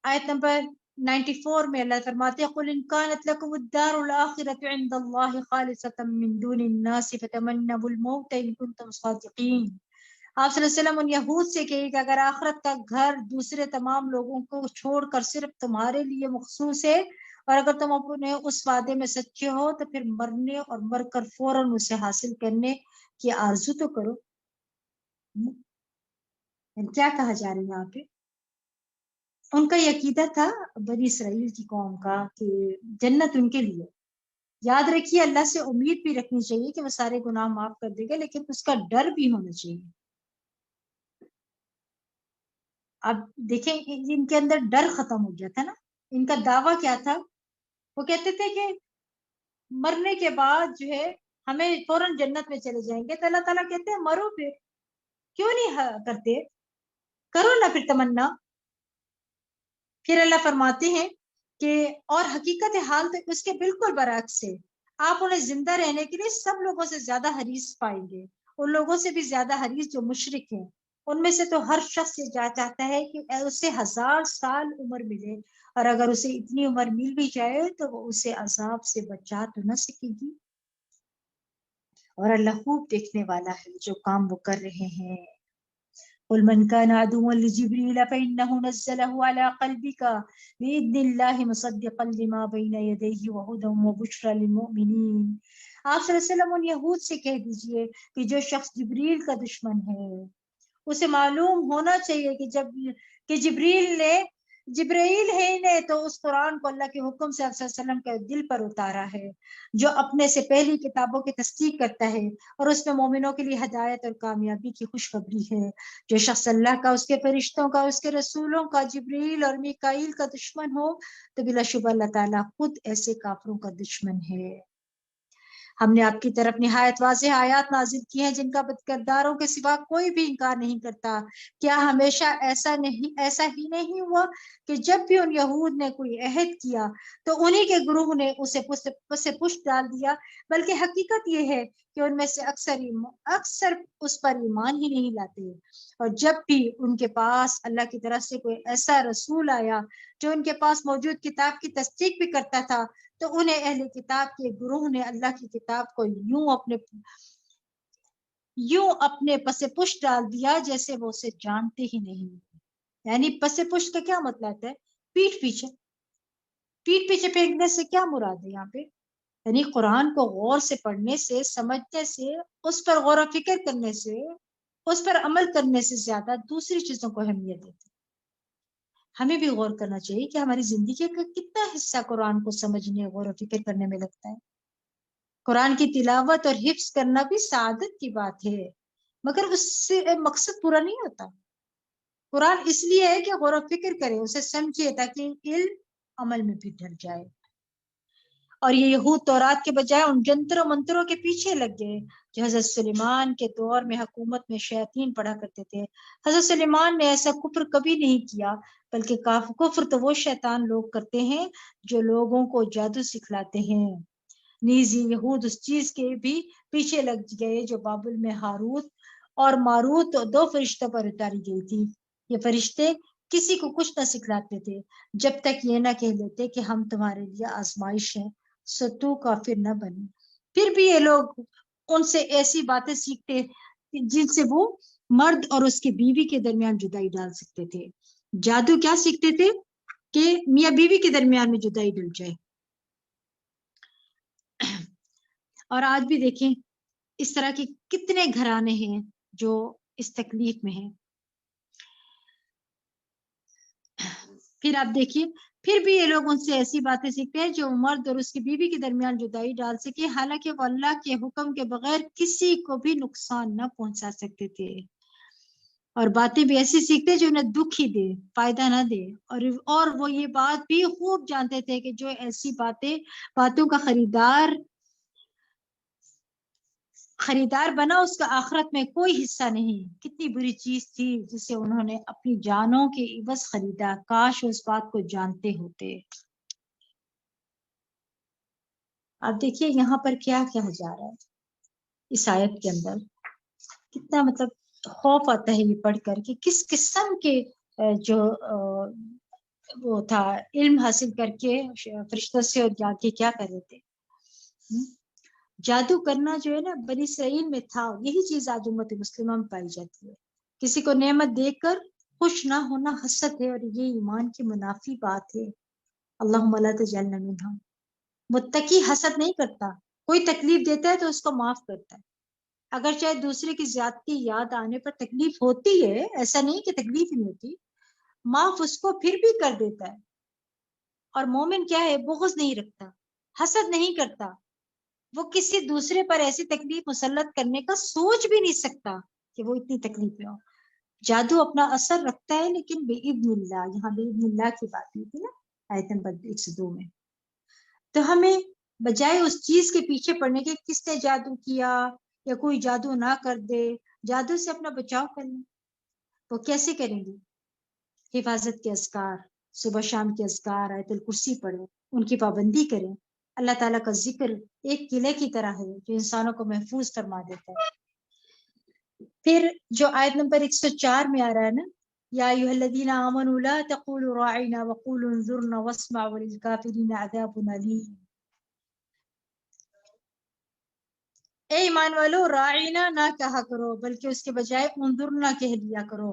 Speaker 1: آیت نمبر 94 میں اللہ فرماتے ہیں قُلْ إِنْ كَانَتْ لَكُمُ الدَّارُ الْآخِرَةُ عِنْدَ اللَّهِ خَالِصَةً مِّن دُونِ النَّاسِ فَتَمَنَّوُا الْمَوْتَ إِن كُنتُمْ صَادِقِينَ۔ آپ صلی اللہ علیہ وسلم ان یہود سے کہے کہ اگر آخرت کا گھر دوسرے تمام لوگوں کو چھوڑ کر صرف تمہارے لیے مخصوص ہے اور اگر تم اپنے اس وعدے میں سچے ہو تو پھر مرنے اور مر کر فوراً اسے حاصل کرنے کی آرزو تو کرو۔ کیا کہا جا رہا ہے یہاں پہ؟ ان کا یہ عقیدہ تھا بنی اسرائیل کی قوم کا کہ جنت ان کے لیے۔ یاد رکھیے اللہ سے امید بھی رکھنی چاہیے کہ وہ سارے گناہ معاف کر دے گا، لیکن اس کا ڈر بھی ہونا چاہیے۔ اب دیکھیں ان کے اندر ڈر ختم ہو گیا تھا نا۔ ان کا دعویٰ کیا تھا؟ وہ کہتے تھے کہ مرنے کے بعد جو ہے ہمیں فوراً جنت میں چلے جائیں گے، تو اللہ تعالیٰ کہتے ہیں مرو، پھر کیوں نہیں کرتے، کرو نا پھر تمنا۔ پھر اللہ فرماتے ہیں کہ اور حقیقت حال تو اس کے بالکل برعکس ہے، آپ انہیں زندہ رہنے کے لیے سب لوگوں سے زیادہ حریص پائیں گے، ان لوگوں سے بھی زیادہ حریص جو مشرک ہیں۔ ان میں سے تو ہر شخص یہ چاہتا ہے کہ اسے 1000 سال عمر ملے، اور اگر اسے اتنی عمر مل بھی جائے تو وہ اسے عذاب سے بچا تو نہ سکے گی، اور اللہ خوب دیکھنے والا ہے جو کام وہ کر رہے ہیں۔ قل من كان عدوا لجبريل فإنه نزله على قلبك بإذن الله مصدقا لما بين يديه وهدى وبشرى للمؤمنين۔ آپ صلی اللہ علیہ وسلم ان یہود سے کہہ دیجئے کہ جو شخص جبریل کا دشمن ہے اسے معلوم ہونا چاہیے کہ جبرائیل ہے نے تو اس قرآن کو اللہ کے حکم سے آپ صلی اللہ علیہ وسلم کے دل پر اتارا ہے، جو اپنے سے پہلی کتابوں کی تصدیق کرتا ہے اور اس میں مومنوں کے لیے ہدایت اور کامیابی کی خوشخبری ہے۔ جو شخص اللہ کا، اس کے فرشتوں کا، اس کے رسولوں کا، جبریل اور میکائیل کا دشمن ہو تو بلا شبہ اللہ تعالیٰ خود ایسے کافروں کا دشمن ہے۔ ہم نے آپ کی طرف نہایت واضح آیات نازل کی ہیں جن کا بدکرداروں کے سوا کوئی بھی انکار نہیں کرتا۔ کیا ہمیشہ ایسا ہی نہیں ہوا کہ جب بھی ان یہود نے کوئی عہد کیا تو انہی کے گروہ نے اسے پشت ڈال دیا، بلکہ حقیقت یہ ہے کہ ان میں سے اکثر اس پر ایمان ہی نہیں لاتے، اور جب بھی ان کے پاس اللہ کی طرف سے کوئی ایسا رسول آیا جو ان کے پاس موجود کتاب کی تصدیق بھی کرتا تھا تو انہیں اہل کتاب کے گروہ نے اللہ کی کتاب کو یوں اپنے پس پشت ڈال دیا جیسے وہ اسے جانتے ہی نہیں۔ یعنی پس پشت کا کیا مطلب ہے؟ پیٹھ پیچھے پھینکنے سے کیا مراد ہے یہاں پہ؟ یعنی قرآن کو غور سے پڑھنے سے، سمجھنے سے، اس پر غور و فکر کرنے سے، اس پر عمل کرنے سے زیادہ دوسری چیزوں کو اہمیت دیتے۔ ہمیں بھی غور کرنا چاہیے کہ ہماری زندگی کا کتنا حصہ قرآن کو سمجھنے، غور و فکر کرنے میں لگتا ہے۔ قرآن کی تلاوت اور حفظ کرنا بھی سعادت کی بات ہے، مگر اس سے مقصد پورا نہیں ہوتا۔ قرآن اس لیے ہے کہ غور و فکر کرے، اسے سمجھے، تاکہ علم عمل میں بھی ڈھل جائے۔ اور یہ یہود تورات کے بجائے ان جنتر و منتروں کے پیچھے لگ گئے جو حضرت سلیمان کے دور میں حکومت میں شیاطین پڑھا کرتے تھے۔ حضرت سلیمان نے ایسا کفر کبھی نہیں کیا، بلکہ کفر تو وہ شیطان لوگ کرتے ہیں جو لوگوں کو جادو سکھلاتے ہیں۔ نیز یہود اس چیز کے بھی پیچھے لگ گئے جو بابل میں ہاروت اور ماروت 2 فرشتوں پر اتاری گئی تھی۔ یہ فرشتے کسی کو کچھ نہ سکھلاتے تھے جب تک یہ نہ کہہ لیتے کہ ہم تمہارے لیے آزمائش ہیں، سو تو کافر نہ بنے۔ پھر بھی یہ لوگ ان سے ایسی باتیں سیکھتے جن سے وہ مرد اور اس کی بیوی کے درمیان جدائی ڈال سکتے تھے۔ جادو کیا سیکھتے تھے؟ کہ میاں بیوی کے درمیان میں جدائی ڈل جائے۔ اور آج بھی دیکھیں اس طرح کے کتنے گھرانے ہیں جو اس تکلیف میں ہیں۔ پھر آپ دیکھیے پھر بھی یہ لوگ ان سے ایسی باتیں سیکھتے ہیں جو مرد اور اس کی بیوی کے درمیان جدائی ڈال سکے، حالانکہ وہ اللہ کے حکم کے بغیر کسی کو بھی نقصان نہ پہنچا سکتے تھے، اور باتیں بھی ایسی سیکھتے جو انہیں دکھ ہی دے، فائدہ نہ دے، اور وہ یہ بات بھی خوب جانتے تھے کہ جو ایسی باتوں کا خریدار بنا اس کا آخرت میں کوئی حصہ نہیں۔ کتنی بری چیز تھی جسے انہوں نے اپنی جانوں کے عوض خریدا، کاش اس بات کو جانتے ہوتے۔ اب دیکھیے یہاں پر کیا کہا جا رہا ہے، اس آیت کے اندر کتنا مطلب خوف آتا ہے یہ پڑھ کر کہ کس قسم کے جو وہ تھا علم حاصل کر کے فرشتوں سے اور جا کے کیا کر رہے تھے. جادو کرنا جو ہے نا بنی اسرائیل میں تھا. یہی چیز آج امت مسلمہ میں پائی جاتی ہے. کسی کو نعمت دے کر خوش نہ ہونا حسد ہے، اور یہ ایمان کی منافی بات ہے. اللہم لا تجعلنا منہم. متقی حسد نہیں کرتا، کوئی تکلیف دیتا ہے تو اس کو معاف کرتا ہے. اگر چاہے دوسرے کی زیادتی یاد آنے پر تکلیف ہوتی ہے، ایسا نہیں کہ تکلیف نہیں ہوتی، معاف اس کو پھر بھی کر دیتا ہے. اور مومن کیا ہے؟ بغض نہیں رکھتا، حسد نہیں کرتا. وہ کسی دوسرے پر ایسی تکلیف مسلط کرنے کا سوچ بھی نہیں سکتا کہ وہ اتنی تکلیف میں ہو. جادو اپنا اثر رکھتا ہے لیکن بِإِذْنِ اللہ. یہاں بِإِذْنِ اللہ کی بات ہوئی تھی نا آیت نمبر 102 میں. تو ہمیں بجائے اس چیز کے پیچھے پڑنے کے کس نے جادو کیا یا کوئی جادو نہ کر دے، جادو سے اپنا بچاؤ کر لیں. وہ کیسے کریں گے؟ حفاظت کے اذکار، صبح شام کے اذکار، آیت الکرسی پڑھیں، ان کی پابندی کریں. اللہ تعالیٰ کا ذکر ایک قلعے کی طرح ہے جو انسانوں کو محفوظ فرما دیتا ہے. پھر جو آیت نمبر 104 میں آ رہا ہے نا، یا ایھا الذین آمنوا لا تقولوا راعنا وقولوا انظرنا واسمعوا وللکافرین عذاب علیم. اے ایمان والو، راعینا نہ کہا کرو بلکہ اس کے بجائے انظرنا کہہ دیا کرو،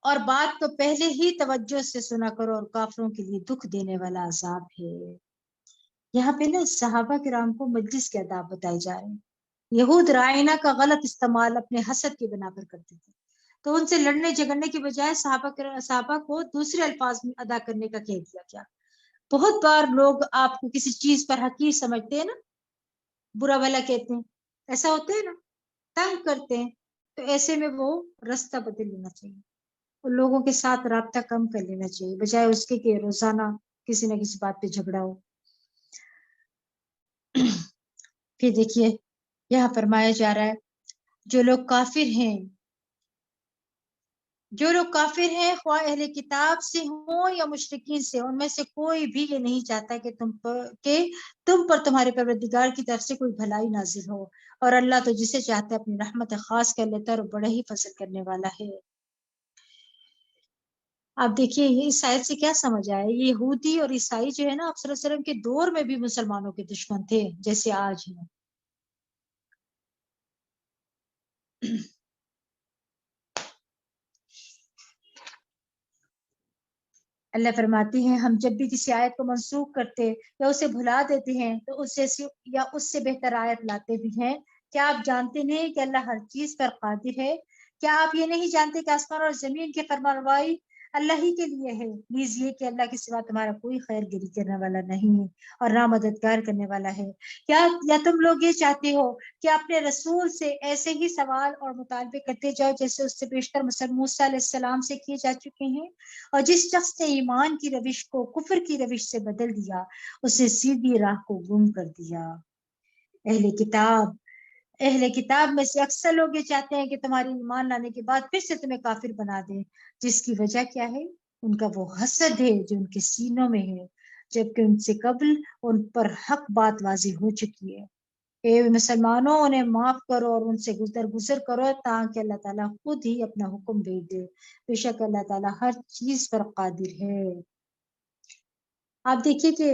Speaker 1: اور بات تو پہلے ہی توجہ سے سنا کرو، اور کافروں کے لیے دکھ دینے والا عذاب ہے. یہاں پہ نا صحابہ کرام کو مجلس کے آداب بتائے جا رہے ہیں. یہود رائنا کا غلط استعمال اپنے حسد کی بنا پر کرتے تھے، تو ان سے لڑنے جھگڑنے کی بجائے صحابہ کو دوسرے الفاظ میں ادا کرنے کا کہہ دیا گیا. بہت بار لوگ آپ کو کسی چیز پر حقیر سمجھتے ہیں نا، برا بھلا کہتے ہیں، ایسا ہوتا ہے نا، تنگ کرتے ہیں، تو ایسے میں وہ راستہ بدل لینا چاہیے. ان لوگوں کے ساتھ رابطہ کم کر لینا چاہیے بجائے اس کے کہ روزانہ کسی نہ کسی بات پہ جھگڑا ہو. پھر دیکھیے یہاں فرمایا جا رہا ہے جو لوگ کافر ہیں خواہ اہل کتاب سے ہوں یا مشرکین سے، ان میں سے کوئی بھی یہ نہیں چاہتا کہ تم پر تمہارے پروردگار کی طرف سے کوئی بھلائی نازل ہو، اور اللہ تو جسے چاہتا ہے اپنی رحمت خاص کر لیتا ہے اور بڑا ہی فضل کرنے والا ہے. آپ دیکھیے اس آیت سے کیا سمجھ آیا؟ یہ یہودی اور عیسائی جو ہے نا آپ صلی اللہ علیہ وسلم کے دور میں بھی مسلمانوں کے دشمن تھے جیسے آج ہیں. اللہ فرماتے ہیں ہم جب بھی کسی آیت کو منسوخ کرتے یا اسے بھلا دیتے ہیں تو اس سے بہتر آیت لاتے بھی ہیں. کیا آپ جانتے نہیں کہ اللہ ہر چیز پر قادر ہے؟ کیا آپ یہ نہیں جانتے کہ آسمان اور زمین کے فرمانروائی اللہ ہی کے لیے ہے؟ نیز یہ کہ اللہ کے سوا تمہارا کوئی خیر گری کرنے والا نہیں ہے اور نہ مددگار کرنے والا ہے. یا تم لوگ یہ چاہتے ہو کہ اپنے رسول سے ایسے ہی سوال اور مطالبے کرتے جاؤ جیسے اس سے بیشتر موسیٰ علیہ السلام سے کیے جا چکے ہیں؟ اور جس شخص نے ایمان کی روش کو کفر کی روش سے بدل دیا اسے سیدھی راہ کو گم کر دیا. اہل کتاب میں سے اکثر لوگ یہ چاہتے ہیں کہ تمہاری ایمان لانے کے بعد پھر سے تمہیں کافر بنا دیں، جس کی وجہ کیا ہے؟ ان کا وہ حسد ہے جو ان کے سینوں میں ہے، جبکہ ان سے قبل ان پر حق بات واضح ہو چکی ہے. اے مسلمانوں انہیں معاف کرو اور ان سے گزر کرو تاکہ اللہ تعالیٰ خود ہی اپنا حکم بھیج دے. بے شک اللہ تعالیٰ ہر چیز پر قادر ہے. آپ دیکھیے کہ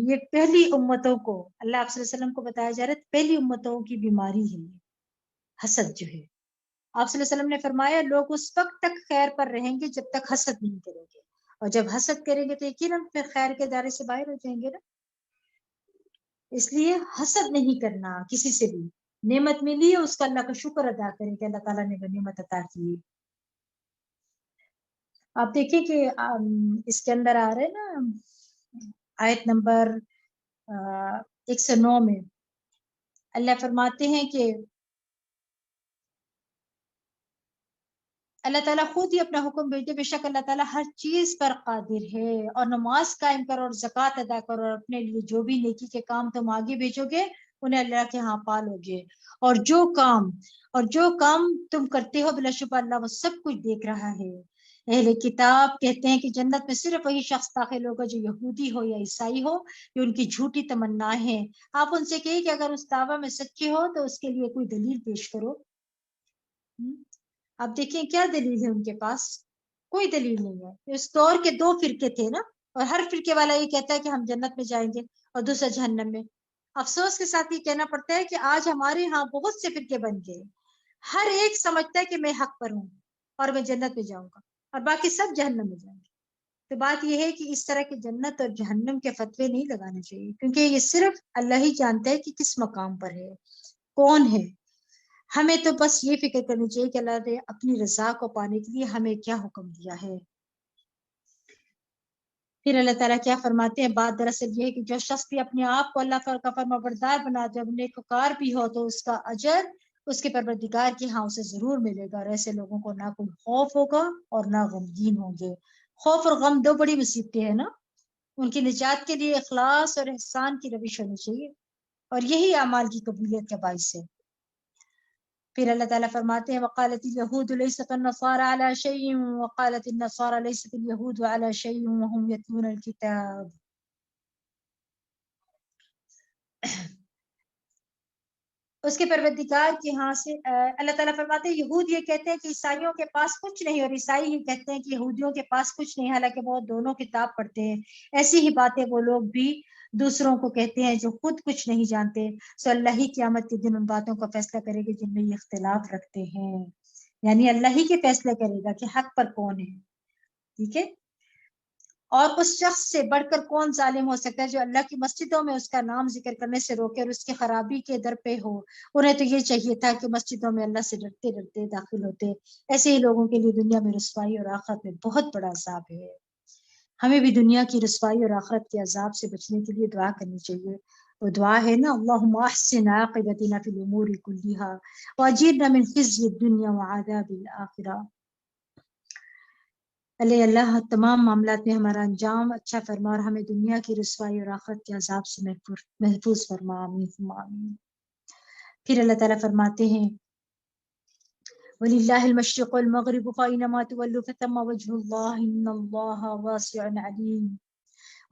Speaker 1: یہ پہلی امتوں کو اللہ آپ صلی اللہ علیہ وسلم کو بتایا جا رہا ہے، پہلی امتوں کی بیماری ہے حسد جو ہے. آپ صلی اللہ علیہ وسلم نے فرمایا لوگ اس وقت تک خیر پر رہیں گے جب تک حسد نہیں کریں گے، اور جب حسد کریں گے تو یقیناً پھر خیر کے دائرے سے باہر ہو جائیں گے نا. اس لیے حسد نہیں کرنا کسی سے بھی. نعمت ملی ہے اس کا اللہ کا شکر ادا کریں کہ اللہ تعالیٰ نے وہ نعمت عطا کی. آپ دیکھیں کہ اس کے اندر آ رہے نا آیت نمبر 109 میں اللہ فرماتے ہیں کہ اللہ تعالیٰ خود ہی اپنا حکم بھیجے، بے شک اللہ تعالیٰ ہر چیز پر قادر ہے. اور نماز قائم کرو اور زکوٰۃ ادا کرو، اور اپنے لیے جو بھی نیکی کے کام تم آگے بھیجو گے انہیں اللہ کے ہاں پالوگے، اور جو کام تم کرتے ہو بلا شبہ اللہ وہ سب کچھ دیکھ رہا ہے۔ اہل کتاب کہتے ہیں کہ جنت میں صرف وہی شخص داخل ہوگا جو یہودی ہو یا عیسائی ہو، یہ ان کی جھوٹی تمنا ہے۔ آپ ان سے کہیے کہ اگر اس دعویٰ میں سچے ہو تو اس کے لیے کوئی دلیل پیش کرو۔ اب دیکھیں کیا دلیل ہے ان کے پاس؟ کوئی دلیل نہیں ہے۔ اس دور کے دو فرقے تھے نا، اور ہر فرقے والا یہ کہتا ہے کہ ہم جنت میں جائیں گے اور دوسرا جہنم میں۔ افسوس کے ساتھ یہ کہنا پڑتا ہے کہ آج ہمارے ہاں بہت سے فرقے بن گئے، ہر ایک سمجھتا ہے کہ میں حق پر ہوں اور میں جنت میں جاؤں گا اور باقی سب جہنم میں جائیں گے۔ تو بات یہ ہے کہ اس طرح کے جنت اور جہنم کے فتوے نہیں لگانے چاہیے، کیونکہ یہ صرف اللہ ہی جانتا ہے کہ کس مقام پر ہے، کون ہے۔ ہمیں تو بس یہ فکر کرنی چاہیے کہ اللہ نے اپنی رضا کو پانے کے لیے ہمیں کیا حکم دیا ہے۔ پھر اللہ تعالیٰ کیا فرماتے ہیں؟ بات دراصل یہ ہے کہ جو شخص بھی اپنے آپ کو اللہ کا فرمانبردار بنا دے، نیکوکار بھی ہو، تو اس کا اجر اس کے پروردگار کے ہاں اسے ضرور ملے گا، اور ایسے لوگوں کو نہ کوئی خوف ہوگا اور نہ غمگین ہوں گے۔ خوف اور غم دو بڑی مصیبتیں ہیں نا، ان کی نجات کے لیے اخلاص اور احسان کی روش ہونی چاہیے، اور یہی اعمال کی قبولیت کا باعث ہے۔ پھر اللہ تعالیٰ فرماتے ہیں وقالت اليهود ليست النصارى على شيء وقالت النصارى ليست اليهود على شيء وهم يتلون الكتاب۔ اس کے پروردگار کے ہاں سے اللہ تعالیٰ فرماتے ہیں یہود یہ کہتے ہیں کہ عیسائیوں کے پاس کچھ نہیں، اور عیسائی یہ کہتے ہیں کہ یہودیوں کے پاس کچھ نہیں، حالانکہ وہ دونوں کتاب پڑھتے ہیں۔ ایسی ہی باتیں وہ لوگ بھی دوسروں کو کہتے ہیں جو خود کچھ نہیں جانتے، سو اللہ ہی قیامت کے دن ان باتوں کا فیصلہ کرے گا جن میں یہ اختلاف رکھتے ہیں، یعنی اللہ ہی کے فیصلے کرے گا کہ حق پر کون ہے، ٹھیک ہے۔ اور اس شخص سے بڑھ کر کون ظالم ہو سکتا ہے جو اللہ کی مسجدوں میں اس کا نام ذکر کرنے سے روکے اور اس کی خرابی کے در پہ ہو۔ انہیں تو یہ چاہیے تھا کہ مسجدوں میں اللہ سے ڈرتے ڈرتے داخل ہوتے۔ ایسے ہی لوگوں کے لیے دنیا میں رسوائی اور آخرت میں بہت بڑا عذاب ہے۔ ہمیں بھی دنیا کی رسوائی اور آخرت کے عذاب سے بچنے کے لیے دعا کرنی چاہیے۔ وہ دعا ہے نا اللہم احسن عاقبتنا فی الامور کلھا واجرنا من خزی الدنیا وعذاب الآخرہ۔ اللہ تمام معاملات میں ہمارا انجام اچھا فرما اور ہمیں دنیا کی رسوائی اور آخرت کے عذاب سے محفوظ فرما، آمین آمین۔ پھر اللہ تعالیٰ فرماتے ہیں وَلِلَّهِ الْمَشْرِقُ وَالْمَغْرِبُ فَأَيْنَمَا تُوَلُّوا فَثَمَّ وَجْهُ اللَّهِ إِنَّ اللَّهَ وَاسِعٌ عَلِيمٌ۔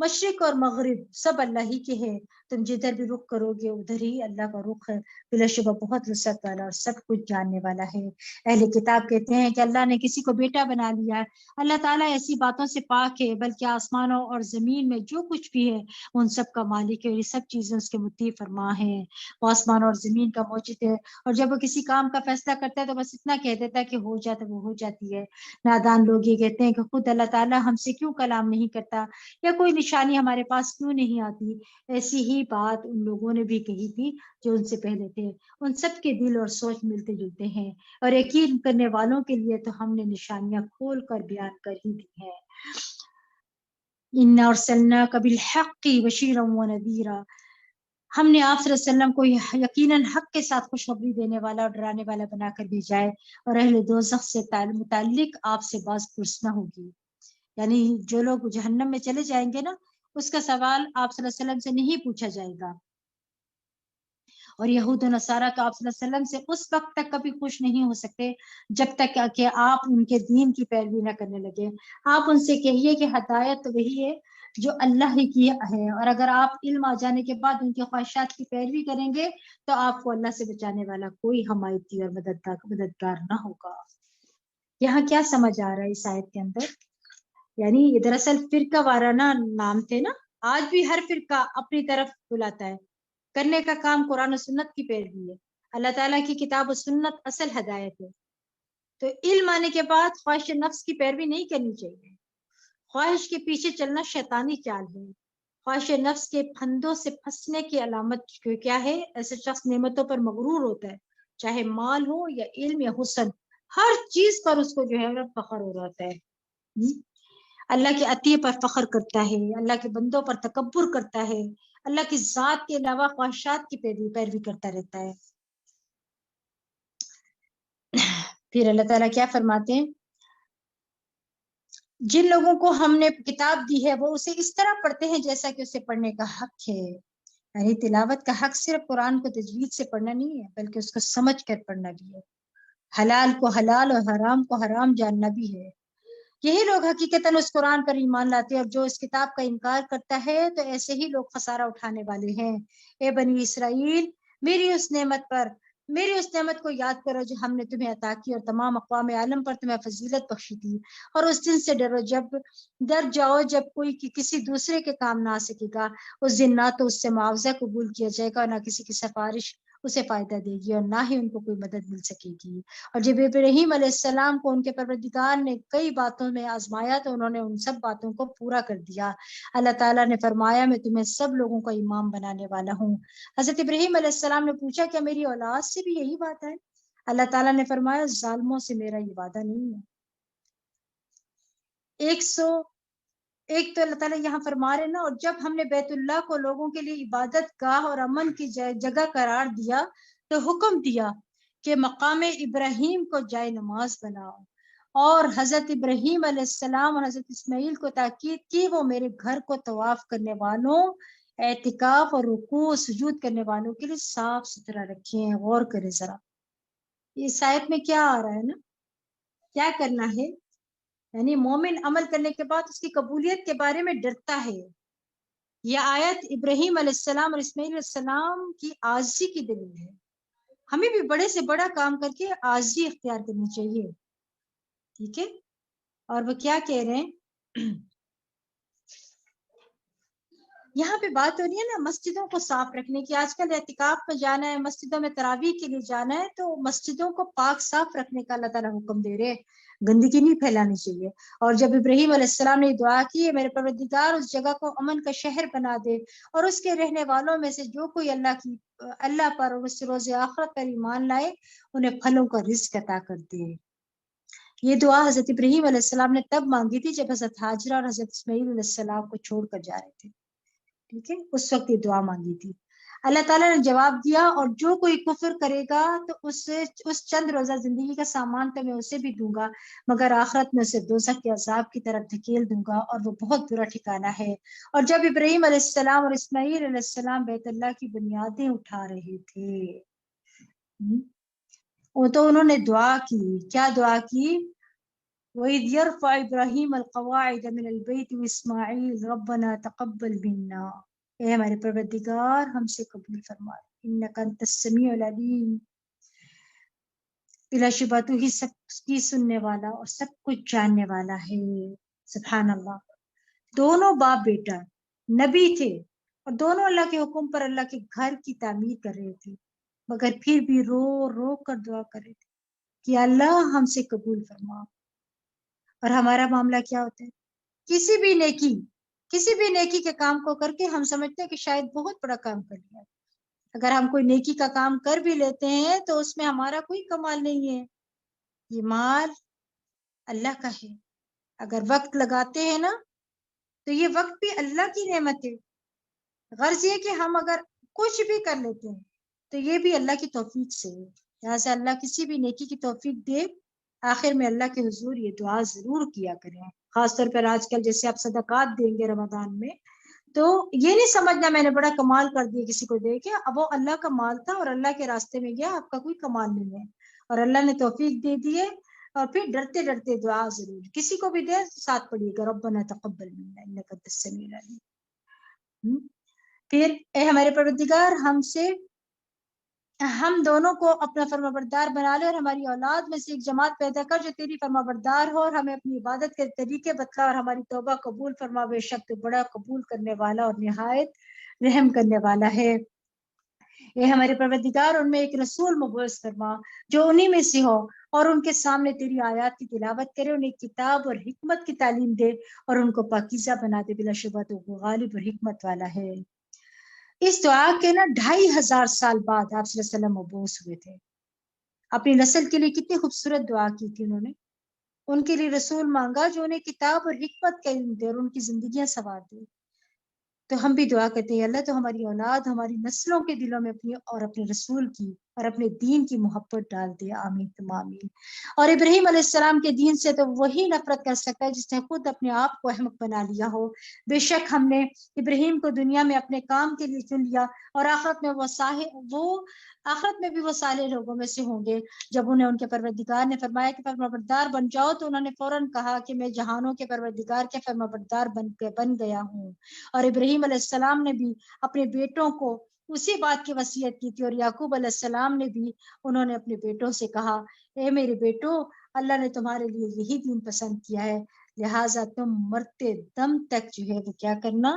Speaker 1: مشرق اور مغرب سب اللہ ہی کے ہیں، تم جدھر بھی رخ کرو گے ادھر ہی اللہ کا رخ ہے، بلا شبہ بہت وسعت والا اور سب کچھ جاننے والا ہے۔ اہل کتاب کہتے ہیں کہ اللہ نے کسی کو بیٹا بنا لیا ہے۔ اللہ تعالیٰ ایسی باتوں سے پاک ہے، بلکہ آسمانوں اور زمین میں جو کچھ بھی ہے ان سب کا مالک ہے، اور یہ سب چیزیں اس کے مطیع فرما ہے۔ وہ آسمانوں اور زمین کا موجود ہے، اور جب وہ کسی کام کا فیصلہ کرتا ہے تو بس اتنا کہہ دیتا ہے کہ ہو جاتا وہ ہو جاتی ہے۔ نادان لوگ یہ کہتے ہیں کہ خود اللہ تعالیٰ ہم سے کیوں کلام نہیں کرتا، یا کوئی نشانی ہمارے پاس کیوں نہیں آتی۔ ایسی ہی بات ان لوگوں نے بھی کہی تھی جو ان سے پہلے تھے۔ ان سب کے دل اور سوچ ملتے جلتے ہیں، اور یقین کرنے والوں کے لیے تو ہم نے نشانیاں کھول کر بیان کر ہی دی ہیں۔ اِنَّا أَرْسَلْنَاكَ بِالْحَقِّ بَشِيرًا وَنَذِيرًا، ہم نے آپ صلی اللہ علیہ وسلم کو یقیناً حق کے ساتھ خوشخبری دینے والا اور ڈرانے والا بنا کر بھیجا ہے، اور اہل دوزخ سے متعلق آپ سے باز پرسنا ہوگی، یعنی جو لوگ جہنم میں چلے جائیں گے نا اس کا سوال آپ صلی اللہ علیہ وسلم سے نہیں پوچھا جائے گا۔ اور یہود و نصارہ تو آپ صلی اللہ علیہ وسلم سے اس وقت تک کبھی خوش نہیں ہو سکتے جب تک کہ آپ ان کے دین کی پیروی نہ کرنے لگے۔ آپ ان سے کہیے کہ ہدایت تو وہی ہے جو اللہ ہی کی ہے، اور اگر آپ علم آ جانے کے بعد ان کی خواہشات کی پیروی کریں گے تو آپ کو اللہ سے بچانے والا کوئی حمایتی اور مددگار نہ ہوگا۔ یہاں کیا سمجھ آ رہا ہے اس آیت کے اندر؟ یعنی یہ دراصل فرقہ وارانہ نام تھے نا، آج بھی ہر فرقہ اپنی طرف بلاتا ہے، کرنے کا کام قرآن و سنت کی پیروی ہے۔ اللہ تعالیٰ کی کتاب و سنت اصل ہدایت ہے، تو علم آنے کے بعد خواہش نفس کی پیروی نہیں کرنی چاہیے۔ خواہش کے پیچھے چلنا شیطانی چال ہے۔ خواہش نفس کے پھندوں سے پھنسنے کی علامت کیا ہے؟ ایسے شخص نعمتوں پر مغرور ہوتا ہے، چاہے مال ہو یا علم یا حسن، ہر چیز پر اس کو جو ہے فخر ہو رہتا ہے۔ اللہ کے عطیے پر فخر کرتا ہے، اللہ کے بندوں پر تکبر کرتا ہے، اللہ کی ذات کے علاوہ خواہشات کی پیروی کرتا رہتا ہے۔ پھر اللہ تعالیٰ کیا فرماتے ہیں؟ جن لوگوں کو ہم نے کتاب دی ہے وہ اسے اس طرح پڑھتے ہیں جیسا کہ اسے پڑھنے کا حق ہے، یعنی تلاوت کا حق صرف قرآن کو تجوید سے پڑھنا نہیں ہے، بلکہ اس کو سمجھ کر پڑھنا بھی ہے، حلال کو حلال اور حرام کو حرام جاننا بھی ہے۔ یہی لوگ حقیقتاً اس قرآن پر ایمان لاتے ہیں، اور جو اس کتاب کا انکار کرتا ہے تو ایسے ہی لوگ خسارہ اٹھانے والے ہیں۔ اے بنی اسرائیل، میری اس نعمت کو یاد کرو جو ہم نے تمہیں عطا کی اور تمام اقوام عالم پر تمہیں فضیلت بخشی تھی، اور اس دن سے ڈرو ڈر جاؤ جب کوئی کسی دوسرے کے کام نہ آ سکے گا۔ اس دن نہ تو اس سے معاوضہ قبول کیا جائے گا اور نہ کسی کی سفارش اسے فائدہ دے گی، اور نہ ہی ان کو کوئی مدد مل سکے گی۔ اور جب ابراہیم علیہ السلام کو ان کے پروردگار نے کئی باتوں میں آزمایا تو انہوں نے ان سب باتوں کو پورا کر دیا۔ اللہ تعالیٰ نے فرمایا میں تمہیں سب لوگوں کا امام بنانے والا ہوں۔ حضرت ابراہیم علیہ السلام نے پوچھا کیا میری اولاد سے بھی یہی بات ہے؟ اللہ تعالیٰ نے فرمایا ظالموں سے میرا یہ وعدہ نہیں ہے۔ ایک تو اللہ تعالیٰ یہاں فرما رہے نا، اور جب ہم نے بیت اللہ کو لوگوں کے لیے عبادت گاہ اور امن کی جگہ قرار دیا تو حکم دیا کہ مقام ابراہیم کو جائے نماز بناؤ، اور حضرت ابراہیم علیہ السلام اور حضرت اسماعیل کو تاکید کی وہ میرے گھر کو طواف کرنے والوں، اعتکاف اور رکوع و سجود کرنے والوں کے لیے صاف ستھرا رکھیں۔ غور کریں ذرا، اس آیت میں کیا آ رہا ہے نا، کیا کرنا ہے؟ یعنی مومن عمل کرنے کے بعد اس کی قبولیت کے بارے میں ڈرتا ہے۔ یہ آیت ابراہیم علیہ السلام اور اسماعیل علیہ السلام کی عاجزی کی دلیل ہے۔ ہمیں بھی بڑے سے بڑا کام کر کے عاجزی اختیار کرنی چاہیے، ٹھیک ہے؟ اور وہ کیا کہہ رہے ہیں یہاں پہ بات ہو رہی ہے نا مسجدوں کو صاف رکھنے کی۔ آج کل اعتکاف میں جانا ہے، مسجدوں میں تراویح کے لیے جانا ہے، تو مسجدوں کو پاک صاف رکھنے کا اللہ تعالیٰ حکم دے رہے، گندگی نہیں پھیلانی چاہیے۔ اور جب ابراہیم علیہ السلام نے دعا کی میرے پروردگار اس جگہ کو امن کا شہر بنا دے، اور اس کے رہنے والوں میں سے جو کوئی اللہ پر اور اس روز آخرت پر ایمان لائے انہیں پھلوں کا رزق عطا کر دے۔ یہ دعا حضرت ابراہیم علیہ السلام نے تب مانگی تھی جب حضرت ہاجرہ اور حضرت اسماعیل علیہ السلام کو چھوڑ کر جا رہے تھے، ٹھیک ہے؟ اس وقت یہ دعا مانگی تھی۔ اللہ تعالیٰ نے جواب دیا اور جو کوئی کفر کرے گا تو اس چند روزہ زندگی کا سامان تو میں اسے بھی دوں گا، مگر آخرت میں اسے دوزخ کے عذاب کی طرف دھکیل دوں گا، اور وہ بہت برا ٹھکانہ ہے۔ اور جب ابراہیم علیہ السلام اور اسماعیل علیہ السلام بیت اللہ کی بنیادیں اٹھا رہے تھے تو انہوں نے دعا کی، کیا دعا کی؟ وَإِذْ يَرْفَعُ إِبْرَاهِيمُ الْقَوَاعِدَ مِنَ الْبَيْتِ وَإِسْمَاعِيلُ رَبَّنَا تَقَبَّلْ مِنَّا، اے ہمارے پروردگار ہم سے قبول فرما، اِنَّكَ أَنْتَ السَّمِيعُ الْعَلِيمُ، بلا شبہ تو ہی سب کی سننے والا اور سب کچھ جاننے والا ہے۔ سبحان اللہ۔ دونوں باپ بیٹا نبی تھے، اور دونوں اللہ کے حکم پر اللہ کے گھر کی تعمیر کر رہے تھے، مگر پھر بھی رو رو کر دعا کر رہے تھے کہ اللہ ہم سے قبول فرما۔ اور ہمارا معاملہ کیا ہوتا ہے؟ کسی بھی نیکی کے کام کو کر کے ہم سمجھتے ہیں کہ شاید بہت بڑا کام کر لیا۔ اگر ہم کوئی نیکی کا کام کر بھی لیتے ہیں تو اس میں ہمارا کوئی کمال نہیں ہے، یہ مال اللہ کا ہے۔ اگر وقت لگاتے ہیں نا تو یہ وقت بھی اللہ کی نعمت ہے۔ غرض یہ کہ ہم اگر کچھ بھی کر لیتے ہیں تو یہ بھی اللہ کی توفیق سے ہے، لہٰذا اللہ کسی بھی نیکی کی توفیق دے۔ آخر میں اللہ کے حضور یہ دعا ضرور کیا کریں، خاص طور پر آج کل جیسے آپ صدقات دیں گے رمضان میں، تو یہ نہیں سمجھنا میں نے بڑا کمال کر دیا کسی کو دے کے، اب وہ اللہ کا مال تھا اور اللہ کے راستے میں گیا، آپ کا کوئی کمال نہیں ہے، اور اللہ نے توفیق دے دیے۔ اور پھر ڈرتے ڈرتے دعا ضرور کسی کو بھی دے ساتھ پڑھیے گا ربنا تقبل منا انک انت السمیع العلیم۔ پھر اے ہمارے پروردگار ہم دونوں کو اپنا فرمانبردار بنا لے، اور ہماری اولاد میں سے ایک جماعت پیدا کر جو تیری فرمانبردار ہو، اور ہمیں اپنی عبادت کے طریقے بتلا، اور ہماری توبہ قبول فرما، بے شک تو بڑا قبول کرنے والا اور نہایت رحم کرنے والا ہے۔ اے ہمارے پروردگار ان میں ایک رسول مبعوث فرما جو انہی میں سے ہو، اور ان کے سامنے تیری آیات کی تلاوت کرے، انہیں کتاب اور حکمت کی تعلیم دے، اور ان کو پاکیزہ بنا دے، بلا شبہ تو وہ غالب اور حکمت والا ہے۔ اس دعا کے 2500 سال بعد آپ صلی اللہ علیہ وسلم مبعوث ہوئے تھے۔ اپنی نسل کے لیے کتنی خوبصورت دعا کی تھی انہوں نے، ان کے لیے رسول مانگا جو انہیں کتاب اور حکمت کا علم دے اور ان کی زندگیاں سنوار دے۔ تو ہم بھی دعا کرتے ہیں اللہ تو ہماری اولاد ہماری نسلوں کے دلوں میں اپنے رسول کی اور اپنے دین کی محبت ڈال دے، آمین تم آمین۔ اور ابراہیم علیہ السلام کے دین سے تو وہی نفرت کر سکتا ہے جس نے خود اپنے آپ کو احمق بنا لیا ہو۔ بے شک ہم نے ابراہیم کو دنیا میں اپنے کام کے لیے چن لیا، اور آخرت میں وہ صالح لوگوں میں سے ہوں گے۔ جب انہیں ان کے پروردگار نے فرمایا کہ فرمانبردار بن جاؤ تو انہوں نے فوراً کہا کہ میں جہانوں کے پروردگار کے فرمانبردار بن گیا ہوں۔ اور ابراہیم علیہ السلام نے بھی اپنے بیٹوں کو اسی بات کی وصیت کی تھی، اور یعقوب علیہ السلام نے بھی انہوں نے اپنے بیٹوں سے کہا اے میرے بیٹو، اللہ نے تمہارے لیے یہی دین پسند کیا ہے، لہٰذا تم مرتے دم تک جو ہے وہ کیا کرنا،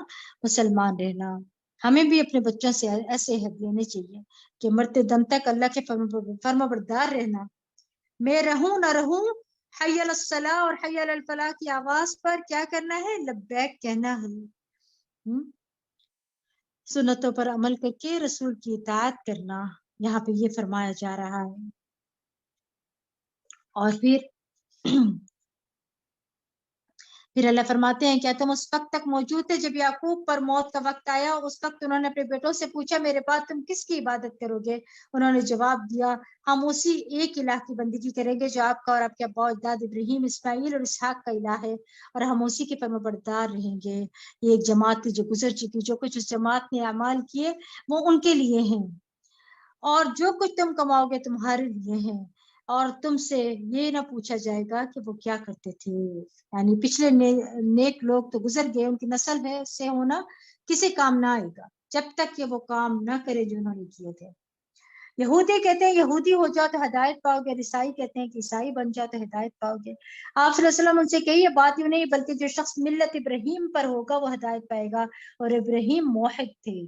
Speaker 1: مسلمان رہنا۔ ہمیں بھی اپنے بچوں سے ایسے عہد لینے چاہیے کہ مرتے دم تک اللہ کے فرمانبردار رہنا۔ میں رہوں نہ رہوں، حی علی الصلاح اور حی علی الفلاح کی آواز پر کیا کرنا ہے، لبیک کہنا ہے۔ سنتوں پر عمل کر کے رسول کی اطاعت کرنا، یہاں پہ یہ فرمایا جا رہا ہے۔ اور پھر اللہ فرماتے ہیں کیا تم اس وقت تک موجود تھے جب یعقوب پر موت کا وقت آیا؟ اس وقت انہوں نے اپنے بیٹوں سے پوچھا میرے بعد تم کس کی عبادت کرو گے؟ انہوں نے جواب دیا ہم اسی ایک الہ کی بندگی کریں گے جو آپ کا اور آپ کے ابا اجداد ابراہیم، اسماعیل اور اسحاق کا الہ ہے، اور ہم اسی کے فرمانبردار رہیں گے۔ یہ ایک جماعت تھی جو گزر چکی، جو کچھ اس جماعت نے اعمال کیے وہ ان کے لیے ہیں، اور جو کچھ تم کماؤ گے تمہارے لیے ہیں، اور تم سے یہ نہ پوچھا جائے گا کہ وہ کیا کرتے تھے۔ یعنی پچھلے نیک لوگ تو گزر گئے، ان کی نسل ہے سے ہونا کسی کام نہ آئے گا جب تک کہ وہ کام نہ کرے جو انہوں نے کیے تھے۔ یہودی کہتے ہیں یہودی ہو جاؤ تو ہدایت پاؤ گے، عیسائی کہتے ہیں کہ عیسائی بن جاؤ تو ہدایت پاؤ گے۔ آپ صلی اللہ علیہ وسلم ان سے کہیے بات یوں نہیں بلکہ جو شخص ملت ابراہیم پر ہوگا وہ ہدایت پائے گا، اور ابراہیم موحد تھے،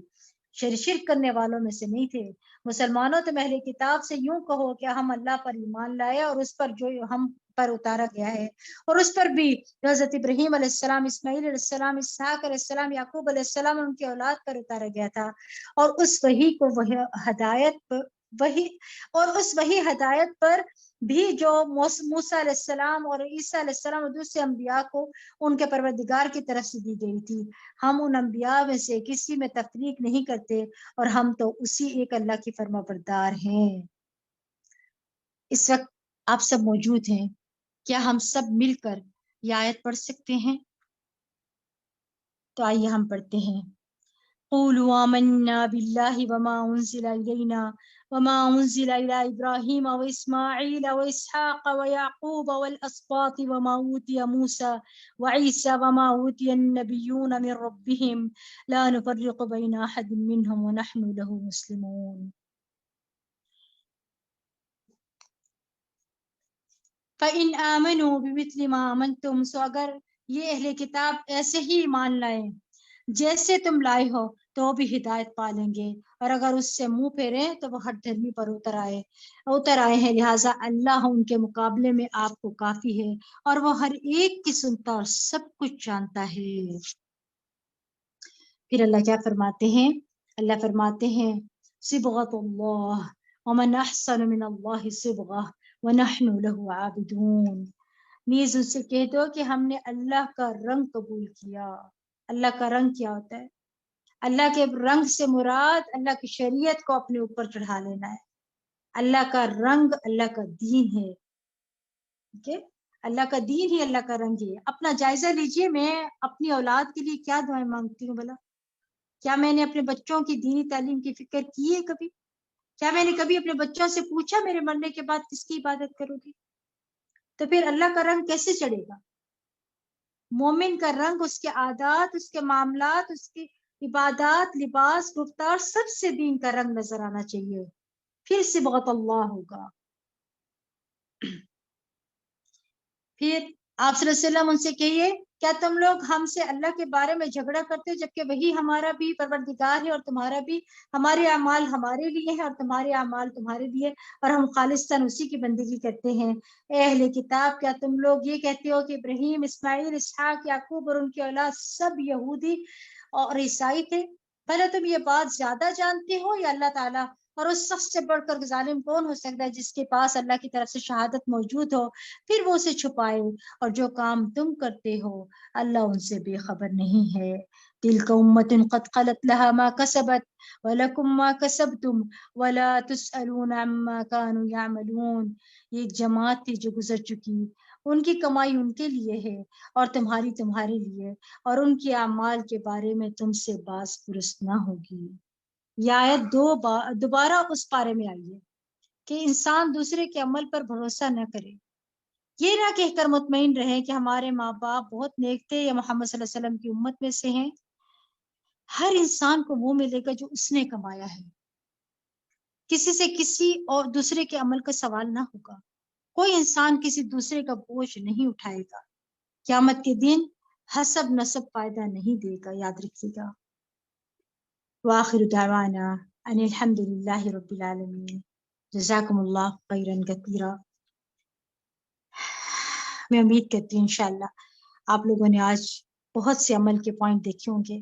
Speaker 1: شرک کرنے والوں میں سے نہیں تھے۔ مسلمانوں تو اہل کتاب سے یوں کہو کہ ہم اللہ پر ایمان لائے اور اس پر جو ہم پر اتارا گیا ہے، اور اس پر بھی حضرت ابراہیم علیہ السلام، اسماعیل علیہ السلام، اسحاق علیہ السلام، یعقوب علیہ السلام اور ان کی اولاد پر اتارا گیا تھا، اور اس وہی کو وہی ہدایت پر بھی جو موسیٰ علیہ السلام اور عیسیٰ علیہ السلام اور دوسرے انبیاء کو ان کے پروردگار کی طرف سے دی گئی تھی۔ ہم ان انبیاء میں سے کسی میں تفریق نہیں کرتے، اور ہم تو اسی ایک اللہ کی فرما بردار ہیں۔ اس وقت آپ سب موجود ہیں، کیا ہم سب مل کر یہ آیت پڑھ سکتے ہیں؟ تو آئیے ہم پڑھتے ہیں۔ قولوا آمنا باللہ وما انزل الینا وما انزل الى ابراہیم واسماعیل واسحاق ویعقوب والاسباط وما اوتی موسیٰ وعیسیٰ وما اوتی النبیون من ربهم لا نفرق بین احد منهم ونحن له مسلمون۔ فَإِنْ آمَنُوا بِمِثْلِ مَا آمَنْتُمْ، سو اگر یہ اہل کتاب ایسے ہی ایمان لائیں جیسے تم لائے ہو تو وہ بھی ہدایت پا لیں گے، اور اگر اس سے منہ پھیریں تو وہ ہر دھرمی پر اتر آئے ہیں، لہٰذا اللہ ان کے مقابلے میں آپ کو کافی ہے، اور وہ ہر ایک کی سنتا اور سب کچھ جانتا ہے۔ پھر اللہ کیا فرماتے ہیں؟ اللہ فرماتے ہیں صبغۃ اللہ ومن احسن من اللہ صبغہ وَنَحْنُ لَهُ عَابِدُونَ، نیز ان سے کہہ دو کہ ہم نے اللہ کا رنگ قبول کیا۔ اللہ کا رنگ کیا ہوتا ہے؟ اللہ کے رنگ سے مراد اللہ کی شریعت کو اپنے اوپر چڑھا لینا ہے۔ اللہ کا رنگ اللہ کا دین ہے، ٹھیک ہے؟ اللہ کا دین ہی اللہ کا رنگ ہے۔ اپنا جائزہ لیجئے، میں اپنی اولاد کے لیے کیا دعائیں مانگتی ہوں بھلا؟ کیا میں نے اپنے بچوں کی دینی تعلیم کی فکر کی ہے کبھی؟ کیا میں نے کبھی اپنے بچوں سے پوچھا میرے مرنے کے بعد کس کی عبادت کرو گی؟ تو پھر اللہ کا رنگ کیسے چڑھے گا؟ مومن کا رنگ اس کے عادات، اس کے معاملات، اس کی عبادات، لباس، گفتار، سب سے دین کا رنگ نظر آنا چاہیے، پھر صبغۃ اللہ ہوگا۔ پھر آپ صلی اللہ علیہ وسلم ان سے کہیے کیا تم لوگ ہم سے اللہ کے بارے میں جھگڑا کرتے ہو جبکہ وہی ہمارا بھی پروردگار ہے، اور تمہارا بھی، ہمارے اعمال ہمارے لیے ہیں اور تمہارے اعمال تمہارے لیے، اور ہم خالصتاً اسی کی بندگی کرتے ہیں۔ اے اہل کتاب، کیا تم لوگ یہ کہتے ہو کہ ابراہیم، اسماعیل، اسحاق، یعقوب اور ان کی اولاد سب یہودی اور عیسائی تھے؟ پہلے تم یہ بات زیادہ جانتے ہو یا اللہ تعالیٰ اور اس شخص سے بڑھ کر ظالم کون ہو سکتا ہے جس کے پاس اللہ کی طرف سے شہادت موجود ہو پھر وہ اسے چھپائے؟ اور جو کام تم کرتے ہو اللہ ان سے بے خبر نہیں ہے۔ تلک امۃ قد خلت لها ما کسبت ولکم ما کسبتم ولا تسألون عما كانوا يعملون۔ یہ ایک جماعت تھی جو گزر چکی، ان کی کمائی ان کے لیے ہے اور تمہاری تمہارے لیے، اور ان کے اعمال کے بارے میں تم سے باز پرس نہ ہوگی۔ یہ آیت دوبارہ اس پارے میں آئی ہے کہ انسان دوسرے کے عمل پر بھروسہ نہ کرے، یہ نہ کہہ کر مطمئن رہے کہ ہمارے ماں باپ بہت نیک تھے یا محمد صلی اللہ علیہ وسلم کی امت میں سے ہیں۔ ہر انسان کو وہ ملے گا جو اس نے کمایا ہے، کسی سے کسی اور دوسرے کے عمل کا سوال نہ ہوگا، کوئی انسان کسی دوسرے کا بوجھ نہیں اٹھائے گا۔ قیامت کے دن حسب نسب فائدہ نہیں دے گا، یاد رکھیے گا۔ وآخر دعوانا ان الحمد للہ رب العالمین، جزاکم اللہ خیرا کثیرا۔ میں امید کرتی ہوں انشاءاللہ آپ لوگوں نے آج بہت سے عمل کے پوائنٹ دیکھے ہوں گے۔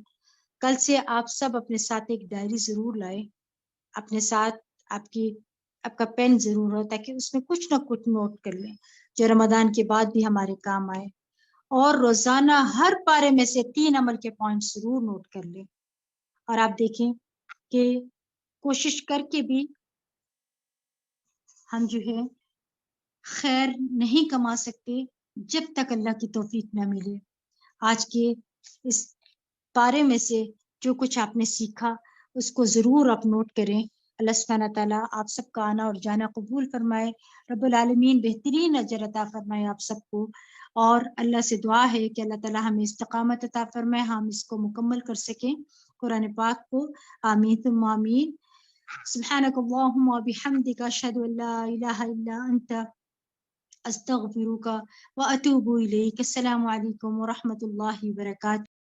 Speaker 1: کل سے آپ سب اپنے ساتھ ایک ڈائری ضرور لائیں، اپنے ساتھ آپ کا پین ضرور ہو تاکہ اس میں کچھ نہ کچھ نوٹ کر لیں جو رمضان کے بعد بھی ہمارے کام آئے، اور روزانہ ہر پارے میں سے 3 عمل کے پوائنٹ ضرور نوٹ کر لیں۔ اور آپ دیکھیں کہ کوشش کر کے بھی ہم جو ہے خیر نہیں کما سکتے جب تک اللہ کی توفیق نہ ملے۔ آج کے اس پارے میں سے جو کچھ آپ نے سیکھا اس کو ضرور آپ نوٹ کریں۔ اللہ سبحانہ تعالیٰ آپ سب کا آنا اور جانا قبول فرمائے، رب العالمین بہترین اجر عطا فرمائے آپ سب کو، اور اللہ سے دعا ہے کہ اللہ تعالیٰ ہمیں استقامت عطا فرمائے، ہم اس کو مکمل کر سکیں قرآن پاک کو۔ آمین ثم آمین۔ سبحانک اللہم و بحمدک اشہد ان لا الہ الا انت استغفرک و اتوب الیک۔ السلام علیکم ورحمۃ اللہ وبرکاتہ۔